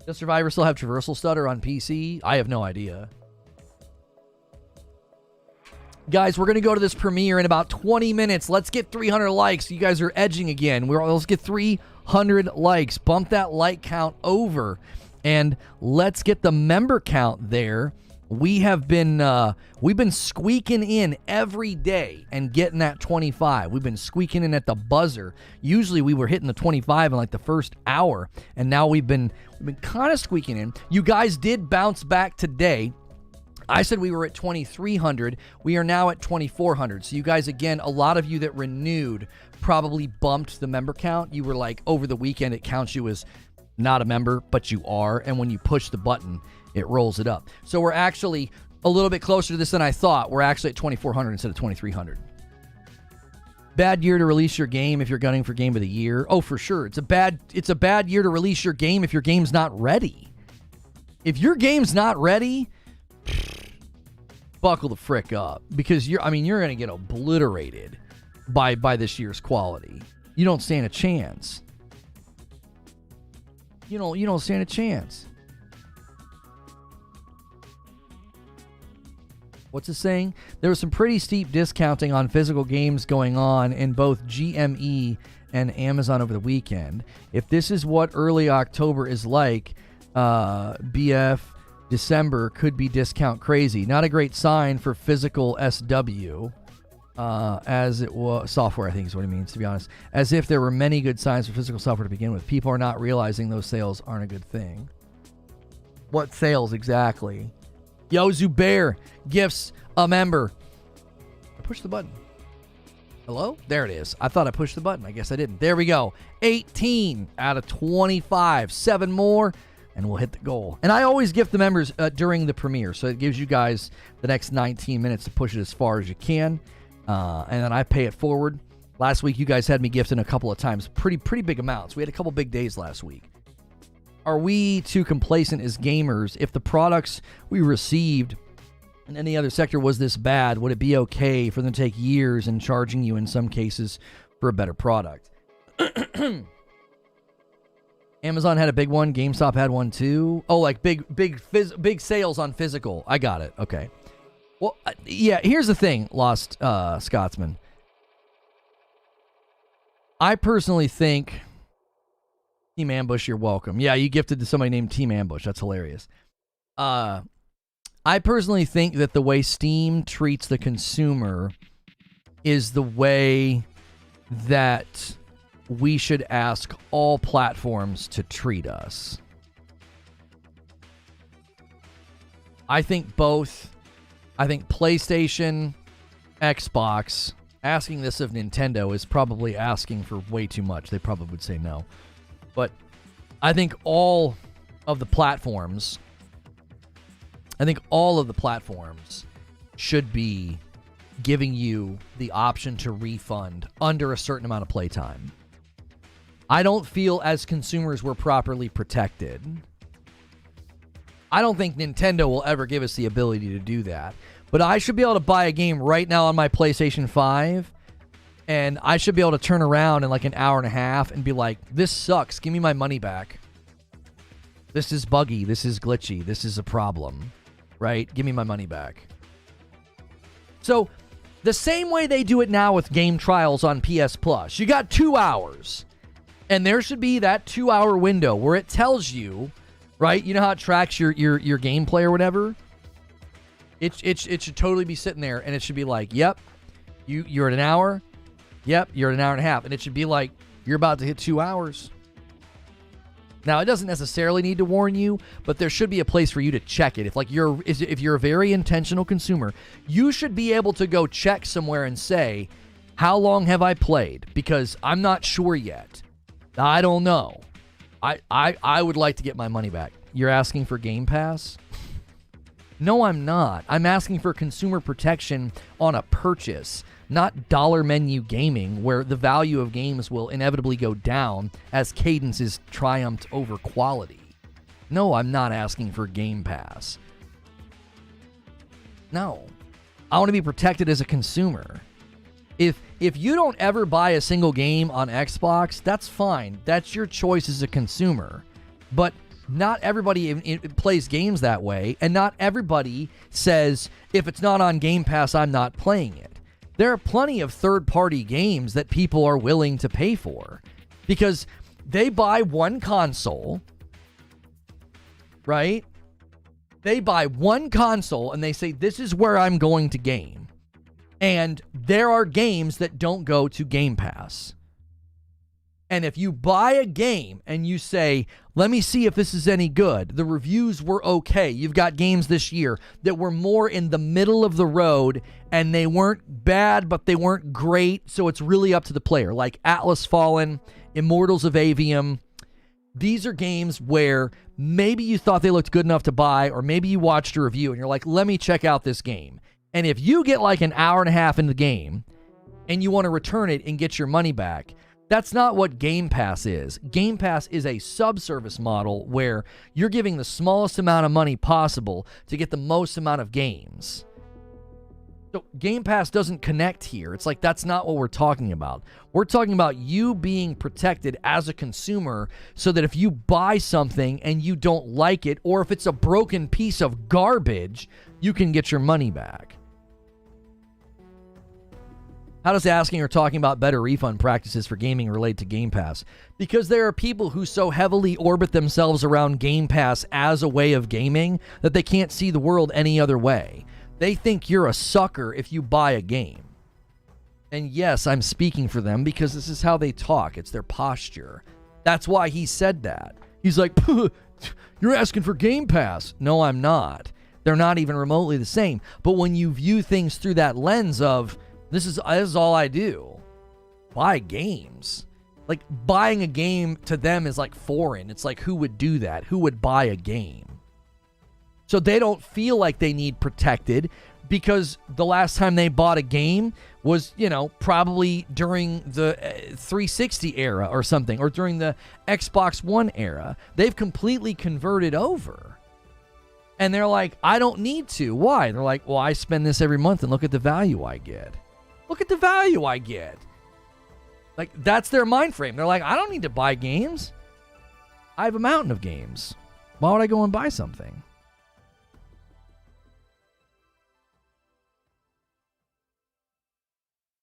Does Survivor still have traversal stutter on PC? I have no idea. Guys, we're going to go to this premiere in about 20 minutes. Let's get 300 likes. You guys are edging again. Let's get 300 likes. Bump that like count over. And let's get the member count there. We've been squeaking in every day and getting that 25. We've been squeaking in at the buzzer. Usually we were hitting the 25 in like the first hour, and now we've been kind of squeaking in. You guys did bounce back today. I said we were at 2,300. We are now at 2,400. So you guys, again, a lot of you that renewed probably bumped the member count. You were like, over the weekend, it counts you as not a member, but you are. And when you push the button, it rolls it up. So we're actually a little bit closer to this than I thought. We're actually at 2,400 instead of 2,300. Bad year to release your game if you're gunning for Game of the Year. Oh, for sure. It's a bad year to release your game if your game's not ready. If your game's not ready, buckle the frick up, because you're going to get obliterated by this year's quality. You don't stand a chance. You don't stand a chance. What's it saying? There was some pretty steep discounting on physical games going on in both GME and Amazon over the weekend. If this is what early October is like, BF December could be discount crazy. Not a great sign for physical SW, as it was software, I think is what it means, to be honest. As if there were many good signs for physical software to begin with. People are not realizing those sales aren't a good thing. What sales exactly? Yo, Zubair gifts a member. I pushed the button. Hello? There it is. I thought I pushed the button. I guess I didn't. There we go. 18 out of 25. 7 more. And we'll hit the goal. And I always gift the members during the premiere, so it gives you guys the next 19 minutes to push it as far as you can. And then I pay it forward. Last week, you guys had me gifting a couple of times. Pretty big amounts. We had a couple big days last week. Are we too complacent as gamers? If the products we received in any other sector was this bad, would it be okay for them to take years and charging you in some cases for a better product? Amazon had a big one. GameStop had one too. Oh, like big sales on physical. I got it. Okay. Well, yeah, here's the thing, Lost Scotsman. I personally think... Team Ambush, you're welcome. Yeah, you gifted to somebody named Team Ambush. That's hilarious. I personally think that the way Steam treats the consumer is the way that we should ask all platforms to treat us. I think both. I think PlayStation, Xbox, asking this of Nintendo is probably asking for way too much. They probably would say no. But I think all of the platforms should be giving you the option to refund under a certain amount of playtime. I don't feel as consumers we're properly protected. I don't think Nintendo will ever give us the ability to do that. But I should be able to buy a game right now on my PlayStation 5, and I should be able to turn around in like an hour and a half and be like, this sucks, give me my money back. This is buggy, this is glitchy, this is a problem, right? Give me my money back. So The same way they do it now with game trials on PS Plus. You got 2 hours. And there should be that 2-hour window where it tells you, right? You know how it tracks your gameplay or whatever? It should totally be sitting there, and it should be like, yep, you're at an hour. Yep, you're at an hour and a half. And it should be like, you're about to hit 2 hours. Now, it doesn't necessarily need to warn you, but there should be a place for you to check it. If you're a very intentional consumer, you should be able to go check somewhere and say, how long have I played? Because I'm not sure yet. I don't know. I would like to get my money back. You're asking for Game Pass? No, I'm not. I'm asking for consumer protection on a purchase, not dollar menu gaming, where the value of games will inevitably go down as cadence is triumphed over quality. No, I'm not asking for Game Pass. No. I want to be protected as a consumer. If you don't ever buy a single game on Xbox, that's fine. That's your choice as a consumer. But not everybody plays games that way, and not everybody says, if it's not on Game Pass, I'm not playing it. There are plenty of third-party games that people are willing to pay for because they buy one console, right? They buy one console and they say, this is where I'm going to game. And there are games that don't go to Game Pass. And if you buy a game and you say, let me see if this is any good, the reviews were okay. You've got games this year that were more in the middle of the road and they weren't bad, but they weren't great. So it's really up to the player, like Atlas Fallen, Immortals of Avium. These are games where maybe you thought they looked good enough to buy, or maybe you watched a review and you're like, let me check out this game. And if you get like an hour and a half in the game and you want to return it and get your money back, that's not what Game Pass is. Game Pass is a subservice model where you're giving the smallest amount of money possible to get the most amount of games. So Game Pass doesn't connect here. It's like, that's not what we're talking about. We're talking about you being protected as a consumer so that if you buy something and you don't like it, or if it's a broken piece of garbage, you can get your money back. How does asking or talking about better refund practices for gaming relate to Game Pass? Because there are people who so heavily orbit themselves around Game Pass as a way of gaming that they can't see the world any other way. They think you're a sucker if you buy a game. And yes, I'm speaking for them because this is how they talk. It's their posture. That's why he said that. He's like, you're asking for Game Pass. No, I'm not. They're not even remotely the same. But when you view things through that lens of, this is all I do, buy games. Like, buying a game to them is like foreign. It's like, who would do that? Who would buy a game? So they don't feel like they need protected because the last time they bought a game was, probably during the 360 era or something, or during the Xbox One era. They've completely converted over. And they're like, I don't need to. Why? They're like, well, I spend this every month and look at the value I get. Look at the value I get. Like, that's their mind frame. They're like, I don't need to buy games. I have a mountain of games. Why would I go and buy something?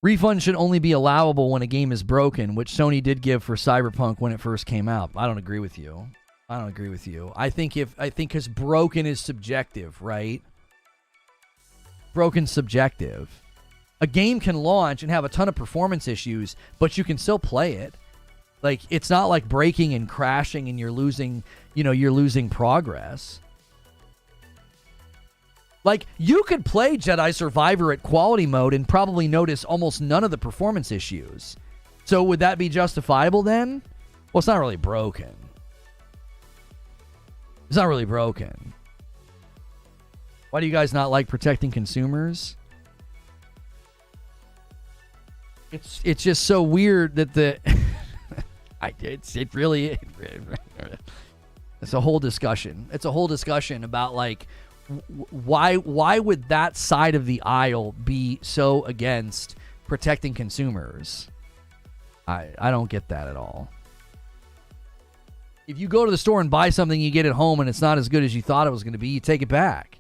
Refunds should only be allowable when a game is broken, which Sony did give for Cyberpunk when it first came out. I don't agree with you. I think because broken is subjective, right? Broken's subjective. A game can launch and have a ton of performance issues, but you can still play it. Like, it's not like breaking and crashing and you're losing progress. Like, you could play Jedi Survivor at quality mode and probably notice almost none of the performance issues. So would that be justifiable then? Well, it's not really broken. It's not really broken. Why do you guys not like protecting consumers? It's just so weird that it's a whole discussion. It's a whole discussion about, like, why would that side of the aisle be so against protecting consumers? I don't get that at all. If you go to the store and buy something, you get it home and it's not as good as you thought it was going to be, you take it back.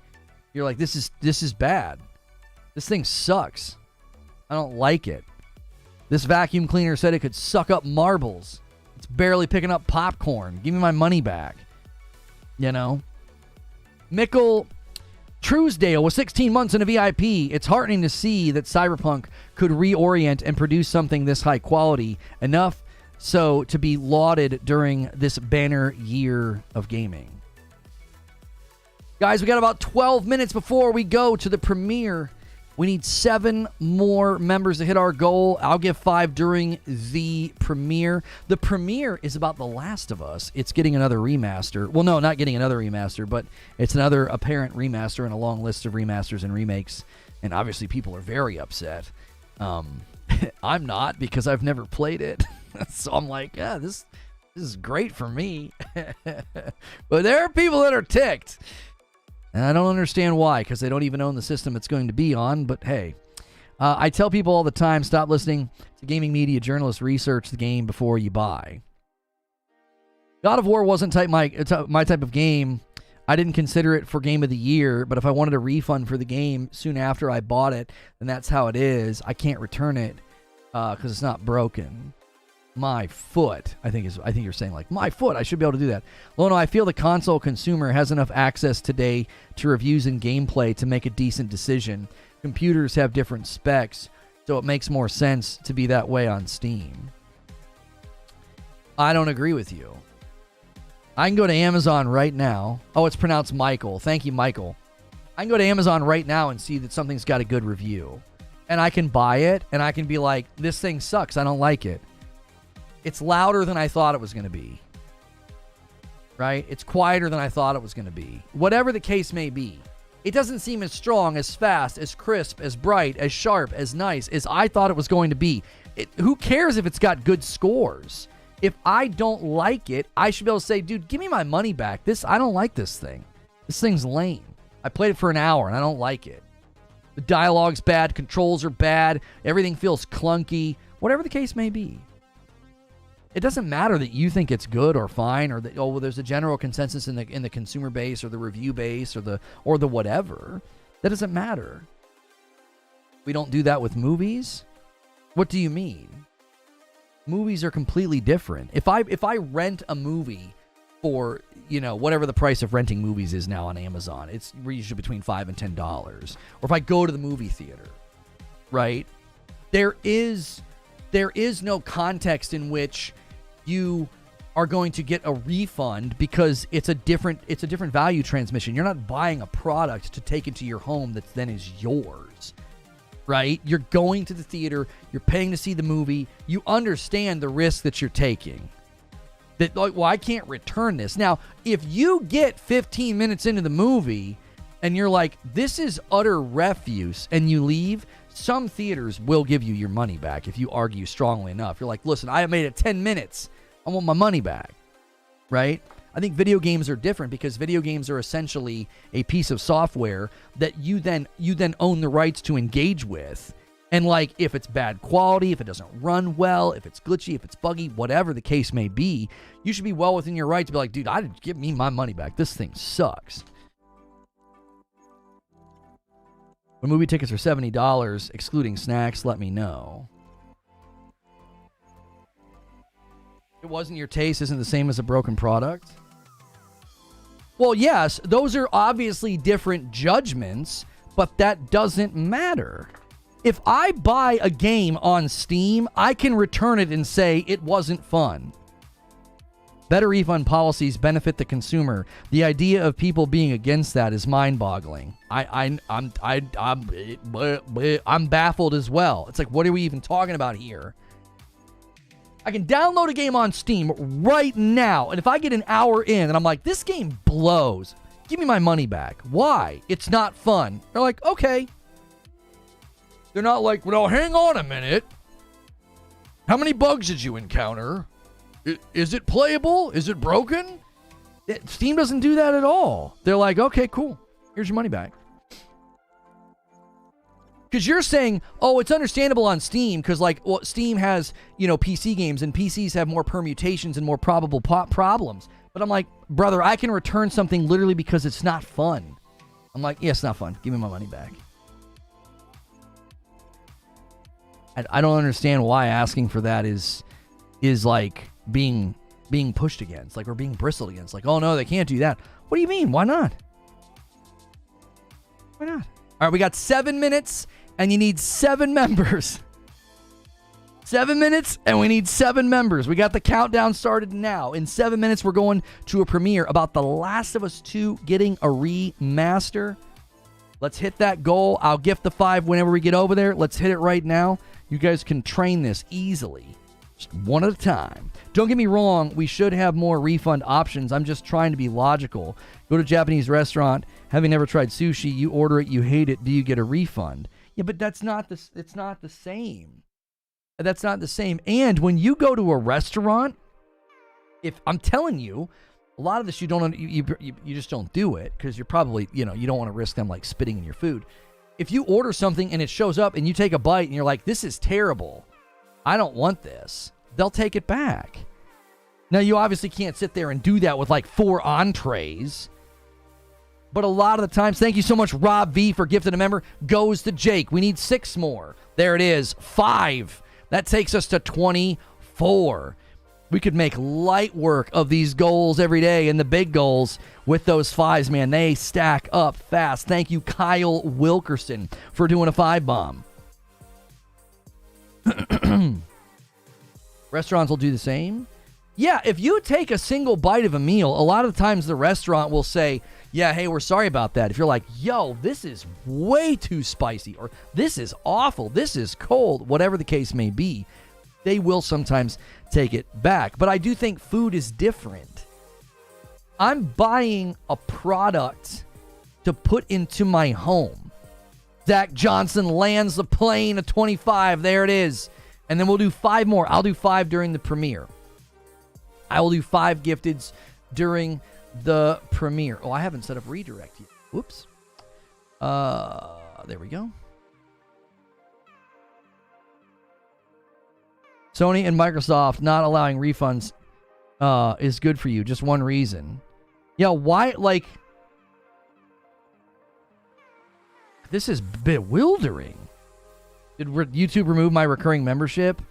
You're like, this is bad. This thing sucks. I don't like it. This vacuum cleaner said it could suck up marbles. It's barely picking up popcorn. Give me my money back. You know? Mickle Truesdale was 16 months in a VIP. It's heartening to see that Cyberpunk could reorient and produce something this high quality, enough so to be lauded during this banner year of gaming. Guys, we got about 12 minutes before we go to the premiere. We need 7 more members to hit our goal. I'll give 5 during the premiere. The premiere is about The Last of Us. It's getting another remaster. Well, no, not getting another remaster, but it's another apparent remaster in a long list of remasters and remakes. And obviously people are very upset. I'm not, because I've never played it. So I'm like, yeah, this is great for me. But there are people that are ticked. And I don't understand why, because they don't even own the system it's going to be on. But hey, I tell people all the time, stop listening to gaming media journalists. Research the game before you buy. God of War wasn't my type of game. I didn't consider it for Game of the Year, but if I wanted a refund for the game soon after I bought it, then that's how it is. I can't return it because it's not broken. My foot, I think you're saying, like, my foot, I should be able to do that. Lono, I feel the console consumer has enough access today to reviews and gameplay to make a decent decision. Computers have different specs, so it makes more sense to be that way on Steam. I don't agree with you. I can go to Amazon right now. Oh, it's pronounced Michael. Thank you, Michael. I can go to Amazon right now and see that something's got a good review. And I can buy it, and I can be like, this thing sucks, I don't like it. It's louder than I thought it was going to be. Right? It's quieter than I thought it was going to be. Whatever the case may be. It doesn't seem as strong, as fast, as crisp, as bright, as sharp, as nice as I thought it was going to be. Who cares if it's got good scores? If I don't like it, I should be able to say, dude, give me my money back. I don't like this thing. This thing's lame. I played it for an hour and I don't like it. The dialogue's bad. Controls are bad. Everything feels clunky. Whatever the case may be. It doesn't matter that you think it's good or fine, or that there's a general consensus in the consumer base or the review base or the whatever. That doesn't matter. We don't do that with movies. What do you mean? Movies are completely different. If I rent a movie for, whatever the price of renting movies is now on Amazon, it's usually between $5 and $10. Or if I go to the movie theater, right? There is no context in which you are going to get a refund because it's a different value transmission. You're not buying a product to take into your home that then is yours, right? You're going to the theater, you're paying to see the movie, you understand the risk that you're taking. That, like, well, I can't return this. Now, if you get 15 minutes into the movie and you're like, this is utter refuse, and you leave, some theaters will give you your money back if you argue strongly enough. You're like, listen, I made it 10 minutes. I want my money back, right? I think video games are different because video games are essentially a piece of software that you then own the rights to engage with. And like, if it's bad quality, if it doesn't run well, if it's glitchy, if it's buggy, whatever the case may be, you should be well within your right to be like, dude, give me my money back. This thing sucks. When movie tickets are $70, excluding snacks, let me know. It wasn't your taste isn't the same as a broken product? Well, yes, those are obviously different judgments, but that doesn't matter. If I buy a game on Steam, I can return it and say it wasn't fun. Better refund policies benefit the consumer. The idea of people being against that is mind-boggling. I'm baffled as well. It's like, what are we even talking about here? I can download a game on Steam right now, and if I get an hour in and I'm like, this game blows, give me my money back. Why? It's not fun. They're like, okay. They're not like, well, hang on a minute. How many bugs did you encounter? Is it playable? Is it broken? Steam doesn't do that at all. They're like, okay, cool. Here's your money back. Because you're saying, oh, it's understandable on Steam because, like, well, Steam has, PC games, and PCs have more permutations and more probable problems. But I'm like, brother, I can return something literally because it's not fun. I'm like, yeah, it's not fun. Give me my money back. I don't understand why asking for that is like being pushed against, like we're being bristled against. Like, oh no, they can't do that. What do you mean? Why not? Why not? All right, we got 7 minutes, and you need 7 members. 7 minutes, and we need 7 members. We got the countdown started now. In 7 minutes, we're going to a premiere about The Last of Us 2 getting a remaster. Let's hit that goal. I'll gift the 5 whenever we get over there. Let's hit it right now. You guys can train this easily, just one at a time. Don't get me wrong, we should have more refund options. I'm just trying to be logical. Go to a Japanese restaurant, having never tried sushi, you order it, you hate it, do you get a refund? Yeah, but it's not the same. That's not the same. And when you go to a restaurant, if I'm telling you, a lot of this you just don't do it because you're probably, you don't want to risk them like spitting in your food. If you order something and it shows up and you take a bite and you're like, this is terrible, I don't want this, they'll take it back. Now, you obviously can't sit there and do that with like 4 entrees. But a lot of the times, thank you so much, Rob V, for gifting a member, goes to Jake. We need 6 more. There it is, 5. That takes us to 24. We could make light work of these goals every day, and the big goals with those 5s, man, they stack up fast. Thank you, Kyle Wilkerson, for doing a 5-bomb. Restaurants will do the same. Yeah, if you take a single bite of a meal, a lot of times the restaurant will say, yeah, hey, we're sorry about that. If you're like, yo, this is way too spicy, or this is awful, this is cold, whatever the case may be, they will sometimes take it back. But I do think food is different. I'm buying a product to put into my home. Zach Johnson lands the plane at 25. There it is. And then we'll do 5 more. I'll do 5 during the premiere. I will do 5 gifteds during the premiere. Oh, I haven't set up redirect yet. Whoops. There we go. Sony and Microsoft not allowing refunds is good for you. Just one reason. Yeah, why? Like, this is bewildering. Did YouTube remove my recurring membership?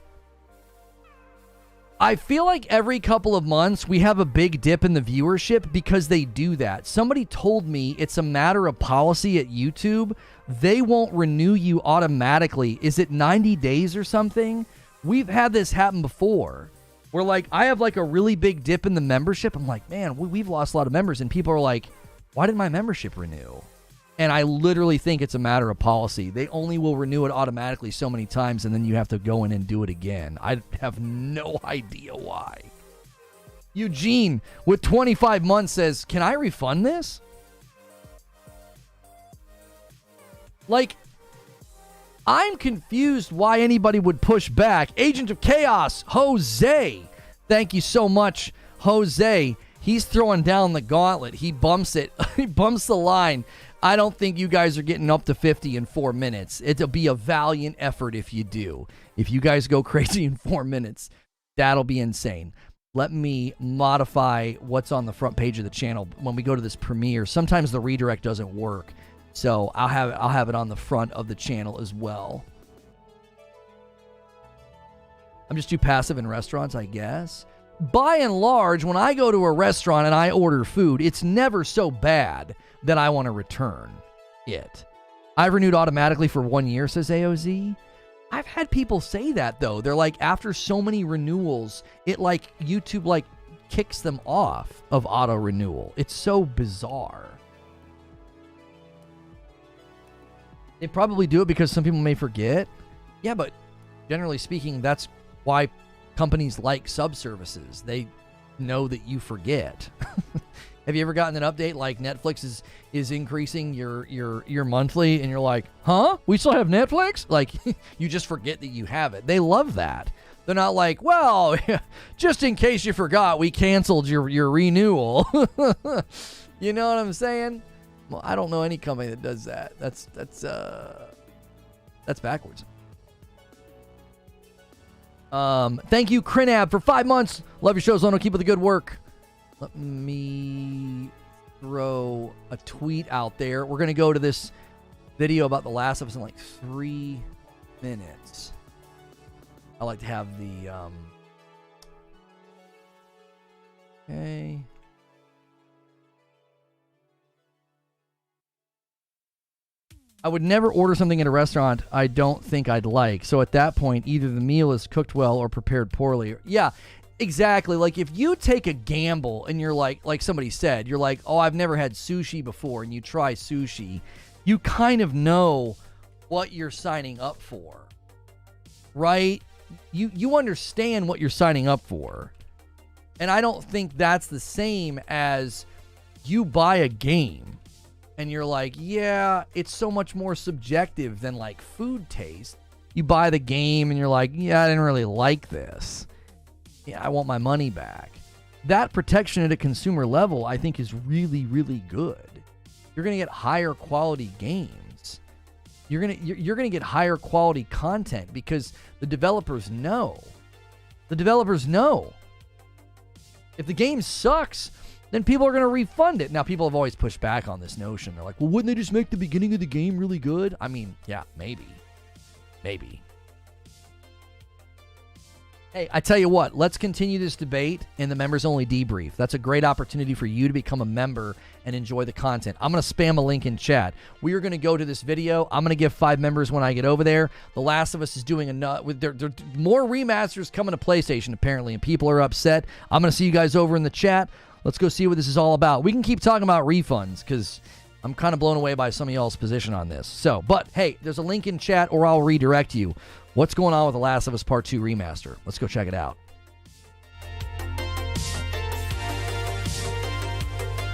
I feel like every couple of months we have a big dip in the viewership because they do that. Somebody told me it's a matter of policy at YouTube. They won't renew you automatically. Is it 90 days or something? We've had this happen before. Where like I have like a really big dip in the membership. I'm like, man, we've lost a lot of members. And people are like, why did my membership renew? And I literally think it's a matter of policy. They only will renew it automatically so many times, and then you have to go in and do it again. I have no idea why. Eugene, with 25 months, says, can I refund this? Like, I'm confused why anybody would push back. Agent of Chaos, Jose. Thank you so much, Jose. He's throwing down the gauntlet. He bumps it. He bumps the line. I don't think you guys are getting up to 50 in 4 minutes. It'll be a valiant effort if you do. If you guys go crazy in 4 minutes, that'll be insane. Let me modify what's on the front page of the channel when we go to this premiere. Sometimes the redirect doesn't work, so I'll have it on the front of the channel as well. I'm just too passive in restaurants, I guess. By and large, when I go to a restaurant and I order food, it's never so bad that I want to return it. I've renewed automatically for 1 year, says AOZ. I've had people say that, though. They're like, after so many renewals, it like, YouTube like kicks them off of auto renewal. It's so bizarre. They probably do it because some people may forget. Yeah, but generally speaking, that's why companies like subservices. They know that you forget. Have you ever gotten an update like Netflix is increasing your monthly and you're like, huh? We still have Netflix? Like, you just forget that you have it. They love that. They're not like, well, just in case you forgot, we canceled your renewal. You know what I'm saying? Well, I don't know any company that does that. That's backwards. Thank you, Crinab, for 5 months. Love your show, Zono. Keep up the good work. Let me throw a tweet out there. We're going to go to this video about The Last of Us in like 3 minutes. I like to have the, okay. I would never order something at a restaurant I don't think I'd like. So at that point, either the meal is cooked well or prepared poorly. Yeah, exactly. Like if you take a gamble and you're like somebody said, you're like, oh, I've never had sushi before, and you try sushi, you kind of know what you're signing up for, right? You understand what you're signing up for. And I don't think that's the same as you buy a game and you're like, yeah, it's so much more subjective than like food taste. You buy the game and you're like, yeah, I didn't really like this. Yeah, I want my money back. That protection at a consumer level, I think, is really, really good. You're going to get higher quality games. You're going to get higher quality content because the developers know. The developers know. If the game sucks, then people are going to refund it. Now, people have always pushed back on this notion. They're like, well, wouldn't they just make the beginning of the game really good? I mean, yeah, maybe. Maybe. Hey, I tell you what, let's continue this debate in the members-only debrief. That's a great opportunity for you to become a member and enjoy the content. I'm going to spam a link in chat. We are going to go to this video. I'm going to give 5 members when I get over there. The Last of Us is doing there more remasters coming to PlayStation, apparently, and people are upset. I'm going to see you guys over in the chat. Let's go see what this is all about. We can keep talking about refunds because I'm kind of blown away by some of y'all's position on this. So, but hey, there's a link in chat or I'll redirect you. What's going on with The Last of Us Part 2 remaster? Let's go check it out.